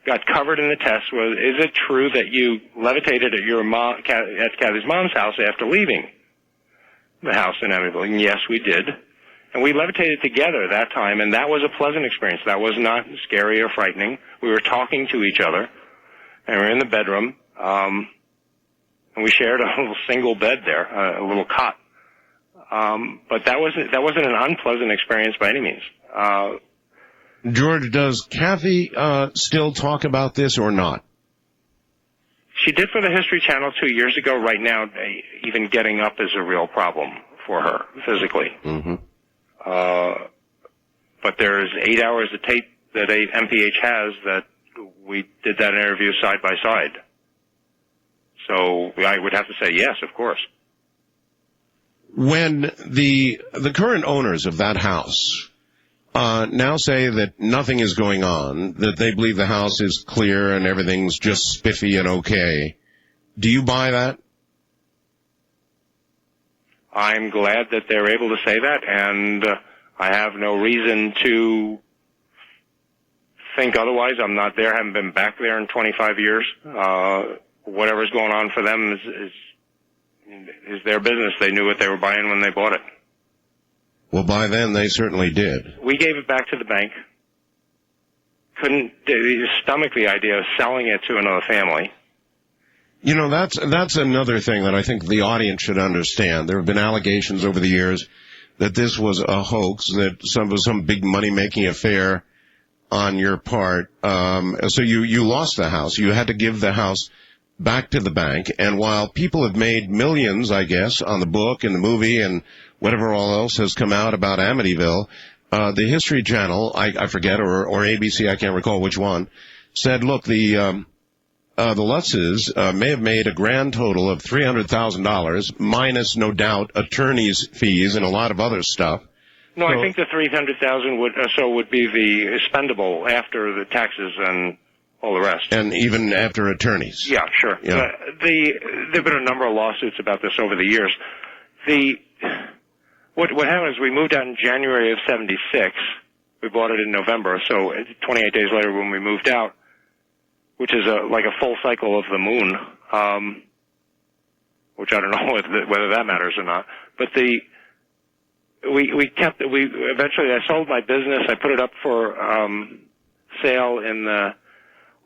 got covered in the test was, is it true that you levitated at your at Kathy's mom's house after leaving the house in Amityville? And yes, we did. And we levitated together that time, and that was a pleasant experience. That was not scary or frightening. We were talking to each other, and we were in the bedroom, and we shared a little single bed there, a little cot. But that wasn't an unpleasant experience by any means. George, does Kathy still talk about this or not? She did for the History Channel 2 years ago. Right now, even getting up is a real problem for her physically. Mm-hmm. But there's 8 hours of tape that MPH has that we did that interview side by side. So I would have to say yes, of course. When the current owners of that house now say that nothing is going on, that they believe the house is clear and everything's just spiffy and okay, do you buy that? I'm glad that they're able to say that, and I have no reason to think otherwise. I'm not there, haven't been back there in 25 years. Whatever's going on for them is their business. They knew what they were buying when they bought it. Well, by then they certainly did. We gave it back to the bank. Couldn't stomach the idea of selling it to another family. You know, that's another thing that I think the audience should understand. There have been allegations over the years that this was a hoax, that some big money-making affair on your part. So you lost the house. You had to give the house back to the bank. And while people have made millions, I guess, on the book and the movie and whatever all else has come out about Amityville, the History Channel, I forget, or ABC, I can't recall which one, said, look, the Lutzes may have made a grand total of $300,000, minus, no doubt, attorney's fees and a lot of other stuff. No, I think the $300,000 would be the expendable after the taxes and all the rest. And even after attorneys. Yeah, sure. Yeah. There've been a number of lawsuits about this over the years. What happened is we moved out in January of '76. We bought it in November, so 28 days later when we moved out, which is like a full cycle of the moon, which I don't know whether that matters or not. But eventually I sold my business. I put it up for sale in the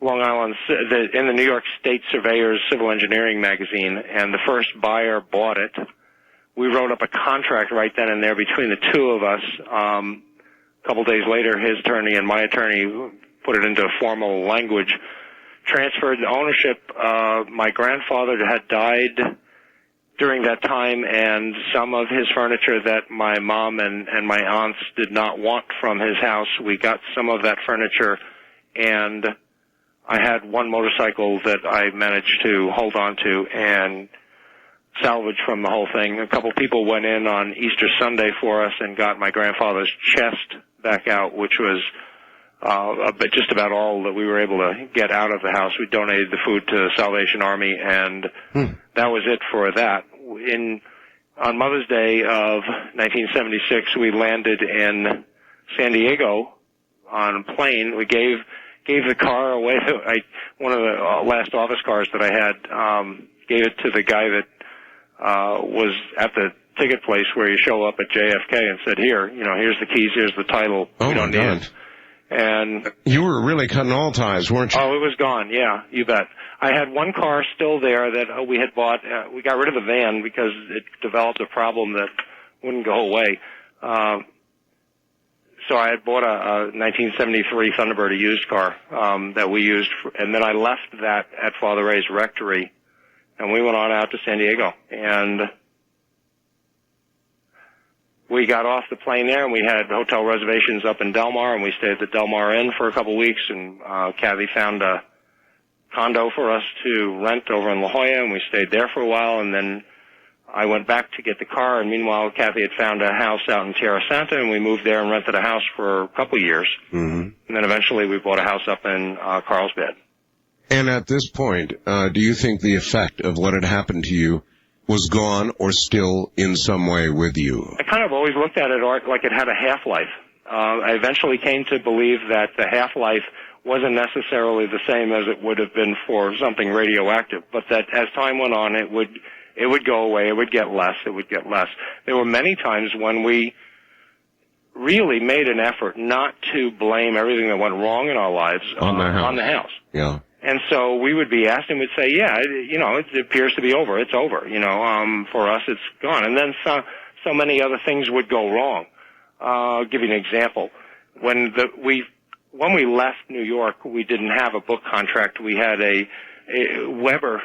Long Island, in the New York State Surveyor's Civil Engineering magazine, and the first buyer bought it. We wrote up a contract right then and there between the two of us. A couple days later, his attorney and my attorney put it into formal language, transferred the ownership. My grandfather had died during that time, and some of his furniture that my mom and my aunts did not want from his house, we got some of that furniture, and I had one motorcycle that I managed to hold on to and salvage from the whole thing. A couple people went in on Easter Sunday for us and got my grandfather's chest back out, which was just about all that we were able to get out of the house. We donated the food to the Salvation Army, and that was it for that. On Mother's Day of 1976, we landed in San Diego on a plane. We gave the car away. One of the last office cars that I had, gave it to the guy that was at the ticket place where you show up at JFK and said, here's the keys, here's the title. Oh, my God. And you were really cutting all ties, weren't you? Oh, it was gone. Yeah, you bet. I had one car still there that we had bought. We got rid of the van because it developed a problem that wouldn't go away. So I had bought a 1973 Thunderbird, a used car that we used, and then I left that at Father Ray's rectory, and we went on out to San Diego. And we got off the plane there, and we had hotel reservations up in Del Mar, and we stayed at the Del Mar Inn for a couple of weeks, and Kathy found a condo for us to rent over in La Jolla, and we stayed there for a while, and then I went back to get the car, and meanwhile Kathy had found a house out in Tierra Santa, and we moved there and rented a house for a couple of years. Mm-hmm. And then eventually we bought a house up in Carlsbad. And at this point, do you think the effect of what had happened to you was gone or still in some way with you? I kind of always looked at it like it had a half-life. I eventually came to believe that the half-life wasn't necessarily the same as it would have been for something radioactive, but that as time went on, it would go away, it would get less. There were many times when we really made an effort not to blame everything that went wrong in our lives on the house. Yeah. And so we would be asked and we'd say, yeah, it appears to be over. It's over. For us, it's gone. And then so many other things would go wrong. I'll give you an example. When we left New York, we didn't have a book contract. We had Weber,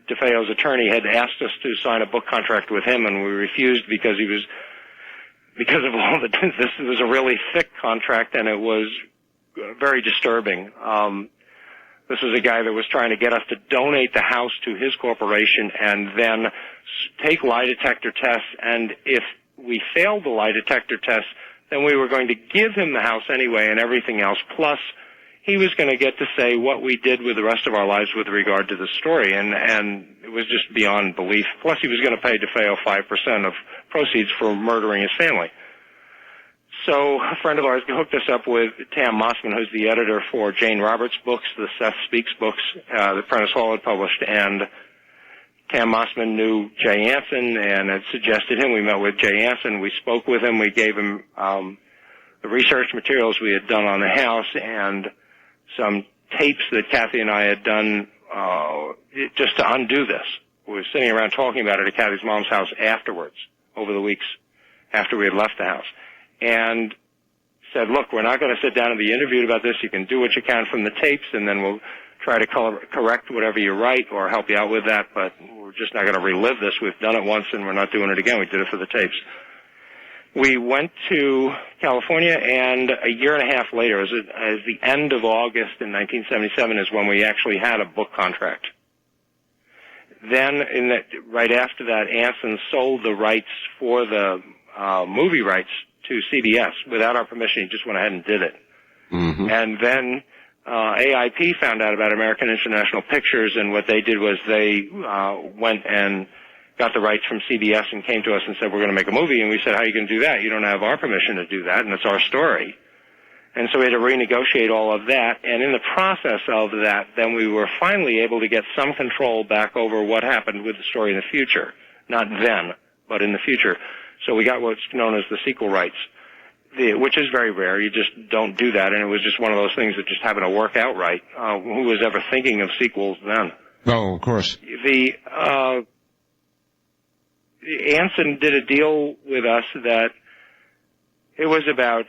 DeFeo's attorney, had asked us to sign a book contract with him, and we refused because of all this was a really thick contract, and it was very disturbing. This was a guy that was trying to get us to donate the house to his corporation and then take lie detector tests, and if we failed the lie detector test, then we were going to give him the house anyway and everything else, plus he was going to get to say what we did with the rest of our lives with regard to the story, and it was just beyond belief. Plus he was going to pay DeFeo 5% of proceeds for murdering his family. So a friend of ours hooked us up with Tam Mossman, who's the editor for Jane Roberts' books, the Seth Speaks books, that Prentice Hall had published, and Tam Mossman knew Jay Anson and had suggested him. We met with Jay Anson. We spoke with him. We gave him the research materials we had done on the house and some tapes that Kathy and I had done just to undo this. We were sitting around talking about it at Kathy's mom's house afterwards, over the weeks after we had left the house, and said, look, we're not going to sit down and be interviewed about this. You can do what you can from the tapes, and then we'll try to correct whatever you write or help you out with that, but we're just not going to relive this. We've done it once, and we're not doing it again. We did it for the tapes. We went to California, and a year and a half later, as the end of August in 1977, is when we actually had a book contract. Then, right after that, Anson sold the rights for the movie rights to CBS without our permission. He just went ahead and did it. Mm-hmm. And then AIP found out about American International Pictures, and what they did was they went and got the rights from CBS and came to us and said, we're going to make a movie. And we said, how are you going to do that? You don't have our permission to do that, and it's our story. And so we had to renegotiate all of that. And in the process of that, then we were finally able to get some control back over what happened with the story in the future. Not then, but in the future. So we got what's known as the sequel rights, which is very rare. You just don't do that. And it was just one of those things that just happened to work out right. Who was ever thinking of sequels then? Oh, of course. Anson did a deal with us that it was about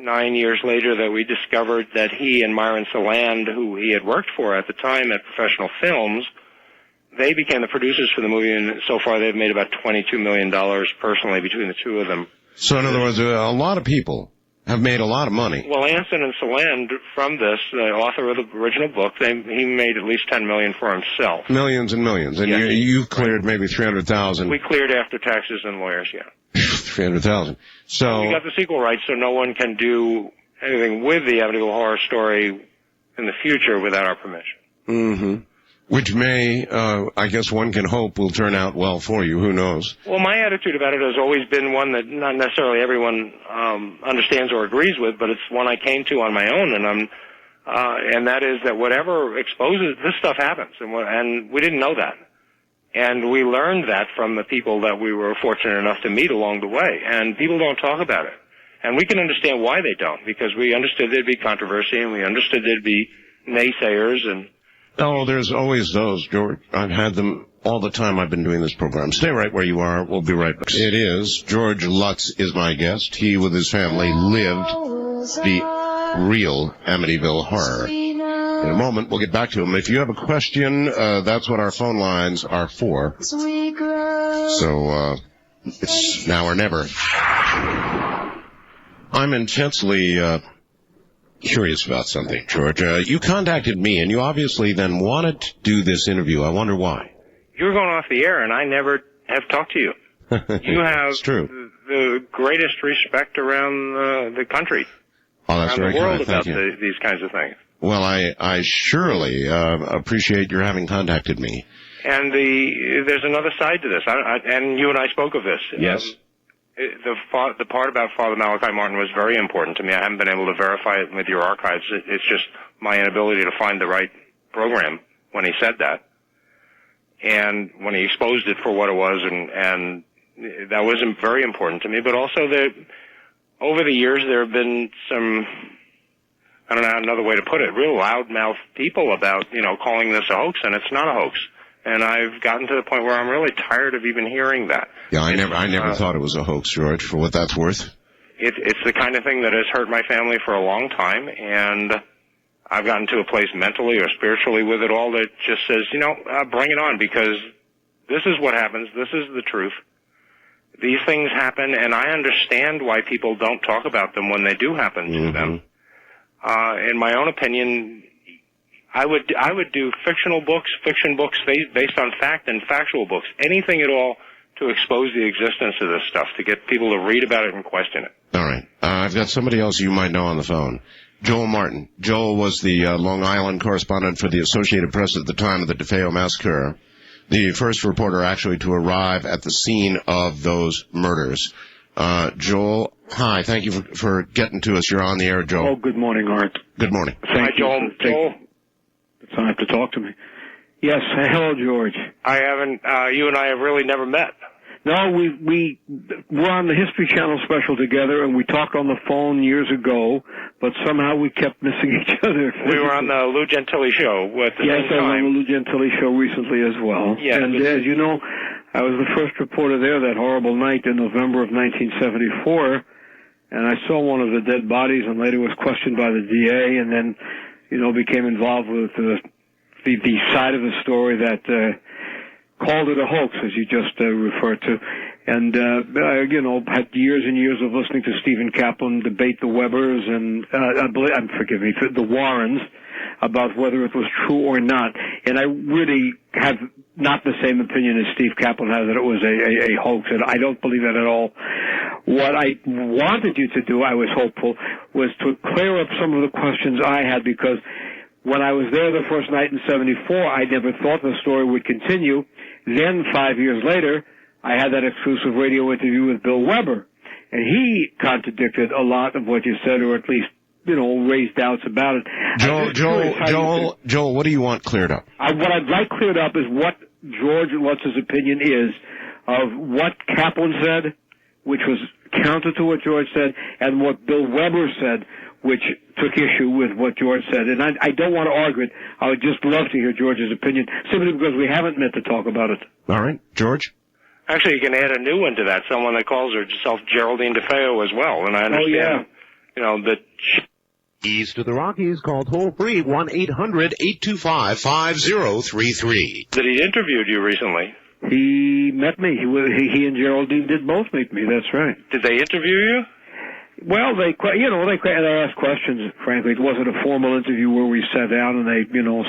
8-9 years later that we discovered that he and Myron Saland, who he had worked for at the time at Professional Films, they became the producers for the movie, and so far they've made about $22 million personally between the two of them. So in other words, a lot of people have made a lot of money. Well, Anson and Saland, from this, the author of the original book, he made at least $10 million for himself. Millions and millions. And yeah, you cleared maybe $300,000. We cleared after taxes and lawyers, yeah. $300,000. So we got the sequel rights, so no one can do anything with the Amityville Horror story in the future without our permission. Mm-hmm. Which may, I guess one can hope, will turn out well for you. Who knows? Well, my attitude about it has always been one that not necessarily everyone understands or agrees with, but it's one I came to on my own, and that is that whatever exposes this stuff happens, and we didn't know that. And we learned that from the people that we were fortunate enough to meet along the way. And people don't talk about it. And we can understand why they don't, because we understood there'd be controversy, and we understood there'd be naysayers. And oh, there's always those, George. I've had them all the time I've been doing this program. Stay right where you are. We'll be right back. It is. George Lutz is my guest. He, with his family, lived the real Amityville horror. In a moment, we'll get back to him. If you have a question, that's what our phone lines are for. So, it's now or never. I'm intensely curious about something, George. You contacted me, and you obviously then wanted to do this interview. I wonder why. You were going off the air, and I never have talked to you. You have the greatest respect around the country. Oh, that's very kind. Around the world about these kinds of things. Well, I surely appreciate your having contacted me. And there's another side to this, and you and I spoke of this. Yes. The part about Father Malachi Martin was very important to me. I haven't been able to verify it with your archives. It's just my inability to find the right program when he said that, and when he exposed it for what it was, and that was very important to me. But also, over the years, there have been some, I don't know another way to put it, real loudmouth people about, calling this a hoax, and it's not a hoax. And I've gotten to the point where I'm really tired of even hearing that. Yeah, I never thought it was a hoax, George, for what that's worth. It's the kind of thing that has hurt my family for a long time, and I've gotten to a place mentally or spiritually with it all that just says, bring it on, because this is what happens. This is the truth. These things happen, and I understand why people don't talk about them when they do happen to them. In my own opinion, I would do fiction books based on fact, and factual books, anything at all to expose the existence of this stuff, to get people to read about it and question it. All right. I've got somebody else you might know on the phone. Joel Martin. Joel was the Long Island correspondent for the Associated Press at the time of the DeFeo massacre, the first reporter actually to arrive at the scene of those murders. Joel, hi. Thank you for getting to us. You're on the air, Joel. Oh, good morning, Art. Good morning. Hi, Joel. The time to talk to me. Yes, hello, George. I haven't. You and I have really never met. No, we were on the History Channel special together, and we talked on the phone years ago, but somehow we kept missing each other. We were on the Lou Gentili show at the same time. Yes, I was on the Lou Gentili show recently as well. Yeah, and as you know, I was the first reporter there that horrible night in November of 1974, and I saw one of the dead bodies and later was questioned by the DA, and then, became involved with the side of the story that called it a hoax, as you just referred to. And, had years and years of listening to Stephen Kaplan debate the Webbers and, the Warrens about whether it was true or not. And I really have not the same opinion as Steve Kaplan has, that it was a hoax, and I don't believe that at all. What I wanted you to do, I was hopeful, was to clear up some of the questions I had, because when I was there the first night in 74, I never thought the story would continue. Then 5 years later, I had that exclusive radio interview with Bill Weber, and he contradicted a lot of what you said, or at least, raised doubts about it. Joel, what do you want cleared up? What I'd like cleared up is what George Lutz's opinion is of what Kaplan said, which was counter to what George said, and what Bill Weber said, which took issue with what George said. And I don't want to argue it. I would just love to hear George's opinion, simply because we haven't met to talk about it. All right. George? Actually, you can add a new one to that, someone that calls herself Geraldine DeFeo as well. And I understand, that... East to the Rockies, call toll-free 1-800-825-5033. That he interviewed you recently. He met me. He and Geraldine did both meet me. That's right. Did they interview you? Well, they asked questions, frankly. It wasn't a formal interview where we sat down and they,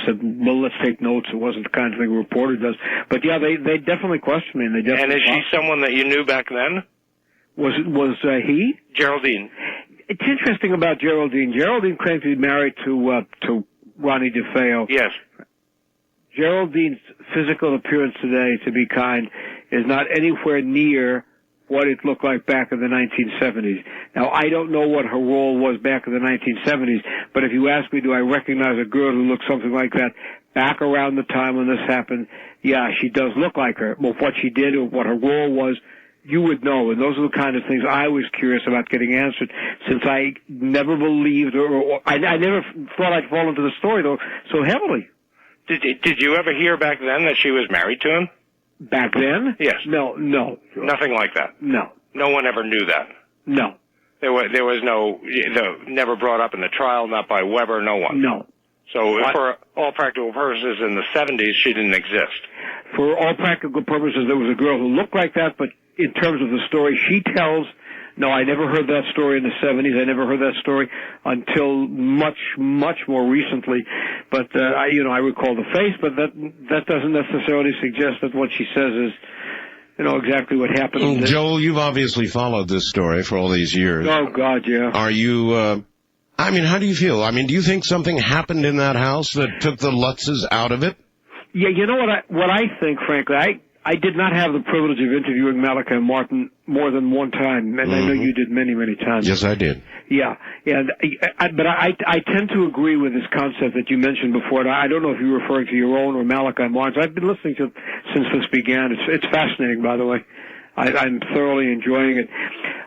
said, well, let's take notes. It wasn't the kind of thing a reporter does. But yeah, they definitely questioned me. And is she someone that you knew back then? Was he? Geraldine. It's interesting about Geraldine. Geraldine claimed to be married to Ronnie DeFeo. Yes. Geraldine's physical appearance today, to be kind, is not anywhere near what it looked like back in the 1970s. Now, I don't know what her role was back in the 1970s, but if you ask me, do I recognize a girl who looks something like that back around the time when this happened, yeah, she does look like her. Well, what she did or what her role was, you would know. And those are the kind of things I was curious about getting answered, since I never believed or I never thought I'd fall into the story, though, so heavily. Did you ever hear back then that she was married to him? Back then? Yes. No. Nothing like that? No. No one ever knew that? No. There was never brought up in the trial, not by Weber, no one? No. So for all practical purposes, in the 70s, she didn't exist? For all practical purposes, there was a girl who looked like that, but in terms of the story she tells, no, I never heard that story in the 70s. I never heard that story until much, much more recently. But, I recall the face, but that doesn't necessarily suggest that what she says is, exactly what happened. Joel, you've obviously followed this story for all these years. Oh, God, yeah. Are you I mean, how do you feel? I mean, do you think something happened in that house that took the Lutzes out of it? Yeah, you know what I think, frankly, I did not have the privilege of interviewing Malachi and Martin more than one time, and I know you did many, many times. Yes, I did. Yeah, and but I tend to agree with this concept that you mentioned before. And I don't know if you're referring to your own or Malachi and Martin's. I've been listening to it since this began. It's fascinating, by the way. I'm thoroughly enjoying it.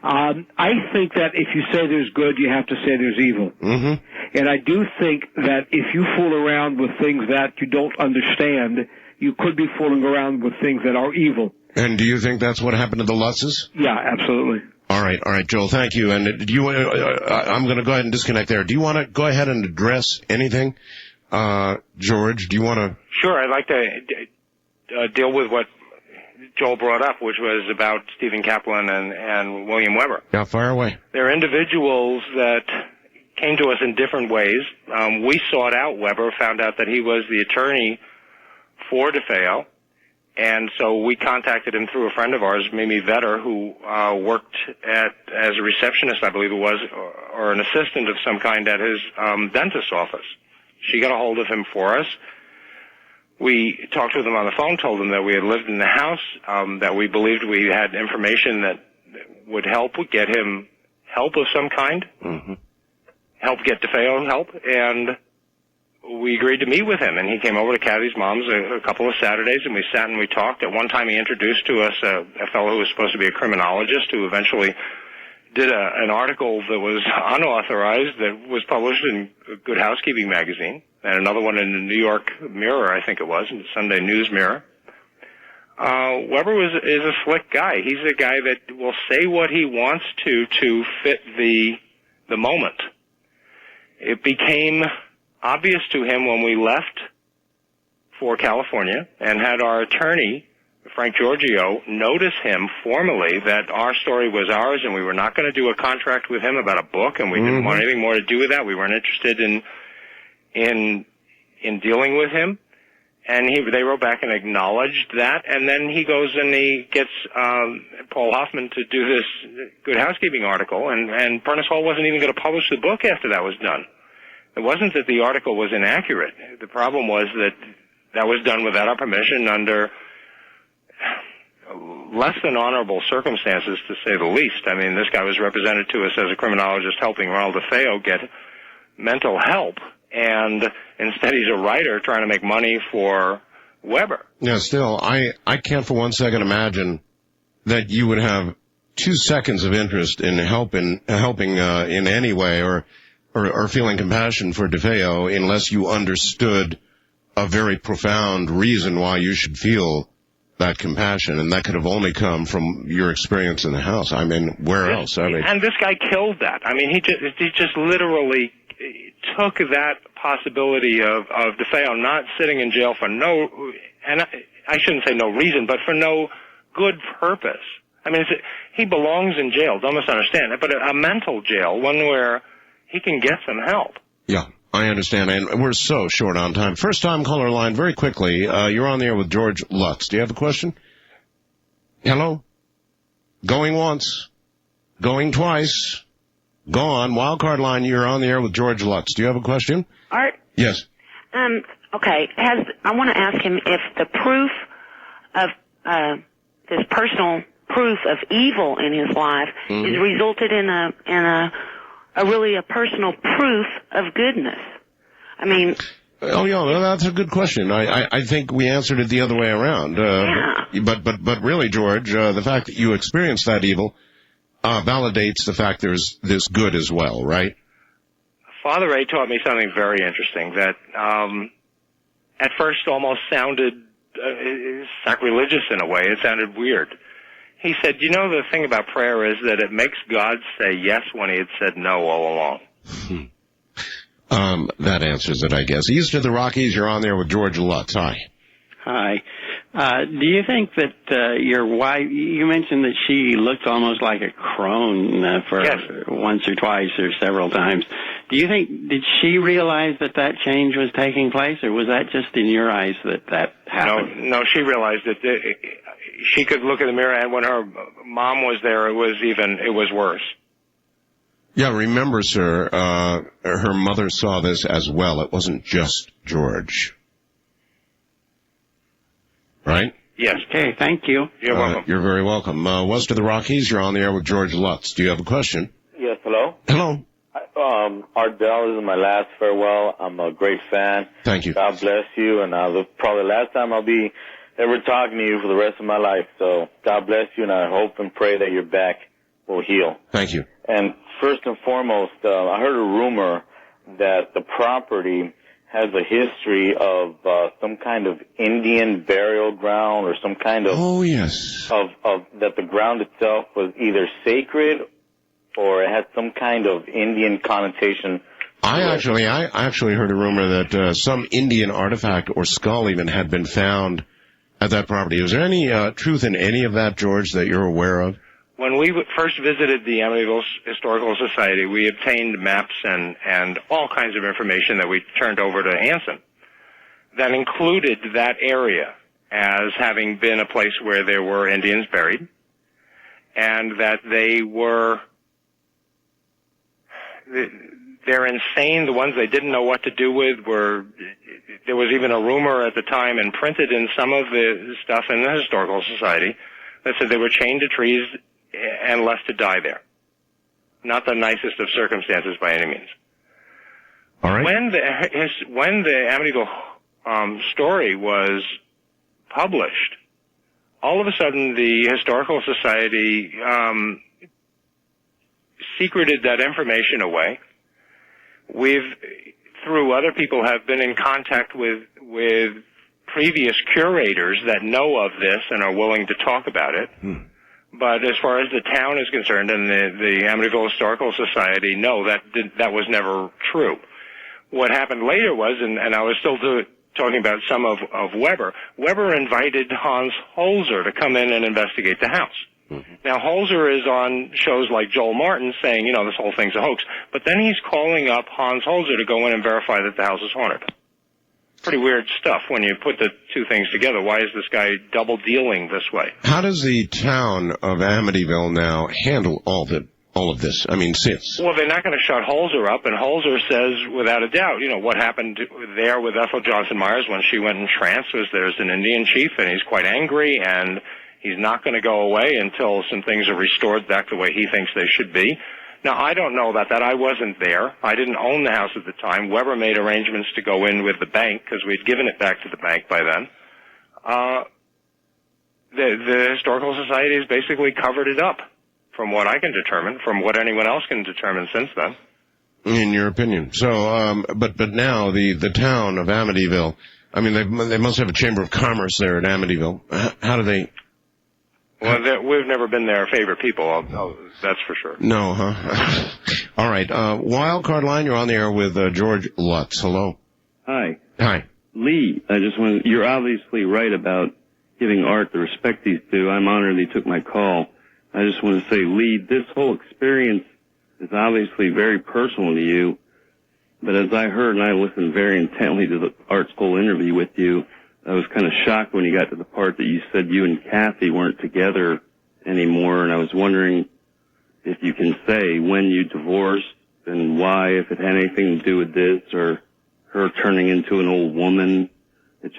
I think that if you say there's good, you have to say there's evil. Mm-hmm. And I do think that if you fool around with things that you don't understand, you could be fooling around with things that are evil. And do you think that's what happened to the Lutzes? Yeah, absolutely. All right, Joel, thank you. And do you? I'm going to go ahead and disconnect there. Do you want to go ahead and address anything, George? Do you want to? Sure, I'd like to deal with what Joel brought up, which was about Stephen Kaplan and William Weber. Yeah, fire away. They're individuals that came to us in different ways. We sought out Weber, found out that he was the attorney for DeFeo, and so we contacted him through a friend of ours, Mimi Vetter, who worked as a receptionist, I believe it was, or an assistant of some kind at his dentist's office. She got a hold of him for us. We talked with him on the phone, told him that we had lived in the house, that we believed we had information that would get him help of some kind, help get DeFeo help, and we agreed to meet with him. And he came over to Kathy's mom's a couple of Saturdays, and we sat and we talked. At one time he introduced to us a fellow who was supposed to be a criminologist who eventually did an article that was unauthorized that was published in Good Housekeeping magazine, and another one in the New York Mirror, I think it was, in the Sunday News Mirror. Weber is a slick guy. He's a guy that will say what he wants to fit the moment. It became obvious to him when we left for California and had our attorney, Frank Giorgio, notice him formally that our story was ours and we were not going to do a contract with him about a book, and we didn't want anything more to do with that. We weren't interested in dealing with him. And they wrote back and acknowledged that, and then he goes and he gets Paul Hoffman to do this Good Housekeeping article, and Furnace Hall wasn't even going to publish the book after that was done. It wasn't that the article was inaccurate. The problem was that was done without our permission under less than honorable circumstances, to say the least. I mean, this guy was represented to us as a criminologist helping Ronald DeFeo get mental help, and instead he's a writer trying to make money for Weber. Yeah, still, I can't for 1 second imagine that you would have 2 seconds of interest in helping in any way or feeling compassion for DeFeo unless you understood a very profound reason why you should feel that compassion, and that could have only come from your experience in the house. I mean, where else? I mean, and this guy killed that. I mean, he just literally took that possibility of DeFeo not sitting in jail for no, and I shouldn't say no reason, but for no good purpose. I mean, he belongs in jail. Don't misunderstand it, but a mental jail, one where he can get some help. Yeah, I understand, and we're so short on time. First time caller line, very quickly. You're on the air with George Lutz. Do you have a question? Hello? Going once. Going twice. Gone. Wildcard line, you're on the air with George Lutz. Do you have a question? Art? Yes. Okay. I want to ask him if the proof of this personal proof of evil in his life is resulted in a really a personal proof of goodness. I mean. Oh yeah, well, that's a good question. I think we answered it the other way around. Yeah. But really, George, the fact that you experienced that evil validates the fact there's this good as well, right? Father Ray taught me something very interesting that at first almost sounded sacrilegious in a way. It sounded weird. He said, you know, the thing about prayer is that it makes God say yes when he had said no all along. That answers it, I guess. East of the Rockies, you're on there with George Lutz. Hi. Hi. Do you think that your wife, you mentioned that she looked almost like a crone for once or twice or several times. Do you think, did she realize that change was taking place, or was that just in your eyes that happened? No, she realized that she could look in the mirror, and when her mom was there, it was worse. Yeah, remember, sir, her mother saw this as well. It wasn't just George. Right? Yes. Okay, thank you. You're welcome. You're very welcome. West of the Rockies, you're on the air with George Lutz. Do you have a question? Yes, hello? Hello. Art Bell, this is my last farewell. I'm a great fan. Thank you. God bless you, and probably the last time I'll be ever talking to you for the rest of my life. So God bless you, and I hope and pray that your back will heal. Thank you. And first and foremost, I heard a rumor that the property has a history of some kind of Indian burial ground or some kind of... Oh, yes. Of that the ground itself was either sacred or it had some kind of Indian connotation. I actually heard a rumor that some Indian artifact or skull even had been found at that property. Is there any truth in any of that, George, that you're aware of? When we first visited the Amityville Historical Society, we obtained maps and all kinds of information that we turned over to Anson that included that area as having been a place where there were Indians buried, and that they're insane. The ones they didn't know what to do with there was even a rumor at the time and printed in some of the stuff in the Historical Society that said they were chained to trees and left to die there. Not the nicest of circumstances by any means. All right. When the Amityville story was published, all of a sudden the Historical Society secreted that information away. We've, through other people, have been in contact with previous curators that know of this and are willing to talk about it. But as far as the town is concerned and the Amityville Historical Society, no, that was never true. What happened later was, and I was still talking about some of Weber. Weber invited Hans Holzer to come in and investigate the house. Mm-hmm. Now, Holzer is on shows like Joel Martin saying, this whole thing's a hoax. But then he's calling up Hans Holzer to go in and verify that the house is haunted. Pretty weird stuff when you put the two things together. Why is this guy double dealing this way? How does the town of Amityville now handle all of this? I mean, since? Well, they're not going to shut Holzer up, and Holzer says, without a doubt, what happened there with Ethel Johnson Myers when she went in trance was there's an Indian chief, and he's quite angry, and he's not going to go away until some things are restored back the way he thinks they should be. Now, I don't know about that. I wasn't there. I didn't own the house at the time. Weber made arrangements to go in with the bank because we'd given it back to the bank by then. The Historical Society has basically covered it up, from what I can determine, from what anyone else can determine since then. In your opinion. So, but now the town of Amityville, I mean, they must have a chamber of commerce there at Amityville. How do they... Well, we've never been their favorite people, that's for sure. No, huh? All right. Wild Card Line, you're on the air with George Lutz. Hello. Hi. Hi. Lee, you're obviously right about giving Art the respect he's due. I'm honored he took my call. I just want to say, Lee, this whole experience is obviously very personal to you, but as I heard and I listened very intently to Art's whole interview with you, I was kind of shocked when you got to the part that you said you and Kathy weren't together anymore, and I was wondering if you can say when you divorced and why, if it had anything to do with this or her turning into an old woman. That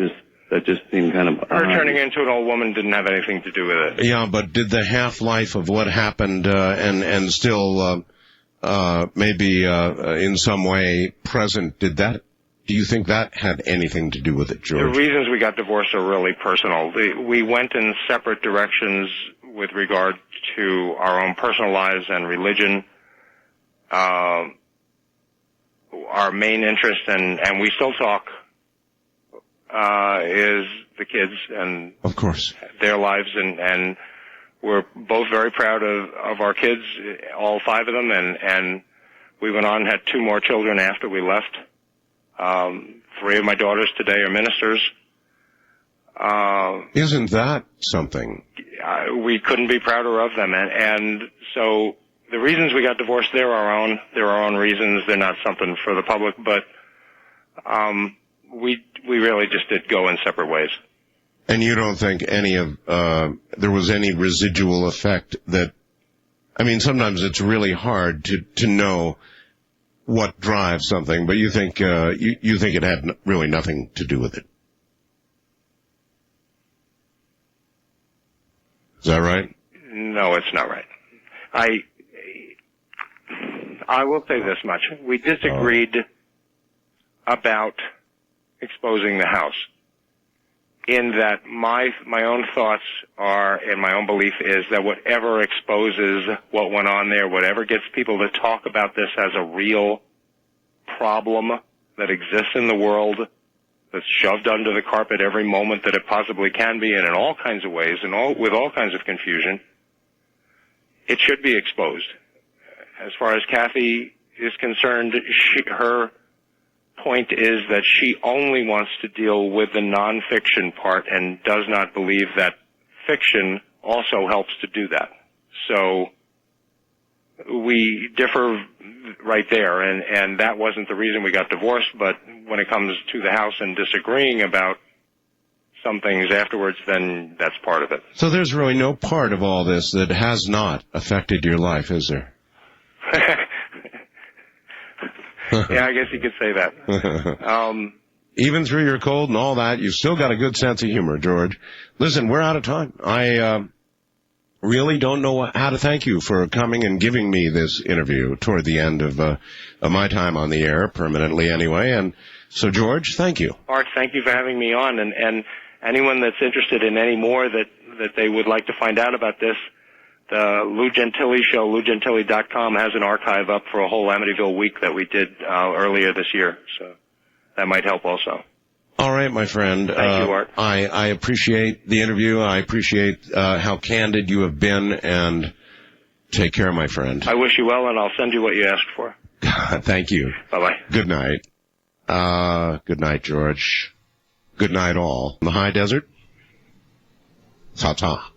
just seemed kind of... Her turning into an old woman didn't have anything to do with it. Yeah, but did the half-life of what happened and still maybe in some way present, do you think that had anything to do with it, George? The reasons we got divorced are really personal. We went in separate directions with regard to our own personal lives and religion. Our main interest, and we still talk, is the kids and of course their lives, and we're both very proud of our kids, all 5 of them, and we went on and had 2 more children after we left. 3 of my daughters today are ministers. Isn't that something? We couldn't be prouder of them, and so the reasons we got divorced, they're our own reasons. They're not something for the public, but we really just did go in separate ways. And you don't think any of there was any residual effect that I mean, sometimes it's really hard to know what drives something, but you think you think it had really nothing to do with it. Is that right? No, it's not right. I will say this much. We disagreed about exposing the house, in that my own thoughts are, and my own belief is, that whatever exposes what went on there, whatever gets people to talk about this as a real problem that exists in the world, that's shoved under the carpet every moment that it possibly can be, and in all kinds of ways, and with all kinds of confusion, it should be exposed. As far as Kathy is concerned, her point is that she only wants to deal with the nonfiction part and does not believe that fiction also helps to do that. So we differ right there, and that wasn't the reason we got divorced, but when it comes to the house and disagreeing about some things afterwards, then that's part of it. So there's really no part of all this that has not affected your life, is there? Yeah, I guess you could say that. Even through your cold and all that, you've still got a good sense of humor, George. Listen, we're out of time. I really don't know how to thank you for coming and giving me this interview toward the end of my time on the air, permanently anyway. And so, George, thank you. Art, thank you for having me on. And anyone that's interested in any more that they would like to find out about this, the Lou Gentili show, LouGentili.com, has an archive up for a whole Amityville week that we did earlier this year. So that might help also. All right, my friend. Thank you, Art. I appreciate the interview. I appreciate how candid you have been, and take care, my friend. I wish you well, and I'll send you what you asked for. Thank you. Bye-bye. Good night. Good night, George. Good night, all. In the high desert, ta-ta.